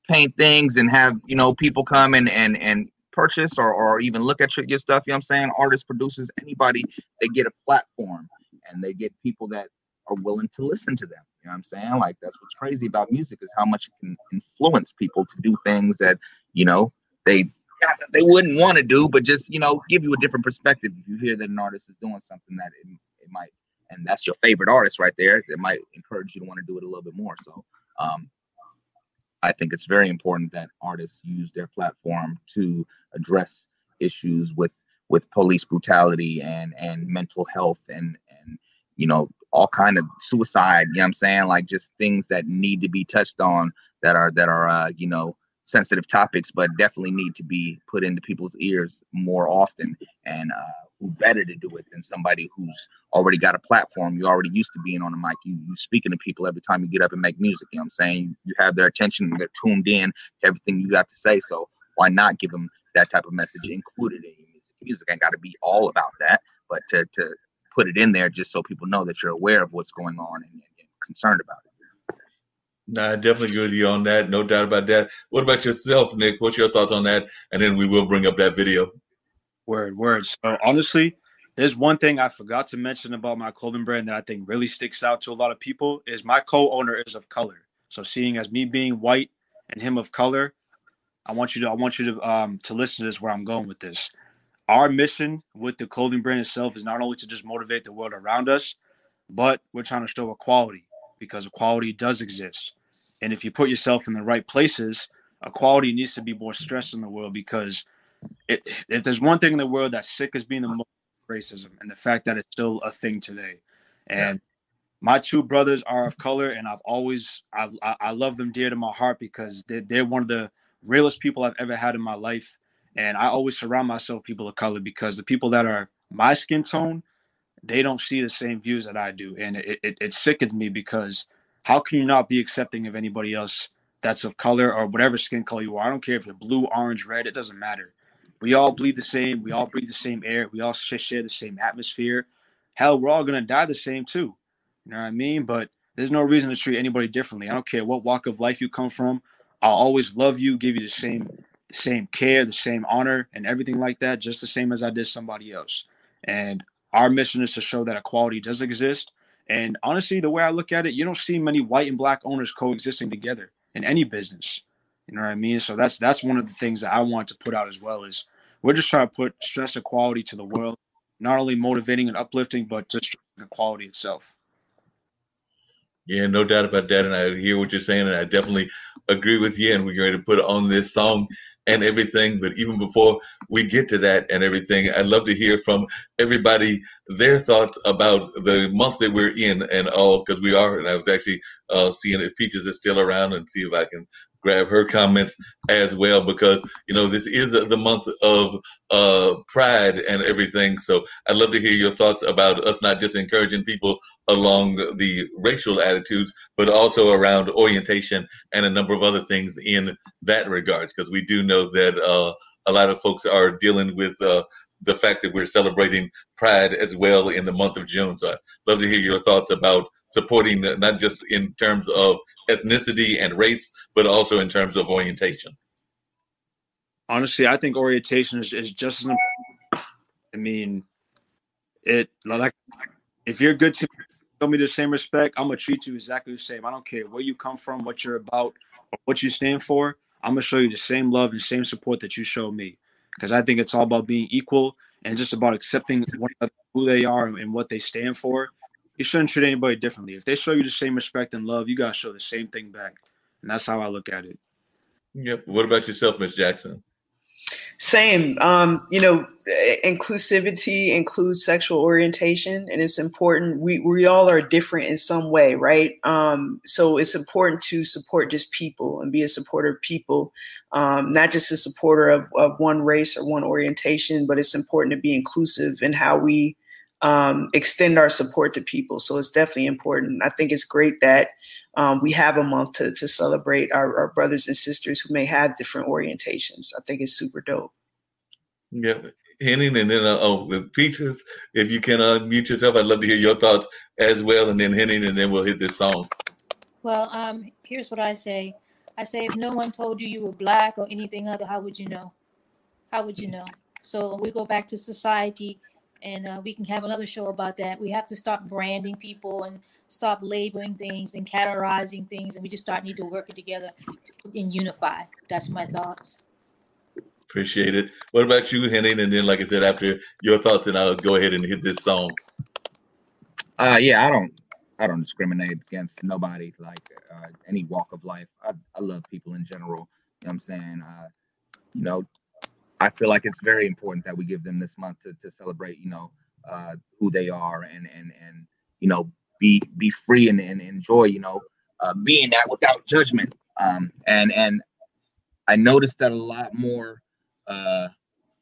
paint things and have, you know, people come and purchase or even look at your stuff. You know what I'm saying? Artists, producers, anybody, they get a platform and they get people that are willing to listen to them. You know what I'm saying? Like, that's what's crazy about music, is how much it can influence people to do things that, you know, they wouldn't want to do, but just, you know, give you a different perspective. If you hear that an artist is doing something that it might, and that's your favorite artist right there, it might encourage you to want to do it a little bit more. So I think it's very important that artists use their platform to address issues with police brutality and mental health and you know, all kind of suicide, you know what I'm saying? Like, just things that need to be touched on that are you know, sensitive topics, but definitely need to be put into people's ears more often. And who better to do it than somebody who's already got a platform? You're already used to being on the mic. You speaking to people every time you get up and make music. You know what I'm saying? You have their attention and they're tuned in to everything you got to say. So why not give them that type of message included in your music? Music ain't got to be all about that, but to put it in there just so people know that you're aware of what's going on and concerned about it. No, I definitely agree with you on that. No doubt about that. What about yourself, Nick? What's your thoughts on that? And then we will bring up that video. Word. So honestly, there's one thing I forgot to mention about my clothing brand that I think really sticks out to a lot of people is my co-owner is of color. So seeing as me being white and him of color, I want you to listen to this, where I'm going with this. Our mission with the clothing brand itself is not only to just motivate the world around us, but we're trying to show equality, because equality does exist. And if you put yourself in the right places, equality needs to be more stressed in the world, because if there's one thing in the world that's sick as being the most, racism, and the fact that it's still a thing today. And my two brothers are of color, and I love them dear to my heart, because they're one of the realest people I've ever had in my life. And I always surround myself with people of color, because the people that are my skin tone, they don't see the same views that I do. And it sickens me, because how can you not be accepting of anybody else that's of color or whatever skin color you are? I don't care if you're blue, orange, red, it doesn't matter. We all bleed the same. We all breathe the same air. We all share the same atmosphere. Hell, we're all going to die the same too. You know what I mean? But there's no reason to treat anybody differently. I don't care what walk of life you come from. I'll always love you, give you the same care, the same honor, and everything like that, just the same as I did somebody else. And our mission is to show that equality does exist. And honestly, the way I look at it, you don't see many white and black owners coexisting together in any business. You know what I mean? So that's one of the things that I want to put out as well, is we're just trying to put stress equality to the world, not only motivating and uplifting, but just equality itself. Yeah, no doubt about that. And I hear what you're saying, and I definitely agree with you. And we're going to put on this song and everything. But even before we get to that and everything, I'd love to hear from everybody their thoughts about the month that we're in and all, because we are. And I was actually seeing if Peaches is still around, and see if I can grab her comments as well, because, you know, this is the month of pride and everything. So I'd love to hear your thoughts about us not just encouraging people along the racial attitudes, but also around orientation and a number of other things in that regard, because we do know that a lot of folks are dealing with the fact that we're celebrating Pride as well in the month of June. So I'd love to hear your thoughts about supporting not just in terms of ethnicity and race, but also in terms of orientation. Honestly, I think orientation is just as important. I mean, if you're good to show me the same respect, I'm gonna treat you exactly the same. I don't care where you come from, what you're about, or what you stand for. I'm gonna show you the same love and same support that you show me, because I think it's all about being equal and just about accepting one another, who they are and what they stand for. You shouldn't treat anybody differently. If they show you the same respect and love, you gotta show the same thing back, and that's how I look at it. Yep. What about yourself, Ms. Jackson? Same. Inclusivity includes sexual orientation, and it's important. We all are different in some way, right? So it's important to support just people and be a supporter of people, not just a supporter of one race or one orientation, but it's important to be inclusive in how we extend our support to people. So it's definitely important. I think it's great that we have a month to celebrate our brothers and sisters who may have different orientations. I think it's super dope. Yeah. Henning, and then the Peaches, if you can unmute yourself, I'd love to hear your thoughts as well. And then Henning, and then we'll hit this song. Well, here's what I say. I say, if no one told you were black or anything other, how would you know? How would you know? So we go back to society, and we can have another show about that. We have to stop branding people and stop labeling things and categorizing things, and we just need to work it together and unify. That's my thoughts. Appreciate it. What about you, Henning? And then, like I said, after your thoughts, then I'll go ahead and hit this song. Yeah, I don't discriminate against nobody, like any walk of life. I love people in general. You know what I'm saying? I feel like it's very important that we give them this month to celebrate, who they are and be free and enjoy, being that without judgment. And I noticed that a lot more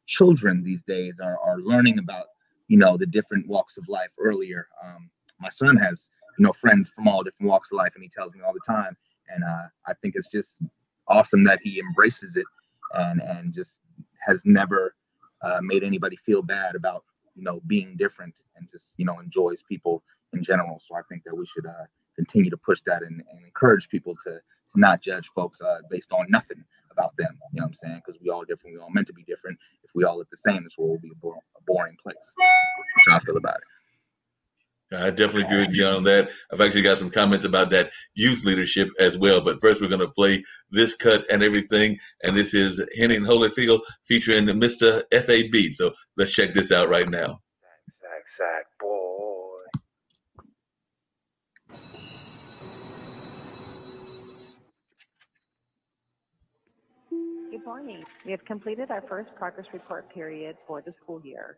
children these days are learning about, the different walks of life earlier. My son has, friends from all different walks of life, and he tells me all the time. And I think it's just awesome that he embraces it and just has never made anybody feel bad about, being different, and just, enjoys people in general. So I think that we should continue to push that and encourage people to not judge folks based on nothing about them. You know what I'm saying? Because we all different. We all meant to be different. If we all look the same, this world will be a boring place. That's how I feel about it. I definitely agree with you on that. I've actually got some comments about that youth leadership as well. But first, we're going to play this cut and everything. And this is Henning Holyfield featuring Mr. FAB. So let's check this out right now. Sack, boy. Good morning. We have completed our first progress report period for the school year.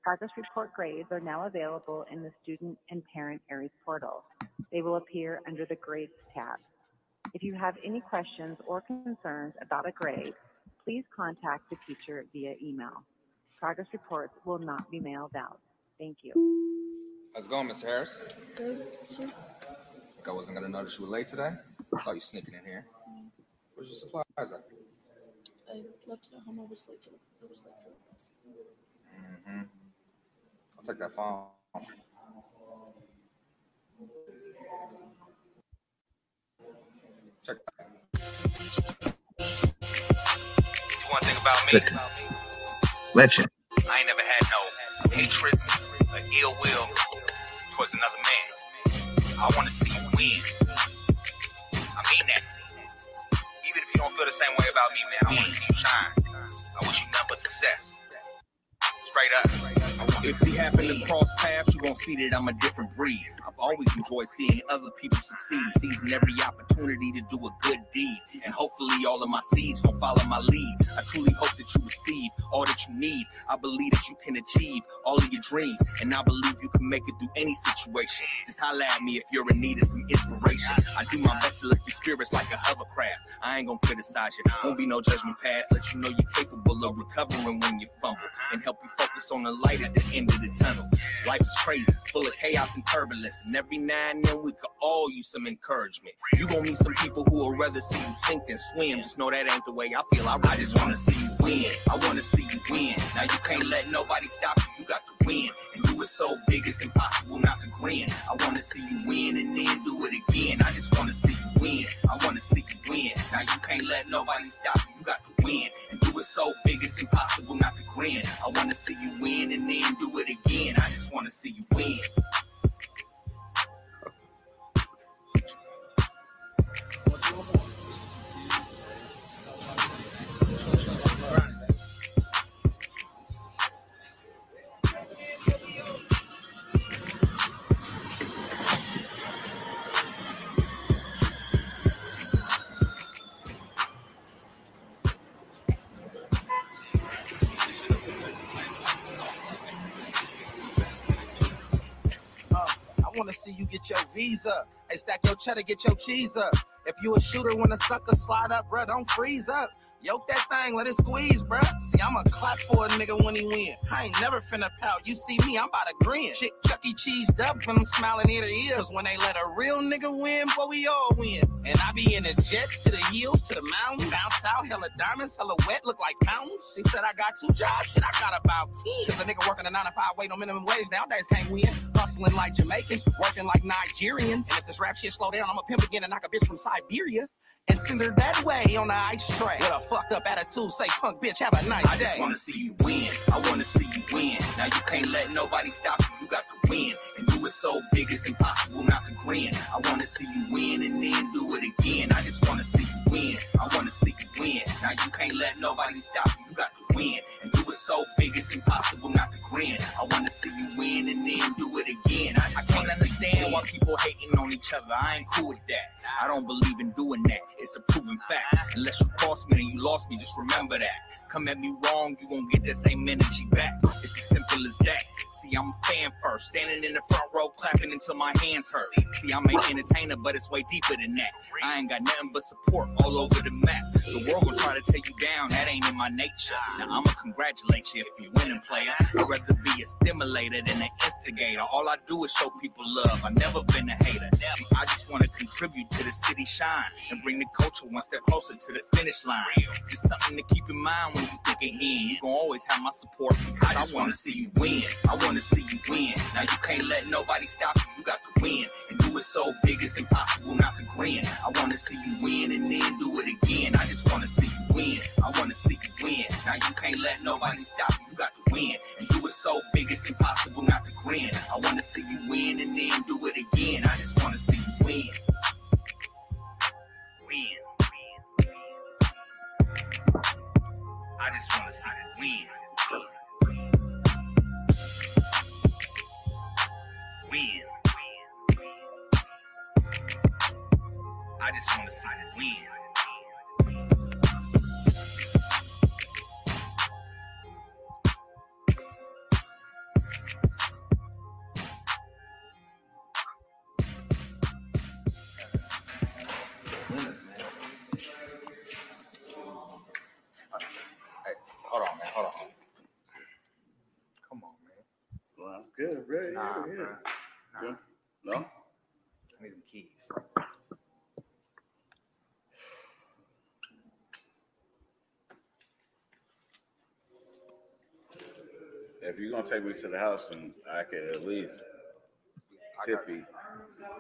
Progress report grades are now available in the Student and Parent Areas portal. They will appear under the Grades tab. If you have any questions or concerns about a grade, please contact the teacher via email. Progress reports will not be mailed out. Thank you. How's it going, Mr. Harris? Good, sir. Think I wasn't going to notice you were late today? I saw you sneaking in here. Where's your supplies at? I left it at home. I was late for the bus. Mm-hmm. I'll take that phone. Check that. See one thing about me? Legend. I ain't never had no hatred or ill will towards another man. I want to see you win. I mean that. Even if you don't feel the same way about me, man, I want to see you shine. I wish you nothing but success. Straight up. If we happen to cross paths, you gon' see that I'm a different breed. I've always enjoyed seeing other people succeed, seizing every opportunity to do a good deed. And hopefully all of my seeds gon' follow my lead. I truly hope that you receive all that you need. I believe that you can achieve all of your dreams, and I believe you can make it through any situation. Just holla at me if you're in need of some inspiration. I do my best to lift your spirits like a hovercraft. I ain't gon' criticize you, won't be no judgment pass. Let you know you're capable of recovering when you fumble, and help you focus on the light at the end of the tunnel. Life is crazy, full of chaos and turbulence, and every now and then we could all use some encouragement. You gon' meet some people who will rather see you sink than swim. Just know that ain't the way I feel. I just wanna see you win. I wanna see you win. Now you can't let nobody stop you. You got to win. And you were so big it's impossible not to grin. I wanna see you win and then do it again. I just wanna see you win. I wanna see you win. Now you can't let nobody stop you. You got to win. And you were so big it's impossible not to grin. I wanna see you win and then do it again. I just wanna see you win. I wanna see you get your visa. Hey, stack your cheddar, get your cheese up. If you a shooter when a sucker slide up, bruh, don't freeze up. Yoke that thing, let it squeeze, bruh. See, I'ma clap for a nigga when he win. I ain't never finna pout. You see me, I'm about to grin. Chick Chuck E. Cheese up when I'm smiling ear to ears. When they let a real nigga win, boy, we all win. And I be in the jet to the hills, to the mountains. Bounce out, hella diamonds, hella wet, look like fountains. They said I got 2 jobs, shit, I got about 10. Cause a nigga working a 9 to 5, waiting on minimum wage, nowadays can't win. Hustling like Jamaicans, working like Nigerians. And if this rap shit slow down, I'ma pimp again and knock a bitch from Siberia. And send her that way on the ice tray. With a fucked up attitude, say punk bitch, have a nice day. I just wanna see you win. I wanna see you win. Now you can't let nobody stop you. You got to win. And you was so big it's impossible not to grin. I wanna see you win and then do it again. I just wanna see you win. I wanna see you win. Now you can't let nobody stop you. You got to win. And you was so big it's impossible not to grin. I wanna see you win and then do it again. I can't understand why people hating on each other. I ain't cool with that. I don't believe in doing that. It's a proven fact. Unless you crossed me and you lost me, just remember that. Come at me wrong, you gon' get the same energy back. It's as simple as that. See, I'm a fan first, standing in the front row, clapping until my hands hurt. See, I'm an entertainer, but it's way deeper than that. I ain't got nothing but support all over the map. The world gon' try to take you down, that ain't in my nature. Now I'ma congratulate you if you winning, player. I'd rather be a stimulator than an instigator. All I do is show people love. I've never been a hater. See, I just wanna contribute to the city shine and bring the culture one step closer to the finish line. Just something to keep in mind when you think ahead. You gon' always have my support because I just wanna see you win. I wanna see you win. Now you can't let nobody stop you. You got to win. And you was so big it's impossible not to grin. I wanna see you win and then do it again. I just wanna see you win. I wanna see you win. Now you can't let nobody stop you. You got to win. And you was so big it's impossible not to grin. I wanna see you win and then do it again. I just wanna see you win. I just want to see you win. Win. I just want to see you win. Hold on. Come on, man. Well, I'm good, bro. Nah, yeah. Bro. Nah. No? I need them keys. If you're gonna take me to the house, and I can at least tip you.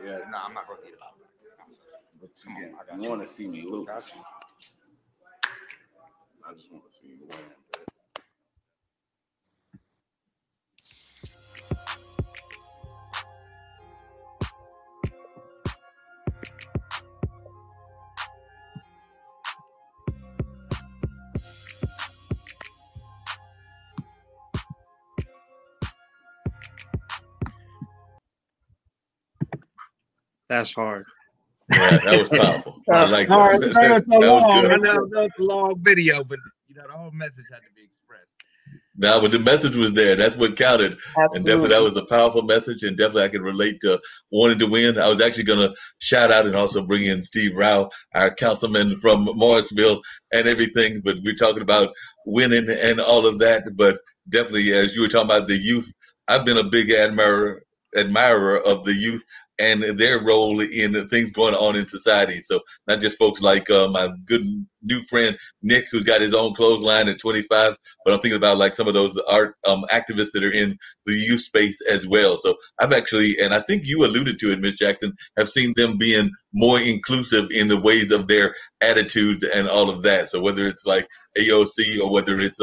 Yeah. No, I'm not gonna get about that. But you want to see me lose. I just want to see you win. That's hard. Yeah, that was powerful. I like that. Hard. That was so long. I good. know that's a long video, but you know the whole message had to be expressed. Now, but the message was there. That's what counted. Absolutely. And definitely that was a powerful message. And definitely I can relate to wanting to win. I was actually going to shout out and also bring in Steve Rao, our councilman from Morrisville and everything. But we're talking about winning and all of that. But definitely, as you were talking about the youth I've been a big admirer of the youth and their role in things going on in society. So not just folks like my good new friend Nick, who's got his own clothesline at 25, but I'm thinking about like some of those art activists that are in the youth space as well. So I've actually, and I think you alluded to it, Ms. Jackson, have seen them being more inclusive in the ways of their attitudes and all of that. So whether it's like AOC or whether it's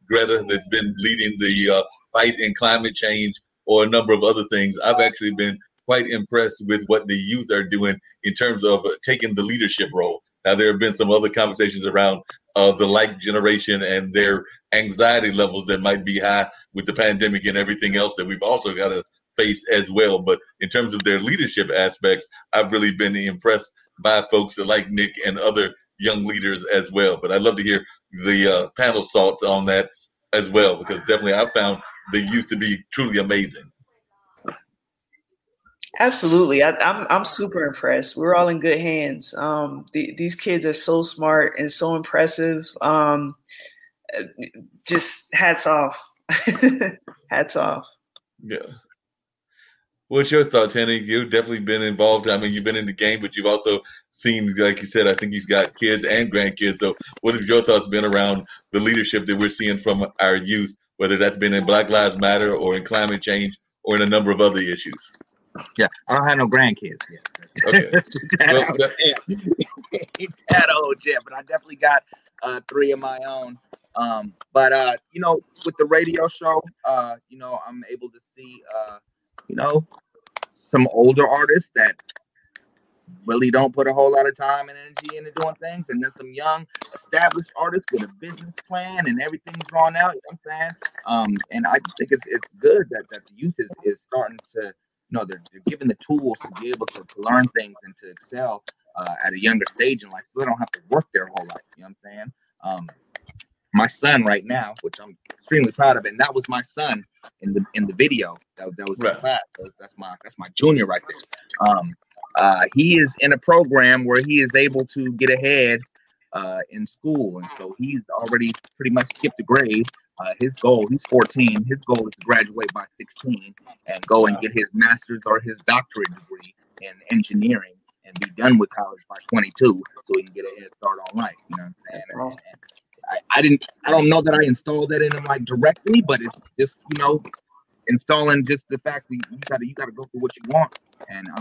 Greta that's been leading the fight in climate change or a number of other things, I've actually been quite impressed with what the youth are doing in terms of taking the leadership role. Now, there have been some other conversations around the like generation and their anxiety levels that might be high with the pandemic and everything else that we've also got to face as well. But in terms of their leadership aspects, I've really been impressed by folks like Nick and other young leaders as well. But I'd love to hear the panel's thoughts on that as well, because definitely I found the youth to be truly amazing. Absolutely. I'm super impressed. We're all in good hands. These kids are so smart and so impressive. Just hats off. Hats off. Yeah. What's your thoughts, Henny? You've definitely been involved. I mean, you've been in the game, but you've also seen, like you said, I think he's got kids and grandkids. So what have your thoughts been around the leadership that we're seeing from our youth, whether that's been in Black Lives Matter or in climate change or in a number of other issues? Yeah, I don't have no grandkids yet. Okay. That old yet, but I definitely got 3 of my own. But you know, with the radio show, you know, I'm able to see, you know, some older artists that really don't put a whole lot of time and energy into doing things, and then some young established artists with a business plan and everything's drawn out. You know what I'm saying? And I just think it's good that the youth is starting to, you know, they're given the tools to be able to learn things and to excel at a younger stage in life, so they don't have to work their whole life. You know what I'm saying? My son right now, which I'm extremely proud of, and that was my son in the video. That was right. In class. That's my junior right there. He is in a program where he is able to get ahead in school, and so he's already pretty much skipped a grade. His goal, he's 14. His goal is to graduate by 16 and go and get his master's or his doctorate degree in engineering and be done with college by 22, so he can get a head start on life. You know what I'm saying? And I don't know that I installed that in him like directly, but it's just, you know, installing just the fact that you gotta go for what you want. And I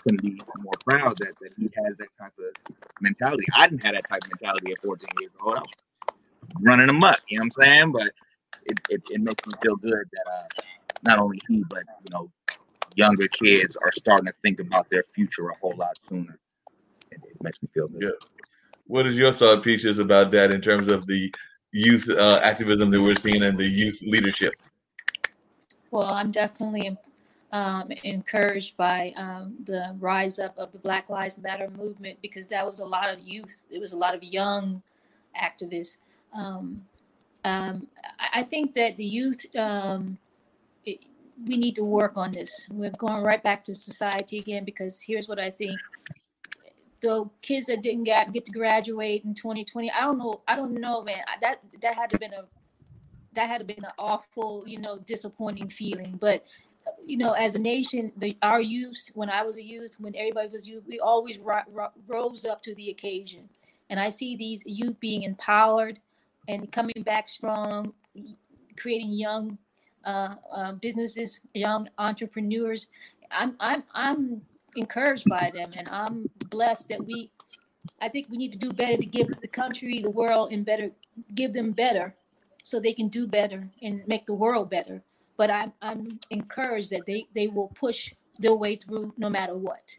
couldn't be more proud that he has that type of mentality. I didn't have that type of mentality at 14 years old. I was running amok, you know what I'm saying? But it makes me feel good that not only he, but, you know, younger kids are starting to think about their future a whole lot sooner. It makes me feel good. Yeah. What is your thought, Peaches, about that in terms of the youth activism that we're seeing and the youth leadership? Well, I'm definitely encouraged by the rise up of the Black Lives Matter movement, because that was a lot of youth. It was a lot of young activists. I think that the youth, we need to work on this. We're going right back to society again, because here's what I think. The kids that didn't get to graduate in 2020, I don't know, man. That had to been an awful, you know, disappointing feeling. But, you know, as a nation, our youth, when I was a youth, when everybody was youth, we always rose up to the occasion. And I see these youth being empowered and coming back strong, creating young businesses, young entrepreneurs. I'm encouraged by them, and I'm blessed that I think we need to do better to give the country, the world, and give them better, so they can do better and make the world better. But I'm encouraged that they will push their way through no matter what.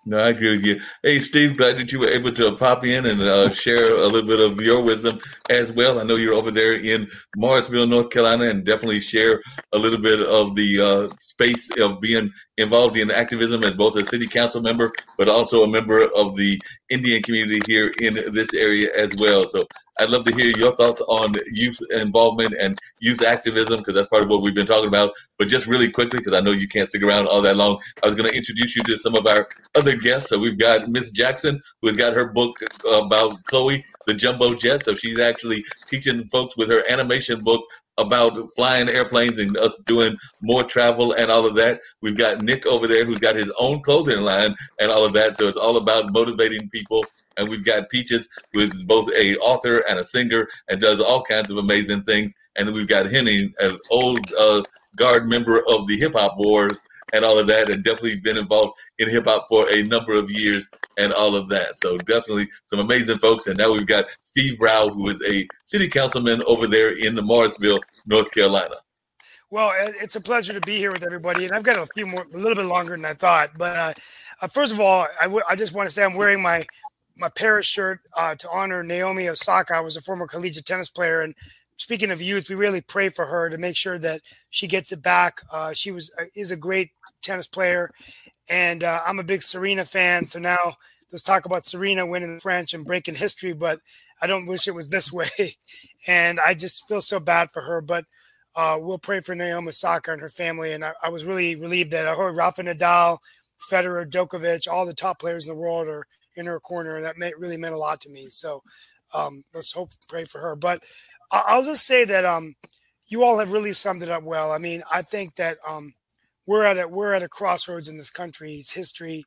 No, I agree with you. Hey, Steve, glad that you were able to pop in and share a little bit of your wisdom as well. I know you're over there in Morrisville, North Carolina, and definitely share a little bit of the space of being involved in activism as both a city council member, but also a member of the Indian community here in this area as well. So I'd love to hear your thoughts on youth involvement and youth activism, because that's part of what we've been talking about. But just really quickly, because I know you can't stick around all that long, I was going to introduce you to some of our other guests. So we've got Miss Jackson, who has got her book about Chloe, the Jumbo Jet. So she's actually teaching folks with her animation book about flying airplanes and us doing more travel and all of that. We've got Nick over there who's got his own clothing line and all of that. So it's all about motivating people. And we've got Peaches, who is both a author and a singer and does all kinds of amazing things. And then we've got Henny, an old guard member of the Hip Hop Wars and all of that, and definitely been involved in hip hop for a number of years and all of that. So definitely some amazing folks. And now we've got Steve Rao, who is a city councilman over there in the Morrisville, North Carolina. Well, it's a pleasure to be here with everybody, and I've got a little bit longer than I thought. But first of all, I just want to say I'm wearing my Paris shirt to honor Naomi Osaka. I was a former collegiate tennis player, and speaking of youth, we really pray for her to make sure that she gets it back. She is a great tennis player, and I'm a big Serena fan. So now let's talk about Serena winning the French and breaking history, but I don't wish it was this way. And I just feel so bad for her, but we'll pray for Naomi Osaka and her family. And I was really relieved that I heard Rafa Nadal, Federer, Djokovic, all the top players in the world are in her corner. And that really meant a lot to me. So let's pray for her. But I'll just say that you all have really summed it up well. I mean, I think that we're at a crossroads in this country's history,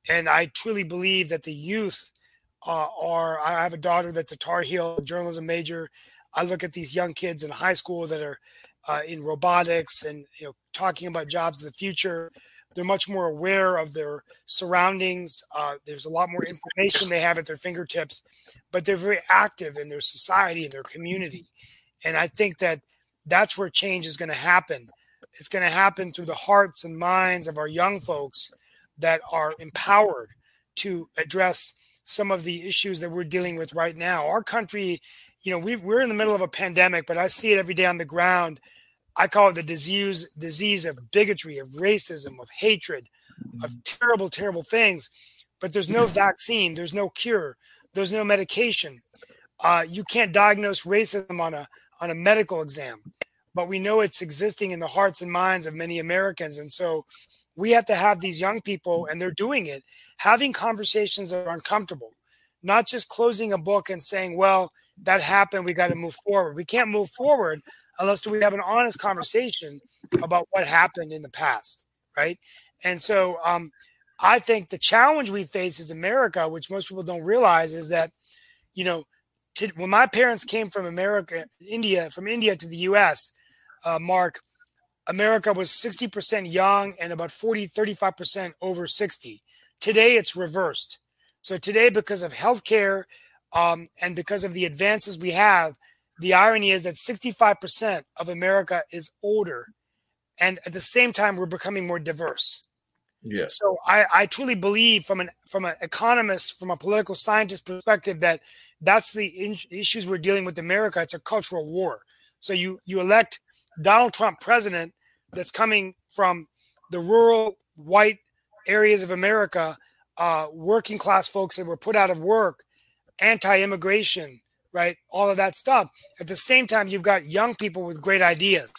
and I truly believe that the youth I have a daughter that's a Tar Heel journalism major. I look at these young kids in high school that are in robotics and talking about jobs of the future. They're much more aware of their surroundings. There's a lot more information they have at their fingertips, but they're very active in their society and their community. And I think that that's where change is going to happen. It's going to happen through the hearts and minds of our young folks that are empowered to address some of the issues that we're dealing with right now. Our country, we're in the middle of a pandemic, but I see it every day on the ground. I call it the disease of bigotry, of racism, of hatred, of terrible, terrible things. But there's no vaccine. There's no cure. There's no medication. You can't diagnose racism on a medical exam. But we know it's existing in the hearts and minds of many Americans. And so we have to have these young people, and they're doing it, having conversations that are uncomfortable, not just closing a book and saying, well, that happened, we got to move forward. We can't move forward unless we have an honest conversation about what happened in the past, right? And so I think the challenge we face as America, which most people don't realize, is that, when my parents came from India to the U.S., Mark, America was 60% young and about 35% over 60. Today, it's reversed. So today, because of healthcare and because of the advances we have, the irony is that 65% of America is older. And at the same time, we're becoming more diverse. Yeah. So I truly believe from an economist, from a political scientist perspective, that's the issues we're dealing with in America. It's a cultural war. So you elect Donald Trump president that's coming from the rural white areas of America, working class folks that were put out of work, anti-immigration, right? All of that stuff. At the same time, you've got young people with great ideas.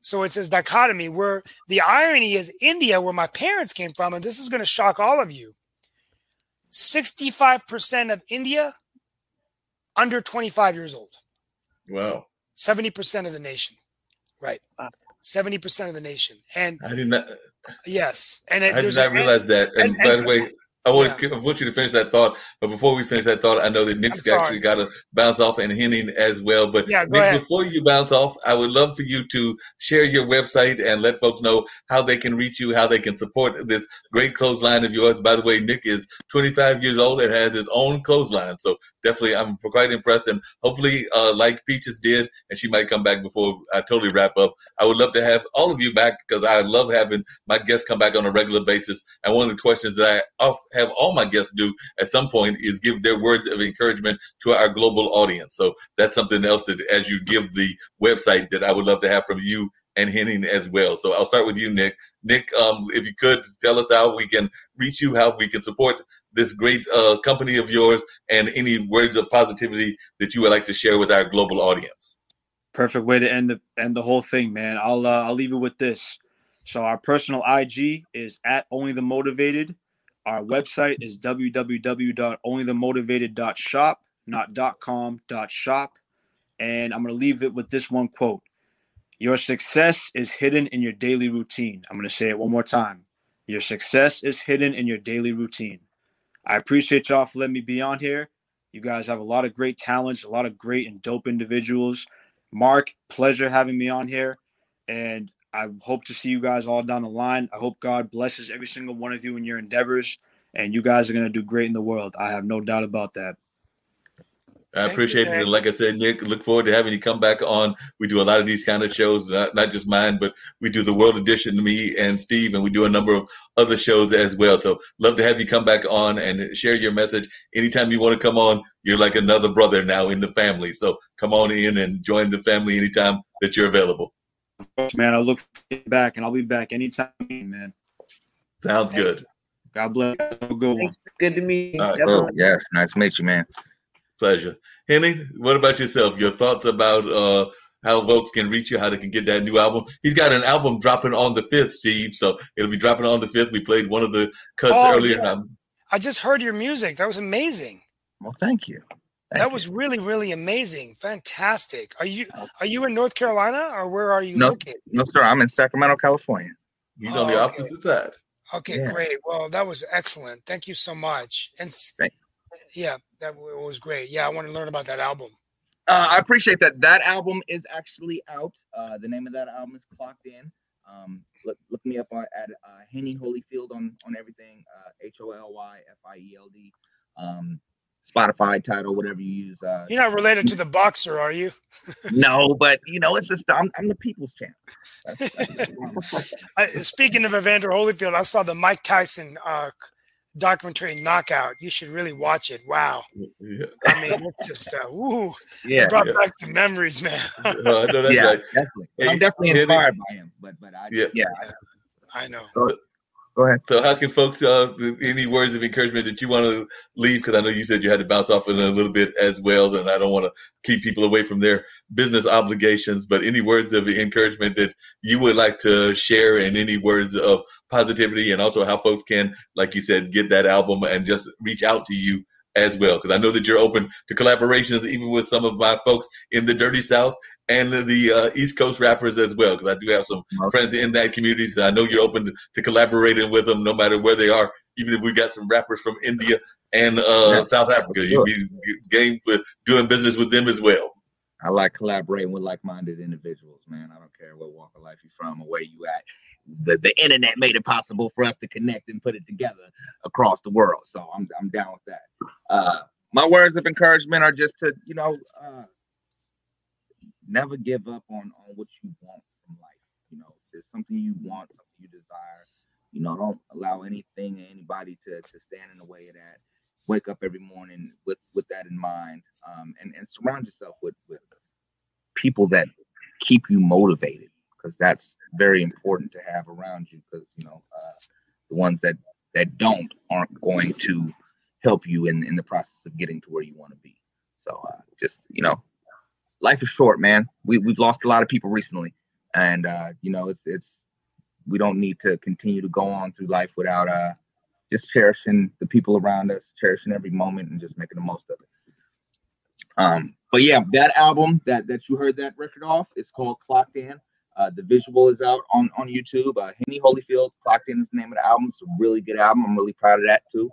So it's this dichotomy where the irony is India, where my parents came from, and this is going to shock all of you. 65% of India under 25 years old. Wow. 70% of the nation. Right. 70% of the nation. And I did not. Yes. And I did not realize that. And by the way, I want you to finish that thought. But before we finish that thought, I know that Nick's actually got to bounce off and Henning as well. But yeah, Nick, before you bounce off, I would love for you to share your website and let folks know how they can reach you, how they can support this great clothesline of yours. By the way, Nick is 25 years old and has his own clothesline. So definitely, I'm quite impressed. And hopefully, like Peaches did, and she might come back before I totally wrap up, I would love to have all of you back because I love having my guests come back on a regular basis. And one of the questions that I have all my guests do at some point is give their words of encouragement to our global audience. So that's something else that as you give the website that I would love to have from you and Henning as well. So I'll start with you, Nick. Nick, if you could tell us how we can reach you, how we can support this great company of yours, and any words of positivity that you would like to share with our global audience. Perfect way to end the whole thing, man. I'll leave it with this. So our personal IG is @onlythemotivated. Our website is www.onlythemotivated.shop, not .com, .shop. And I'm going to leave it with this one quote. Your success is hidden in your daily routine. I'm going to say it one more time. Your success is hidden in your daily routine. I appreciate y'all for letting me be on here. You guys have a lot of great talents, a lot of great and dope individuals. Mark, pleasure having me on here. And I hope to see you guys all down the line. I hope God blesses every single one of you in your endeavors. And you guys are going to do great in the world. I have no doubt about that. I appreciate it. And like I said, Nick, look forward to having you come back on. We do a lot of these kind of shows, not just mine, but we do the World Edition, me and Steve, and we do a number of other shows as well. So love to have you come back on and share your message. Anytime you want to come on, you're like another brother now in the family. So come on in and join the family anytime that you're available. Man, I look back, and I'll be back anytime, man. Sounds good. God bless. Have a good one. Good to meet you. Oh, yes. Nice to meet you, man. Pleasure. Henny, what about yourself? Your thoughts about how folks can reach you, how they can get that new album? He's got an album dropping on the 5th, Steve, so it'll be dropping on the 5th. We played one of the cuts earlier. Yeah. I just heard your music. That was amazing. Well, thank you. That was really, really amazing. Fantastic. Are you in North Carolina, or where are you located? No, sir. I'm in Sacramento, California. He's on the opposite side. Okay, great. Well, that was excellent. Thank you so much. And yeah, that was great. Yeah, I want to learn about that album. I appreciate that. That album is actually out. The name of that album is Clocked In. Look me up at Henny Holyfield on everything. HOLYFIELD. Spotify, title, whatever you use. You're not related to the boxer, are you? No, but it's just I'm the people's champ. Speaking of Evander Holyfield, I saw the Mike Tyson documentary Knockout. You should really watch it. Wow. Yeah. I mean, it's just yeah, brought back some memories, man. I know that's right. Definitely. I'm definitely inspired by him, but I know. Go ahead. So how can folks, any words of encouragement that you want to leave? Because I know you said you had to bounce off in a little bit as well, and I don't want to keep people away from their business obligations, but any words of encouragement that you would like to share, and any words of positivity, and also how folks can, like you said, get that album and just reach out to you as well. Because I know that you're open to collaborations even with some of my folks in the Dirty South and the East Coast rappers as well, because I do have some friends in that community. So I know you're open to collaborating with them no matter where they are, even if we got some rappers from India and South Africa. You'd be game for doing business with them as well. I like collaborating with like-minded individuals, man. I don't care what walk of life you're from or where you at. The internet made it possible for us to connect and put it together across the world. So I'm down with that. My words of encouragement are just to, never give up on what you want from life. If there's something you want, something you desire, don't allow anything or anybody to stand in the way of that. Wake up every morning with that in mind, and surround yourself with people that keep you motivated, because that's very important to have around you, because the ones that aren't going to help you in the process of getting to where you want to be. So life is short, man. We've lost a lot of people recently, and it's we don't need to continue to go on through life without just cherishing the people around us, cherishing every moment, and just making the most of it. But yeah, that album that you heard that record off, it's called Clocked In. The visual is out on YouTube. Henny Holyfield, Clocked In is the name of the album. It's a really good album. I'm really proud of that too.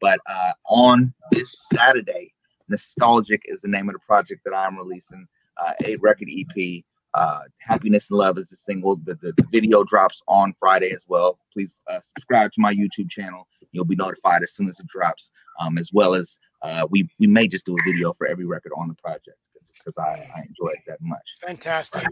But on this Saturday, Nostalgic is the name of the project that I'm releasing. A record EP. Happiness and Love is the single. The video drops on Friday as well. Please subscribe to my YouTube channel. You'll be notified as soon as it drops. As well as we may just do a video for every record on the project, because I enjoy it that much. Fantastic.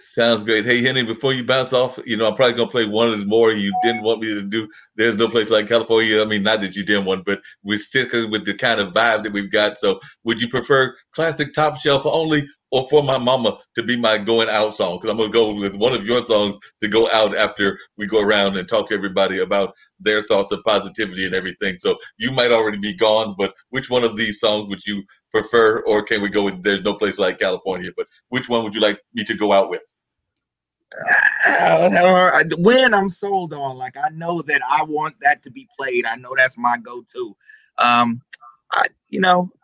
Sounds great. Hey, Henny, before you bounce off, I'm probably going to play one of the more you didn't want me to do. There's no place like California. I mean, not that you didn't want, but we're sticking with the kind of vibe that we've got. So would you prefer classic Top Shelf only, or For My Mama to be my going out song? Because I'm going to go with one of your songs to go out after we go around and talk to everybody about their thoughts of positivity and everything. So you might already be gone, but which one of these songs would you prefer, or can we go with There's No Place Like California? But which one would you like me to go out with? When I'm sold on, like, I know that I want that to be played. I know that's my go-to.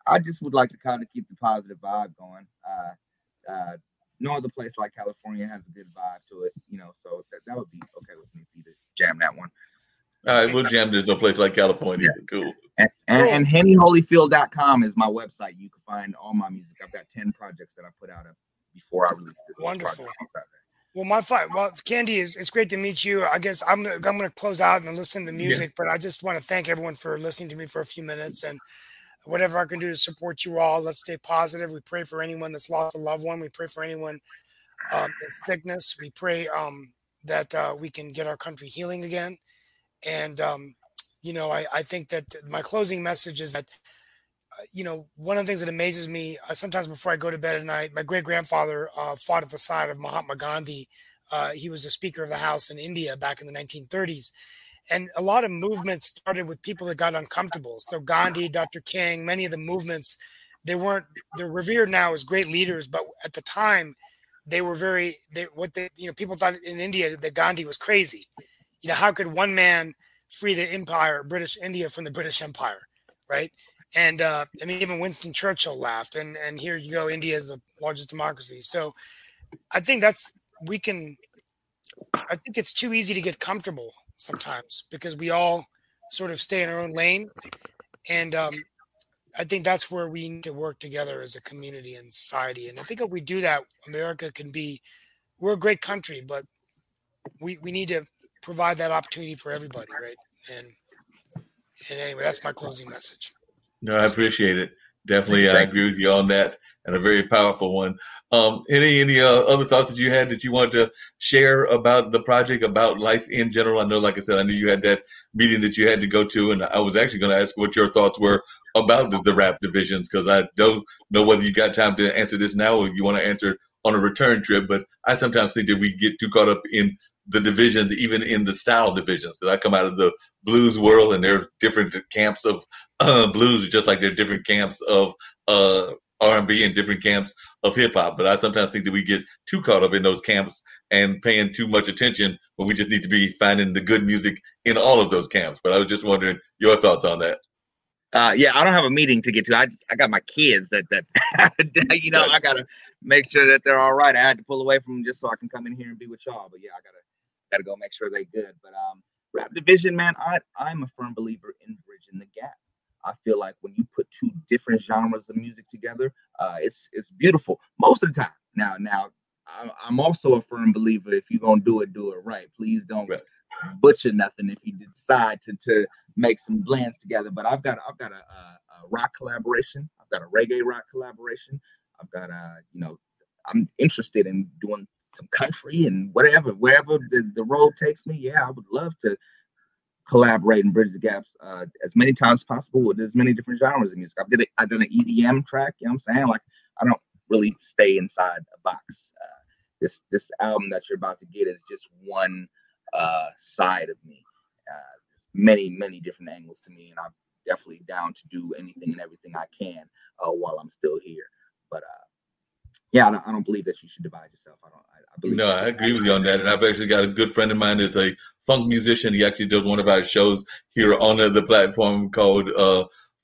I just would like to kind of keep the positive vibe going. no other place like California has a good vibe to it, so that would be okay with me for you to jam that one. All right, we'll jam. There's no place like California. Yeah. Cool. And HennyHolyfield.com is my website. You can find all my music. I've got 10 projects that I put out before I released this. Wonderful. Well, Candy, it's great to meet you. I guess I'm going to close out and listen to the music, but I just want to thank everyone for listening to me for a few minutes, and whatever I can do to support you all. Let's stay positive. We pray for anyone that's lost a loved one. We pray for anyone in sickness. We pray that we can get our country healing again. And, I think that my closing message is that, one of the things that amazes me, sometimes before I go to bed at night, my great-grandfather fought at the side of Mahatma Gandhi. He was a Speaker of the House in India back in the 1930s. And a lot of movements started with people that got uncomfortable. So Gandhi, Dr. King, many of the movements, they're revered now as great leaders, but at the time they were people thought in India that Gandhi was crazy. How could one man free the empire, British India, from the British Empire, right? And even Winston Churchill laughed. And here you go, India is the largest democracy. So I think I think it's too easy to get comfortable sometimes because we all sort of stay in our own lane. And I think that's where we need to work together as a community and society. And I think if we do that, America we're a great country, but we need to provide that opportunity for everybody, right? And anyway, that's my closing message. No, I appreciate it. Definitely, I agree with you on that, and a very powerful one. Any other thoughts that you had that you wanted to share about the project, about life in general? I know, like I said, I knew you had that meeting that you had to go to, and I was actually going to ask what your thoughts were about the rap divisions, because I don't know whether you got time to answer this now or you want to answer on a return trip. But I sometimes think that we get too caught up in the divisions, even in the style divisions, because I come out of the blues world, and there are different camps of blues, just like there are different camps of R&B and different camps of hip hop. But I sometimes think that we get too caught up in those camps and paying too much attention when we just need to be finding the good music in all of those camps. But I was just wondering your thoughts on that. I don't have a meeting to get to. I got my kids that I gotta make sure that they're all right. I had to pull away from them just so I can come in here and be with y'all. But yeah, I gotta go make sure they're good. But rap division, man, I'm a firm believer in bridging the gap. I feel like when you put two different genres of music together, it's beautiful most of the time. Now, I'm also a firm believer, if you're gonna do it right. Please don't butcher nothing if you decide to make some blends together. But I've got a rock collaboration. I've got a reggae rock collaboration. I've got I'm interested in doing some country and wherever the road takes me. Yeah, I would love to collaborate and bridge the gaps as many times as possible with as many different genres of music. I've done an EDM track. You know what I'm saying? Like, I don't really stay inside a box. This album that you're about to get is just one side of me. Many different angles to me, and I'm definitely down to do anything and everything I can while I'm still here. But I don't believe that you should divide yourself. I agree with you on that. And I've actually got a good friend of mine that's a funk musician. He actually does one of our shows here on the platform called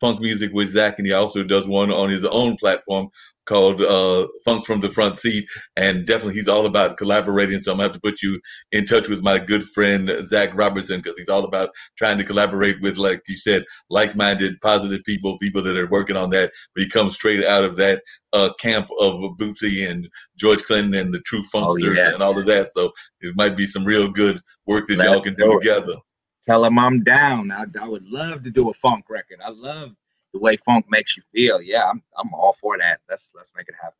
Funk Music with Zach, and he also does one on his own platform called Funk from the Front Seat. And definitely he's all about collaborating. So I'm going to have to put you in touch with my good friend, Zach Robertson, because he's all about trying to collaborate with, like you said, like-minded, positive people that are working on that. But he comes straight out of that camp of Bootsy and George Clinton and the True Funksters and all of that. So it might be some real good work that y'all can do together. Tell him I'm down. I would love to do a funk record. I love the way funk makes you feel. Yeah, I'm all for that. Let's make it happen.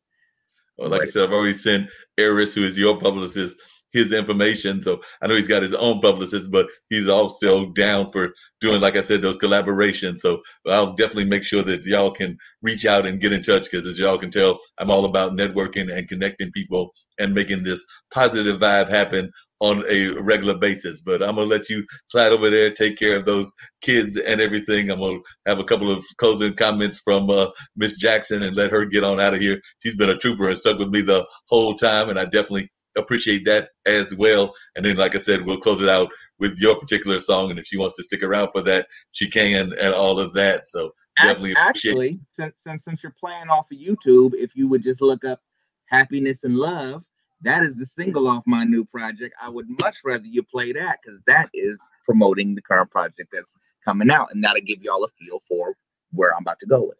Well, like I said, I've already sent Eris, who is your publicist, his information. So I know he's got his own publicist, but he's also down for doing, like I said, those collaborations. So I'll definitely make sure that y'all can reach out and get in touch, because as y'all can tell, I'm all about networking and connecting people and making this positive vibe happen on a regular basis. But I'm going to let you slide over there, take care of those kids and everything. I'm going to have a couple of closing comments from Miss Jackson and let her get on out of here. She's been a trooper and stuck with me the whole time, and I definitely appreciate that as well. And then, like I said, we'll close it out with your particular song, and if she wants to stick around for that, she can, and all of that. So definitely actually, since you're playing off of YouTube, if you would just look up Happiness and Love. That is the single off my new project. I would much rather you play that because that is promoting the current project that's coming out, and that'll give y'all a feel for where I'm about to go with.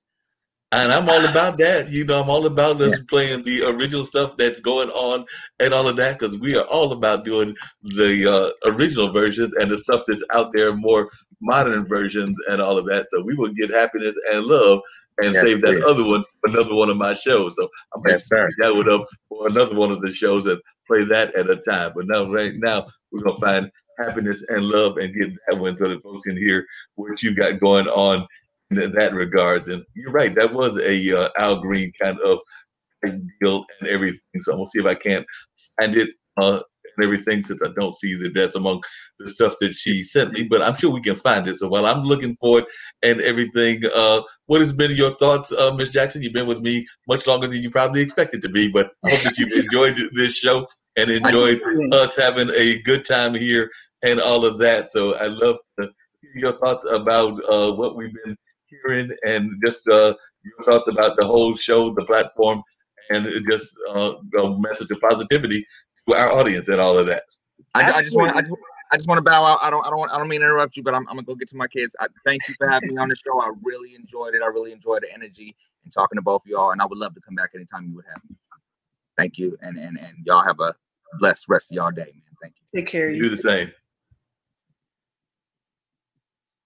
And I'm all about that. I'm all about us playing the original stuff that's going on and all of that, because we are all about doing the original versions and the stuff that's out there, more modern versions and all of that. So we will get Happiness and Love and save that other one for another one of my shows. So I'm going to pick that one up for another one of the shows and play that at a time. But now, right now, we're going to find Happiness and Love and get that one so that folks can hear what you got going on in that regards. And you're right, that was a Al Green kind of deal and everything. So I'm gonna see if I can't find it and everything, because I don't see that that's among the stuff that she sent me, but I'm sure we can find it. So while I'm looking for it and everything, what has been your thoughts, Miss Jackson? You've been with me much longer than you probably expected to be, but I hope that you've enjoyed this show and enjoyed us having a good time here and all of that. So I love to hear your thoughts about what we've been hearing, and just your thoughts about the whole show, the platform, and just a message of positivity to our audience and all of that. I just want to bow out. I don't mean to interrupt you, but I'm gonna go get to my kids. Thank you for having me on the show. I really enjoyed it. I really enjoyed the energy and talking to both of y'all, and I would love to come back anytime you would have me. Thank you, and y'all have a blessed rest of y'all day, man. Thank you. Take care. You do the same.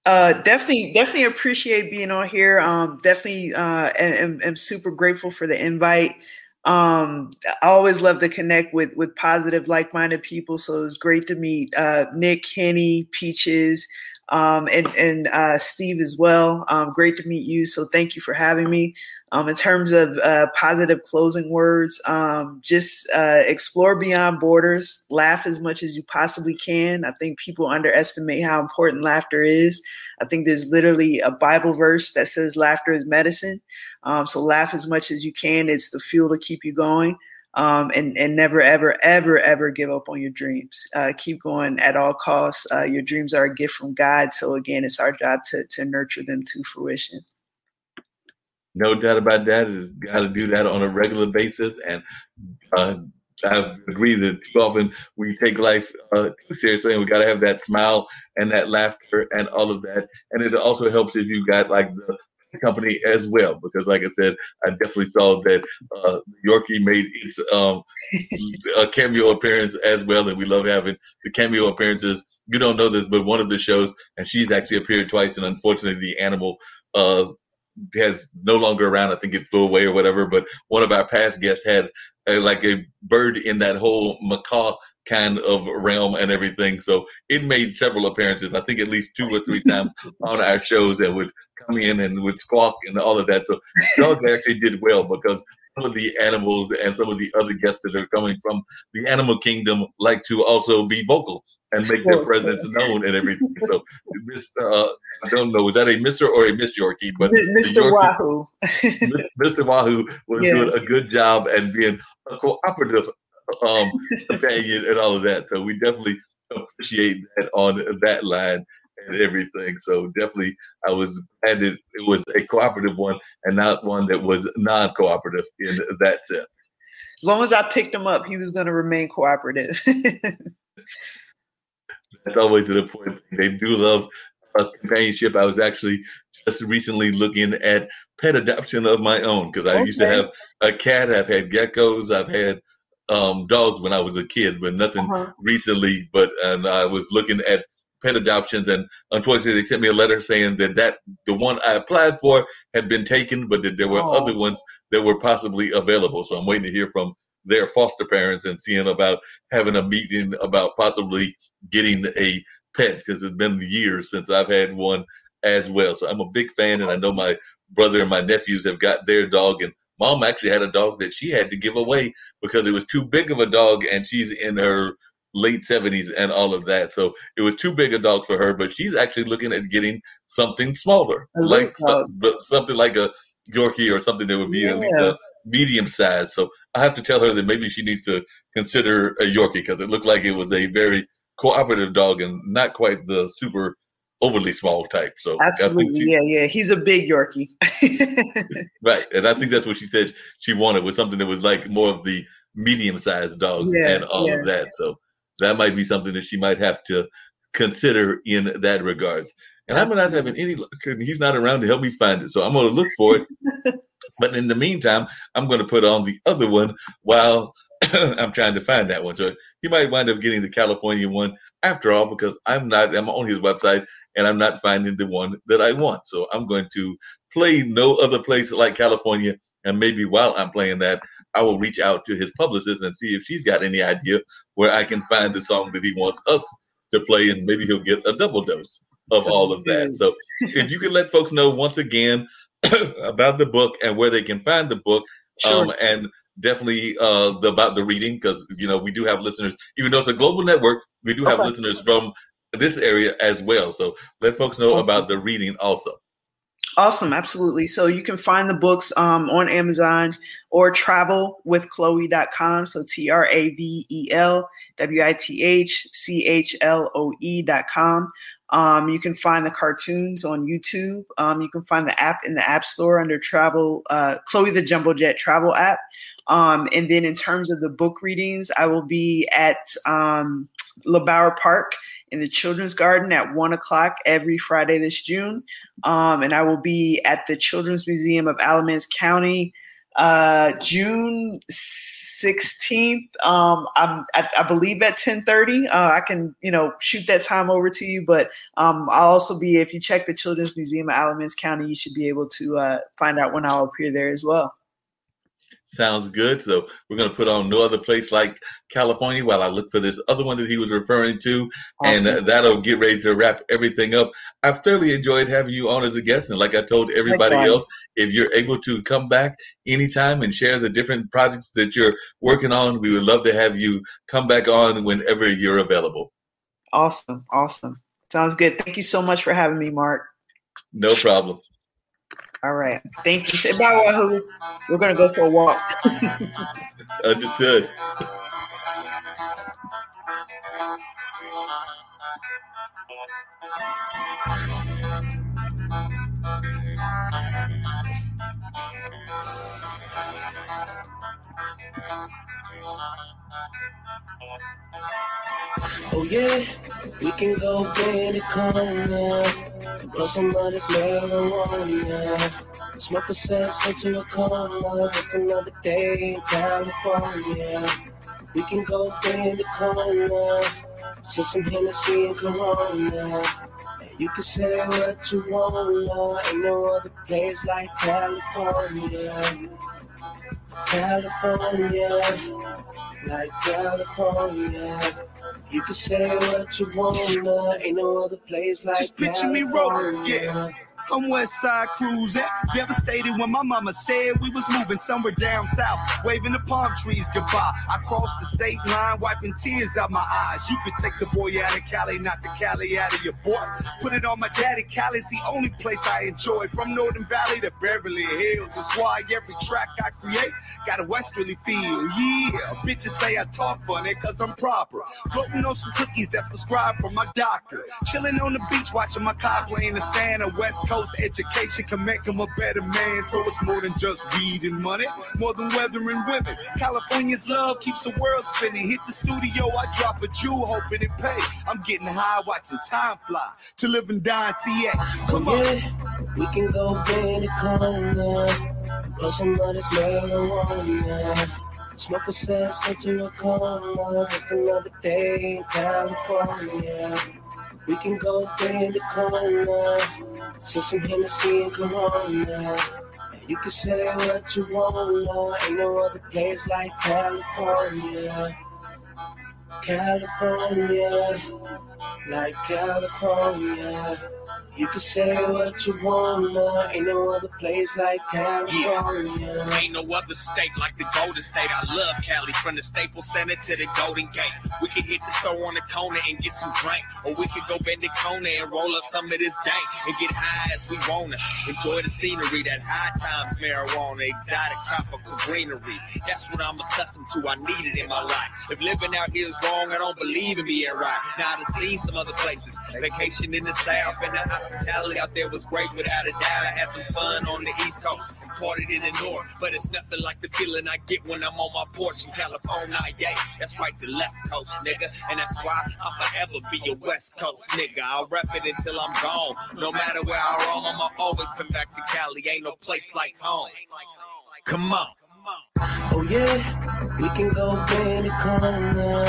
Definitely appreciate being on here. Definitely am super grateful for the invite. I always love to connect with positive, like-minded people. So it was great to meet Nick, Henny, Peaches, and Steve as well. Great to meet you. So thank you for having me. In terms of positive closing words, just explore beyond borders, laugh as much as you possibly can. I think people underestimate how important laughter is. I think there's literally a Bible verse that says laughter is medicine. So laugh as much as you can. It's the fuel to keep you going. And never, ever, ever, ever give up on your dreams. Keep going at all costs. Your dreams are a gift from God. So again, it's our job to nurture them to fruition. No doubt about that. It's got to do that on a regular basis. And I agree that too often we take life too seriously, and we got to have that smile and that laughter and all of that. And it also helps if you got like the company as well, because like I said, I definitely saw that Yorkie made its a cameo appearance as well, and we love having the cameo appearances. You don't know this, but one of the shows, and she's actually appeared twice, and unfortunately the animal has no longer around. I think it flew away or whatever, but one of our past guests had like a bird in that whole macaw kind of realm and everything. So it made several appearances, I think at least 2 or 3 times on our shows, and would come in and would squawk and all of that. So the dog actually did well, because some of the animals and some of the other guests that are coming from the animal kingdom like to also be vocal and make their presence known and everything. So I don't know, was that a Mr. or a Miss Yorkie? But Mr. Wahoo. Mr. Wahoo was doing a good job and being a cooperative companion and all of that. So we definitely appreciate that on that line and everything. So definitely I was glad that it was a cooperative one and not one that was non-cooperative in that sense. As long as I picked him up, he was going to remain cooperative. That's always an important thing. They do love companionship. I was actually just recently looking at pet adoption of my own, because I used to have a cat. I've had geckos. I've had dogs when I was a kid, but nothing recently. And I was looking at pet adoptions, and unfortunately they sent me a letter saying that the one I applied for had been taken, but that there were other ones that were possibly available. So I'm waiting to hear from their foster parents and seeing about having a meeting about possibly getting a pet, because it's been years since I've had one as well. So I'm a big fan, and I know my brother and my nephews have got their dog, and Mom actually had a dog that she had to give away because it was too big of a dog, and she's in her late 70s and all of that. So it was too big a dog for her, but she's actually looking at getting something smaller, like something like a Yorkie or something that would be at least a medium size. So I have to tell her that maybe she needs to consider a Yorkie, because it looked like it was a very cooperative dog and not quite the super overly small type. So Absolutely, yeah. He's a big Yorkie. Right, and I think that's what she said she wanted, was something that was like more of the medium-sized dogs and all of that. So that might be something that she might have to consider in that regards. And I'm not having any luck. He's not around to help me find it, so I'm going to look for it. But in the meantime, I'm going to put on the other one while I'm trying to find that one. So he might wind up getting the California one after all, because I'm on his website and I'm not finding the one that I want. So I'm going to play No Other Place Like California. And maybe while I'm playing that, I will reach out to his publicist and see if she's got any idea where I can find the song that he wants us to play. And maybe he'll get a double dose of all of that. So if you can let folks know once again about the book and where they can find the book, and definitely about the reading, because we do have listeners, even though it's a global network, we do have listeners from this area as well. So let folks know about the reading also. Awesome, absolutely. So you can find the books on Amazon or travelwithchloe.com. So TRAVELWITHCHLOE.com. You can find the cartoons on YouTube. You can find the app in the App Store under Chloe the Jumbo Jet travel app. And then in terms of the book readings, I will be at LeBauer Park in the Children's Garden at 1:00 every Friday this June. And I will be at the Children's Museum of Alamance County June 16th. I believe at 10:30. I can, shoot that time over to you, but I'll also be, if you check the Children's Museum of Alamance County, you should be able to find out when I'll appear there as well. Sounds good. So we're going to put on No Other Place Like California while I look for this other one that he was referring to. Awesome. And that'll get ready to wrap everything up. I've thoroughly enjoyed having you on as a guest. And like I told everybody else, if you're able to come back anytime and share the different projects that you're working on, we would love to have you come back on whenever you're available. Awesome. Sounds good. Thank you so much for having me, Mark. No problem. All right. Thank you. Say bye, Wahoo. We're going to go for a walk. Understood. Oh yeah, we can go in the corner, blow some of this marijuana, smoke ourselves into a coma, just another day in California. We can go in the corner, sip some Hennessy and Corona. You can say what you want, ain't no other place like California. California, like California. You can say what you want, ain't no other place like Just picture California. me rolling, yeah. I'm West Side cruising, devastated when my mama said we was moving somewhere down south, waving the palm trees goodbye. I crossed the state line, wiping tears out my eyes. You could take the boy out of Cali, not the Cali out of your boy. Put it on my daddy, Cali's the only place I enjoy. From Northern Valley to Beverly Hills, that's why every track I create got a westerly feel. Yeah, bitches say I talk funny cause I'm proper. Floating on some cookies that's prescribed from my doctor. Chilling on the beach, watching my car play in the sand. A West Coast education can make him a better man. So it's more than just weed and money, more than weather and women. California's love keeps the world spinning. Hit the studio, I drop a jewel, hoping it pay. I'm getting high, watching time fly to live and die in CA. Come on. Yeah, we can go in the corner, blow some of this marijuana, smoke ourselves into a coma, just another day in California. We can go in the corner, sip some Hennessy and Corona. You can say what you want, ain't no other place like California. California, like California. You can say what you want, ain't no other place like California. Yeah. Ain't no other state like the Golden State. I love Cali, from the Staples Center to the Golden Gate. We could hit the store on the corner and get some drink, or we could go bend the corner and roll up some of this dank and get high as we wanna. Enjoy the scenery, that high times marijuana, exotic tropical greenery. That's what I'm accustomed to. I need it in my life. If living out here is wrong, I don't believe in being right. Now the seen some other places. Vacation in the South and the hospitality out there was great without a doubt. I had some fun on the East Coast, partied in the North, but it's nothing like the feeling I get when I'm on my porch in California. Yeah, that's right, the left coast, nigga, and that's why I'll forever be a West Coast nigga. I'll rep it until I'm gone. No matter where I roam, I'ma always come back to Cali. Ain't no place like home. Come on. Oh yeah, we can go in the corner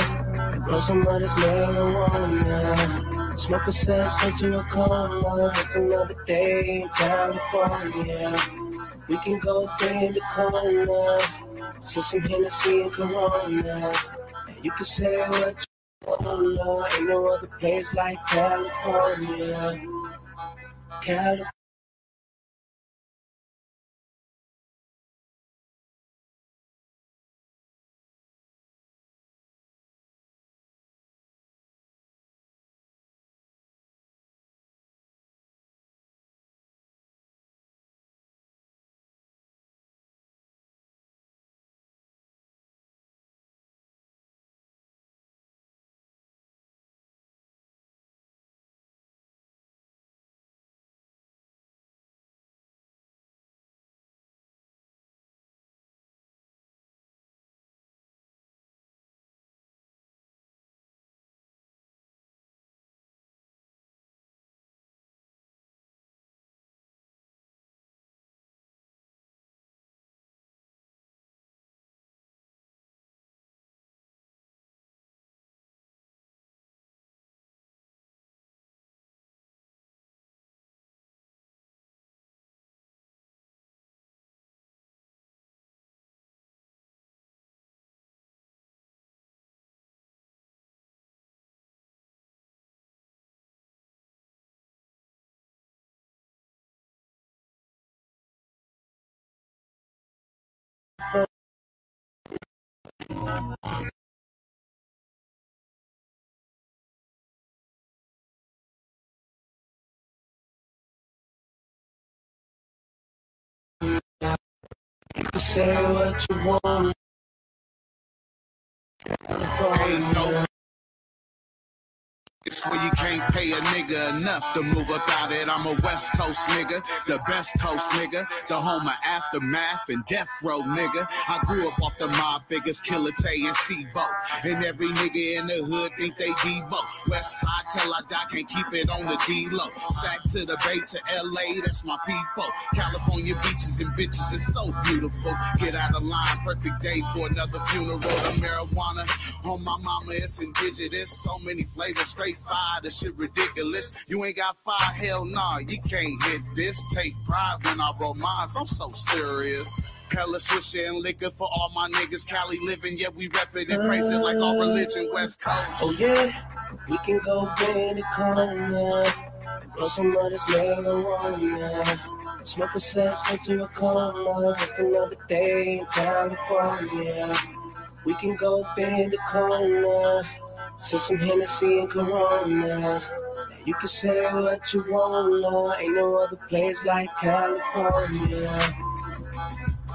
and blow some of this marijuana. Smoke ourselves into a coma. Just another day in California. We can go in the corner, sip some Hennessy and Corona. And you can say what you want, ain't no other place like California. California. You can say what you want. Ain't no it's where you can't pay a nigga enough to move up out it. I'm a West Coast nigga, the best coast nigga, the home of Aftermath and Death Row nigga. I grew up off the mob figures, Killer Tay and C-Bo. And every nigga in the hood think they Debo. West side till I die, can't keep it on the D-Low. Sack to the Bay to L.A., that's my people. California beaches and bitches is so beautiful. Get out of line, perfect day for another funeral. The marijuana on my mama, it's indigenous. So many flavors, straight fire, this shit ridiculous. You ain't got fire, hell nah, you can't hit this. Take pride when I roll mines, I'm so serious. Hella swisher and liquor for all my niggas. Cali living, yeah, we rep it and praise it like our religion, West Coast. Oh yeah, we can go in the corner and blow some of this marijuana. Smoke ourselves into a coma. Just another day in California. We can go in the corner, sip some Hennessy and Coronas. You can say what you want, ain't no other place like California.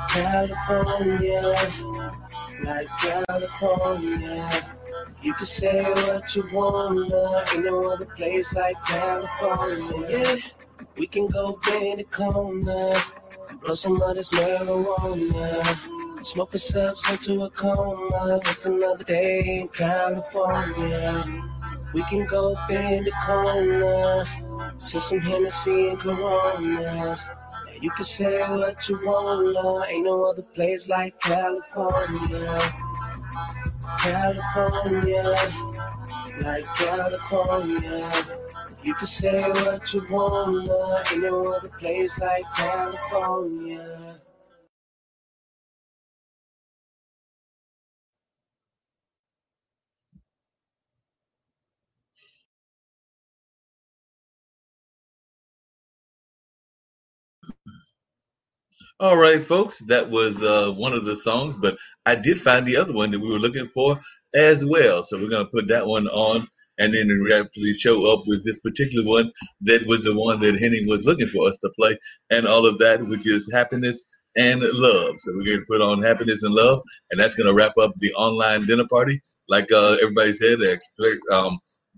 California, like California. You can say what you want, ain't no other place like California. Yeah, we can go in the corner, blow some of this marijuana. Smoke ourselves into a coma, just another day in California. We can go in the corner, sip some Hennessy and Coronas. You can say what you want, ain't no other place like California. California, like California. You can say what you want, ain't no other place like California. All right, folks, that was one of the songs, but I did find the other one that we were looking for as well. So we're going to put that one on and then rapidly show up with this particular one that was the one that Henning was looking for us to play and all of that, which is Happiness and Love. So we're going to put on Happiness and Love, and that's going to wrap up the online dinner party. Like everybody said,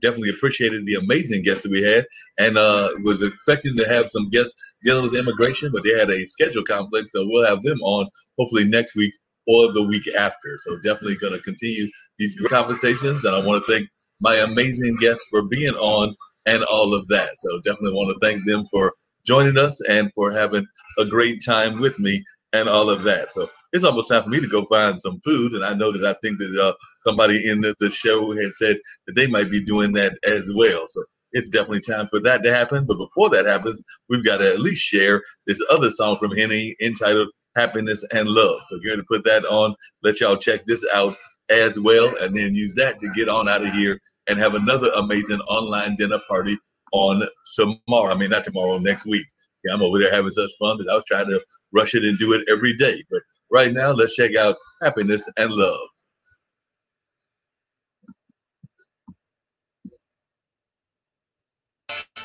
definitely appreciated the amazing guests that we had, and was expecting to have some guests dealing with immigration, but they had a schedule conflict, so we'll have them on hopefully next week or the week after. So definitely going to continue these conversations, and I want to thank my amazing guests for being on and all of that. So definitely want to thank them for joining us and for having a great time with me and all of that. So it's almost time for me to go find some food, and I know that I think that somebody in the show had said that they might be doing that as well. So it's definitely time for that to happen. But before that happens, we've got to at least share this other song from Henny entitled Happiness and Love. So you're going to put that on, let y'all check this out as well, and then use that to get on out of here and have another amazing online dinner party on tomorrow. I mean, not tomorrow, next week. Yeah, I'm over there having such fun that I was trying to rush it and do it every day. But right now, let's check out Happiness and Love.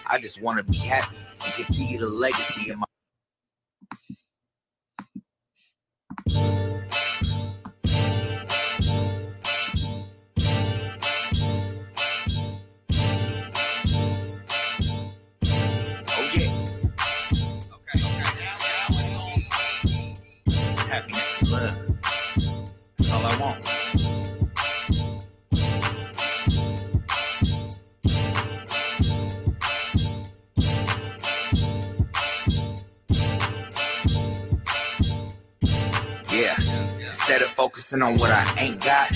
I just want to be happy and continue the legacy of my. Oh yeah. Okay. Happiness and love. That's all I want. Yeah, instead of focusing on what I ain't got,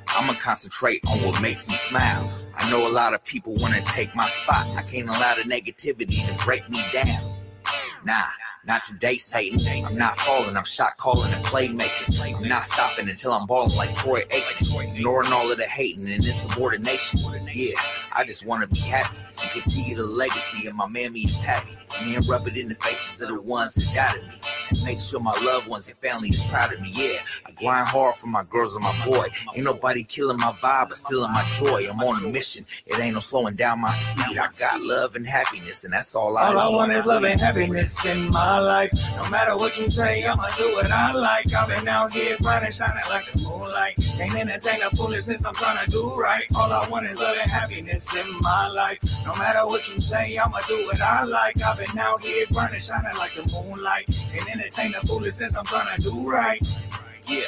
I'ma concentrate on what makes me smile. I know a lot of people wanna take my spot. I can't allow the negativity to break me down. Nah, not today, Satan. I'm not falling, I'm shot calling and playmaking. I'm not stopping until I'm balling like Troy Aikman. Ignoring all of the hating and insubordination. Yeah, I just wanna be happy and continue the legacy of my mammy and pappy. And then rub it in the faces of the ones that doubted me. And make sure my loved ones and family is proud of me. Yeah, I grind hard for my girls and my boy. Ain't nobody killing my vibe but stealing my joy. I'm on a mission. It ain't no slowing down my speed. I got love and happiness, and that's all I need. All I want is love and happiness in my life. No matter what you say, I'ma do what I like. I've been out here grinding, shining like the moonlight. Can't entertain the foolishness, I'm trying to do right. All I want is love and happiness in my life. No matter what you say, I'ma do what I like. I've been out here grinding, shining like the moonlight. Can't entertain the foolishness, I'm trying to do right. Yeah.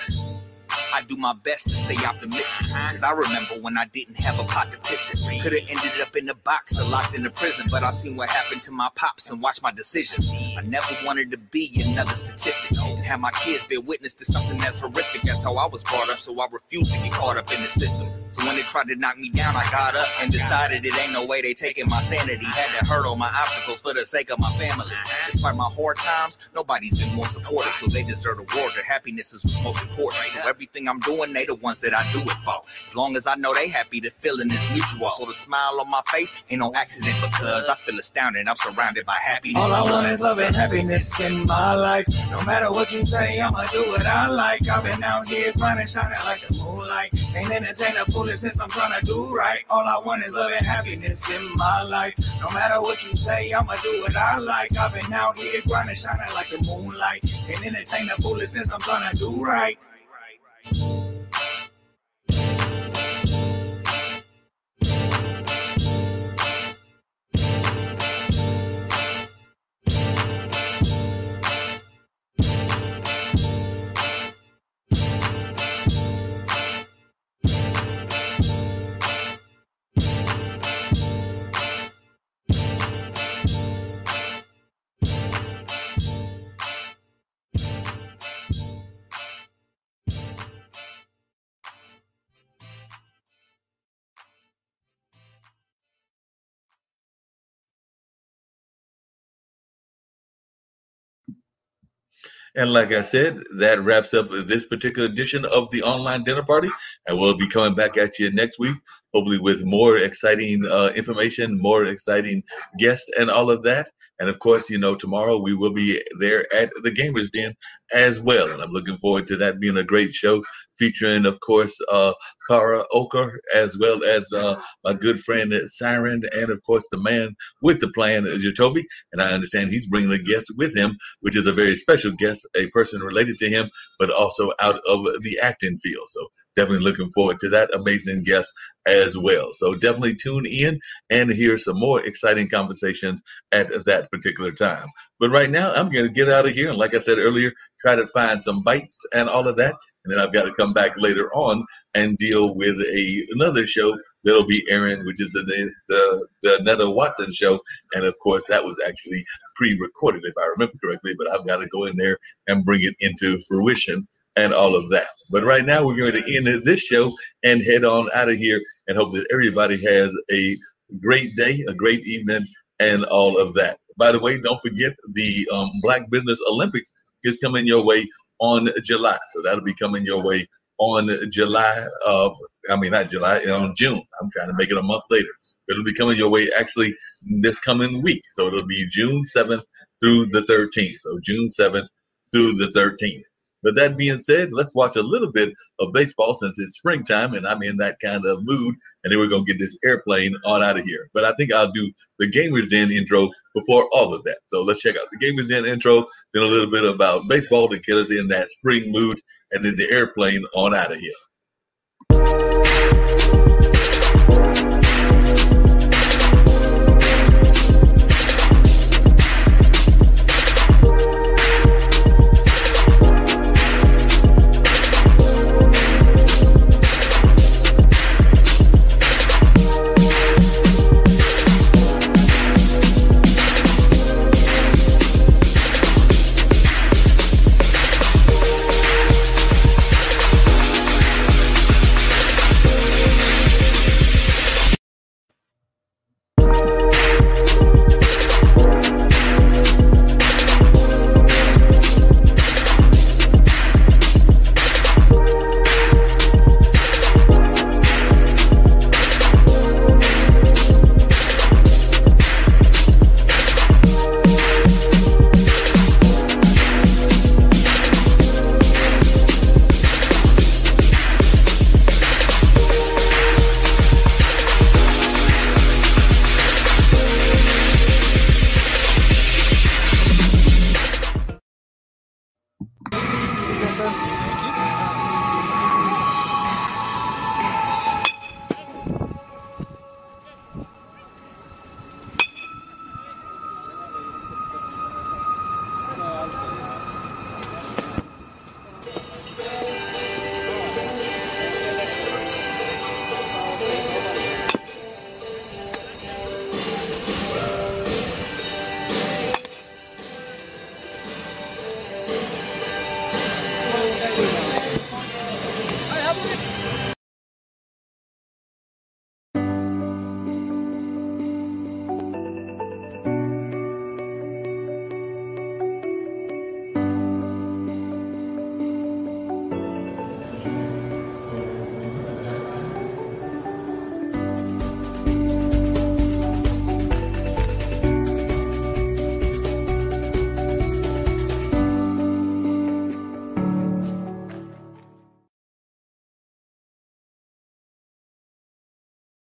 I do my best to stay optimistic, cause I remember when I didn't have a pot to piss in. Could've ended up in the box or locked in the prison, but I seen what happened to my pops and watched my decisions. I never wanted to be another statistic and have my kids bear witness to something that's horrific. That's how I was brought up, so I refused to get caught up in the system. So when they tried to knock me down, I got up and decided it ain't no way they taking my sanity. Had to hurdle my obstacles for the sake of my family. Despite my hard times, nobody's been more supportive, so they deserve a award. Their happiness is what's most important. So everything I'm doing, they the ones that I do it for. As long as I know they happy, the feeling is mutual. So the smile on my face ain't no accident, because I feel astounded. I'm surrounded by happiness. All I want is love and happiness in my life. No matter what you say, I'ma do what I like. I've been out here grinding, shining like the moonlight. Ain't entertain the foolishness, I'm trying to do right. All I want is love and happiness in my life. No matter what you say, I'ma do what I like. I've been out here grinding, shining like the moonlight. Ain't entertain the foolishness, I'm trying to do right. And like I said, that wraps up this particular edition of the online dinner party. And we'll be coming back at you next week, hopefully with more exciting information, more exciting guests, and all of that. And of course, you know, tomorrow we will be there at the Gamers Den as well. And I'm looking forward to that being a great show featuring, of course, Kara Oker, as well as my good friend Siren, and, of course, the man with the plan, Jacoby. And I understand he's bringing a guest with him, which is a very special guest, a person related to him, but also out of the acting field. So definitely looking forward to that amazing guest as well. So definitely tune in and hear some more exciting conversations at that particular time. But right now, I'm going to get out of here. And like I said earlier, try to find some bites and all of that. And then I've got to come back later on and deal with another show that'll be airing, which is the Netta Watson show. And of course, that was actually pre-recorded, if I remember correctly. But I've got to go in there and bring it into fruition and all of that. But right now, we're going to end this show and head on out of here and hope that everybody has a great day, a great evening, and all of that. By the way, don't forget the Black Business Olympics is coming your way on July. So that'll be coming your way on on June. I'm trying to make it a month later. It'll be coming your way actually this coming week. So it'll be June 7th through the 13th. So June 7th through the 13th. But that being said, let's watch a little bit of baseball since it's springtime and I'm in that kind of mood. And then we're going to get this airplane on out of here. But I think I'll do the Gamers Den intro before all of that. So let's check out the Gamers Den intro, then a little bit about baseball to get us in that spring mood, and then the airplane on out of here.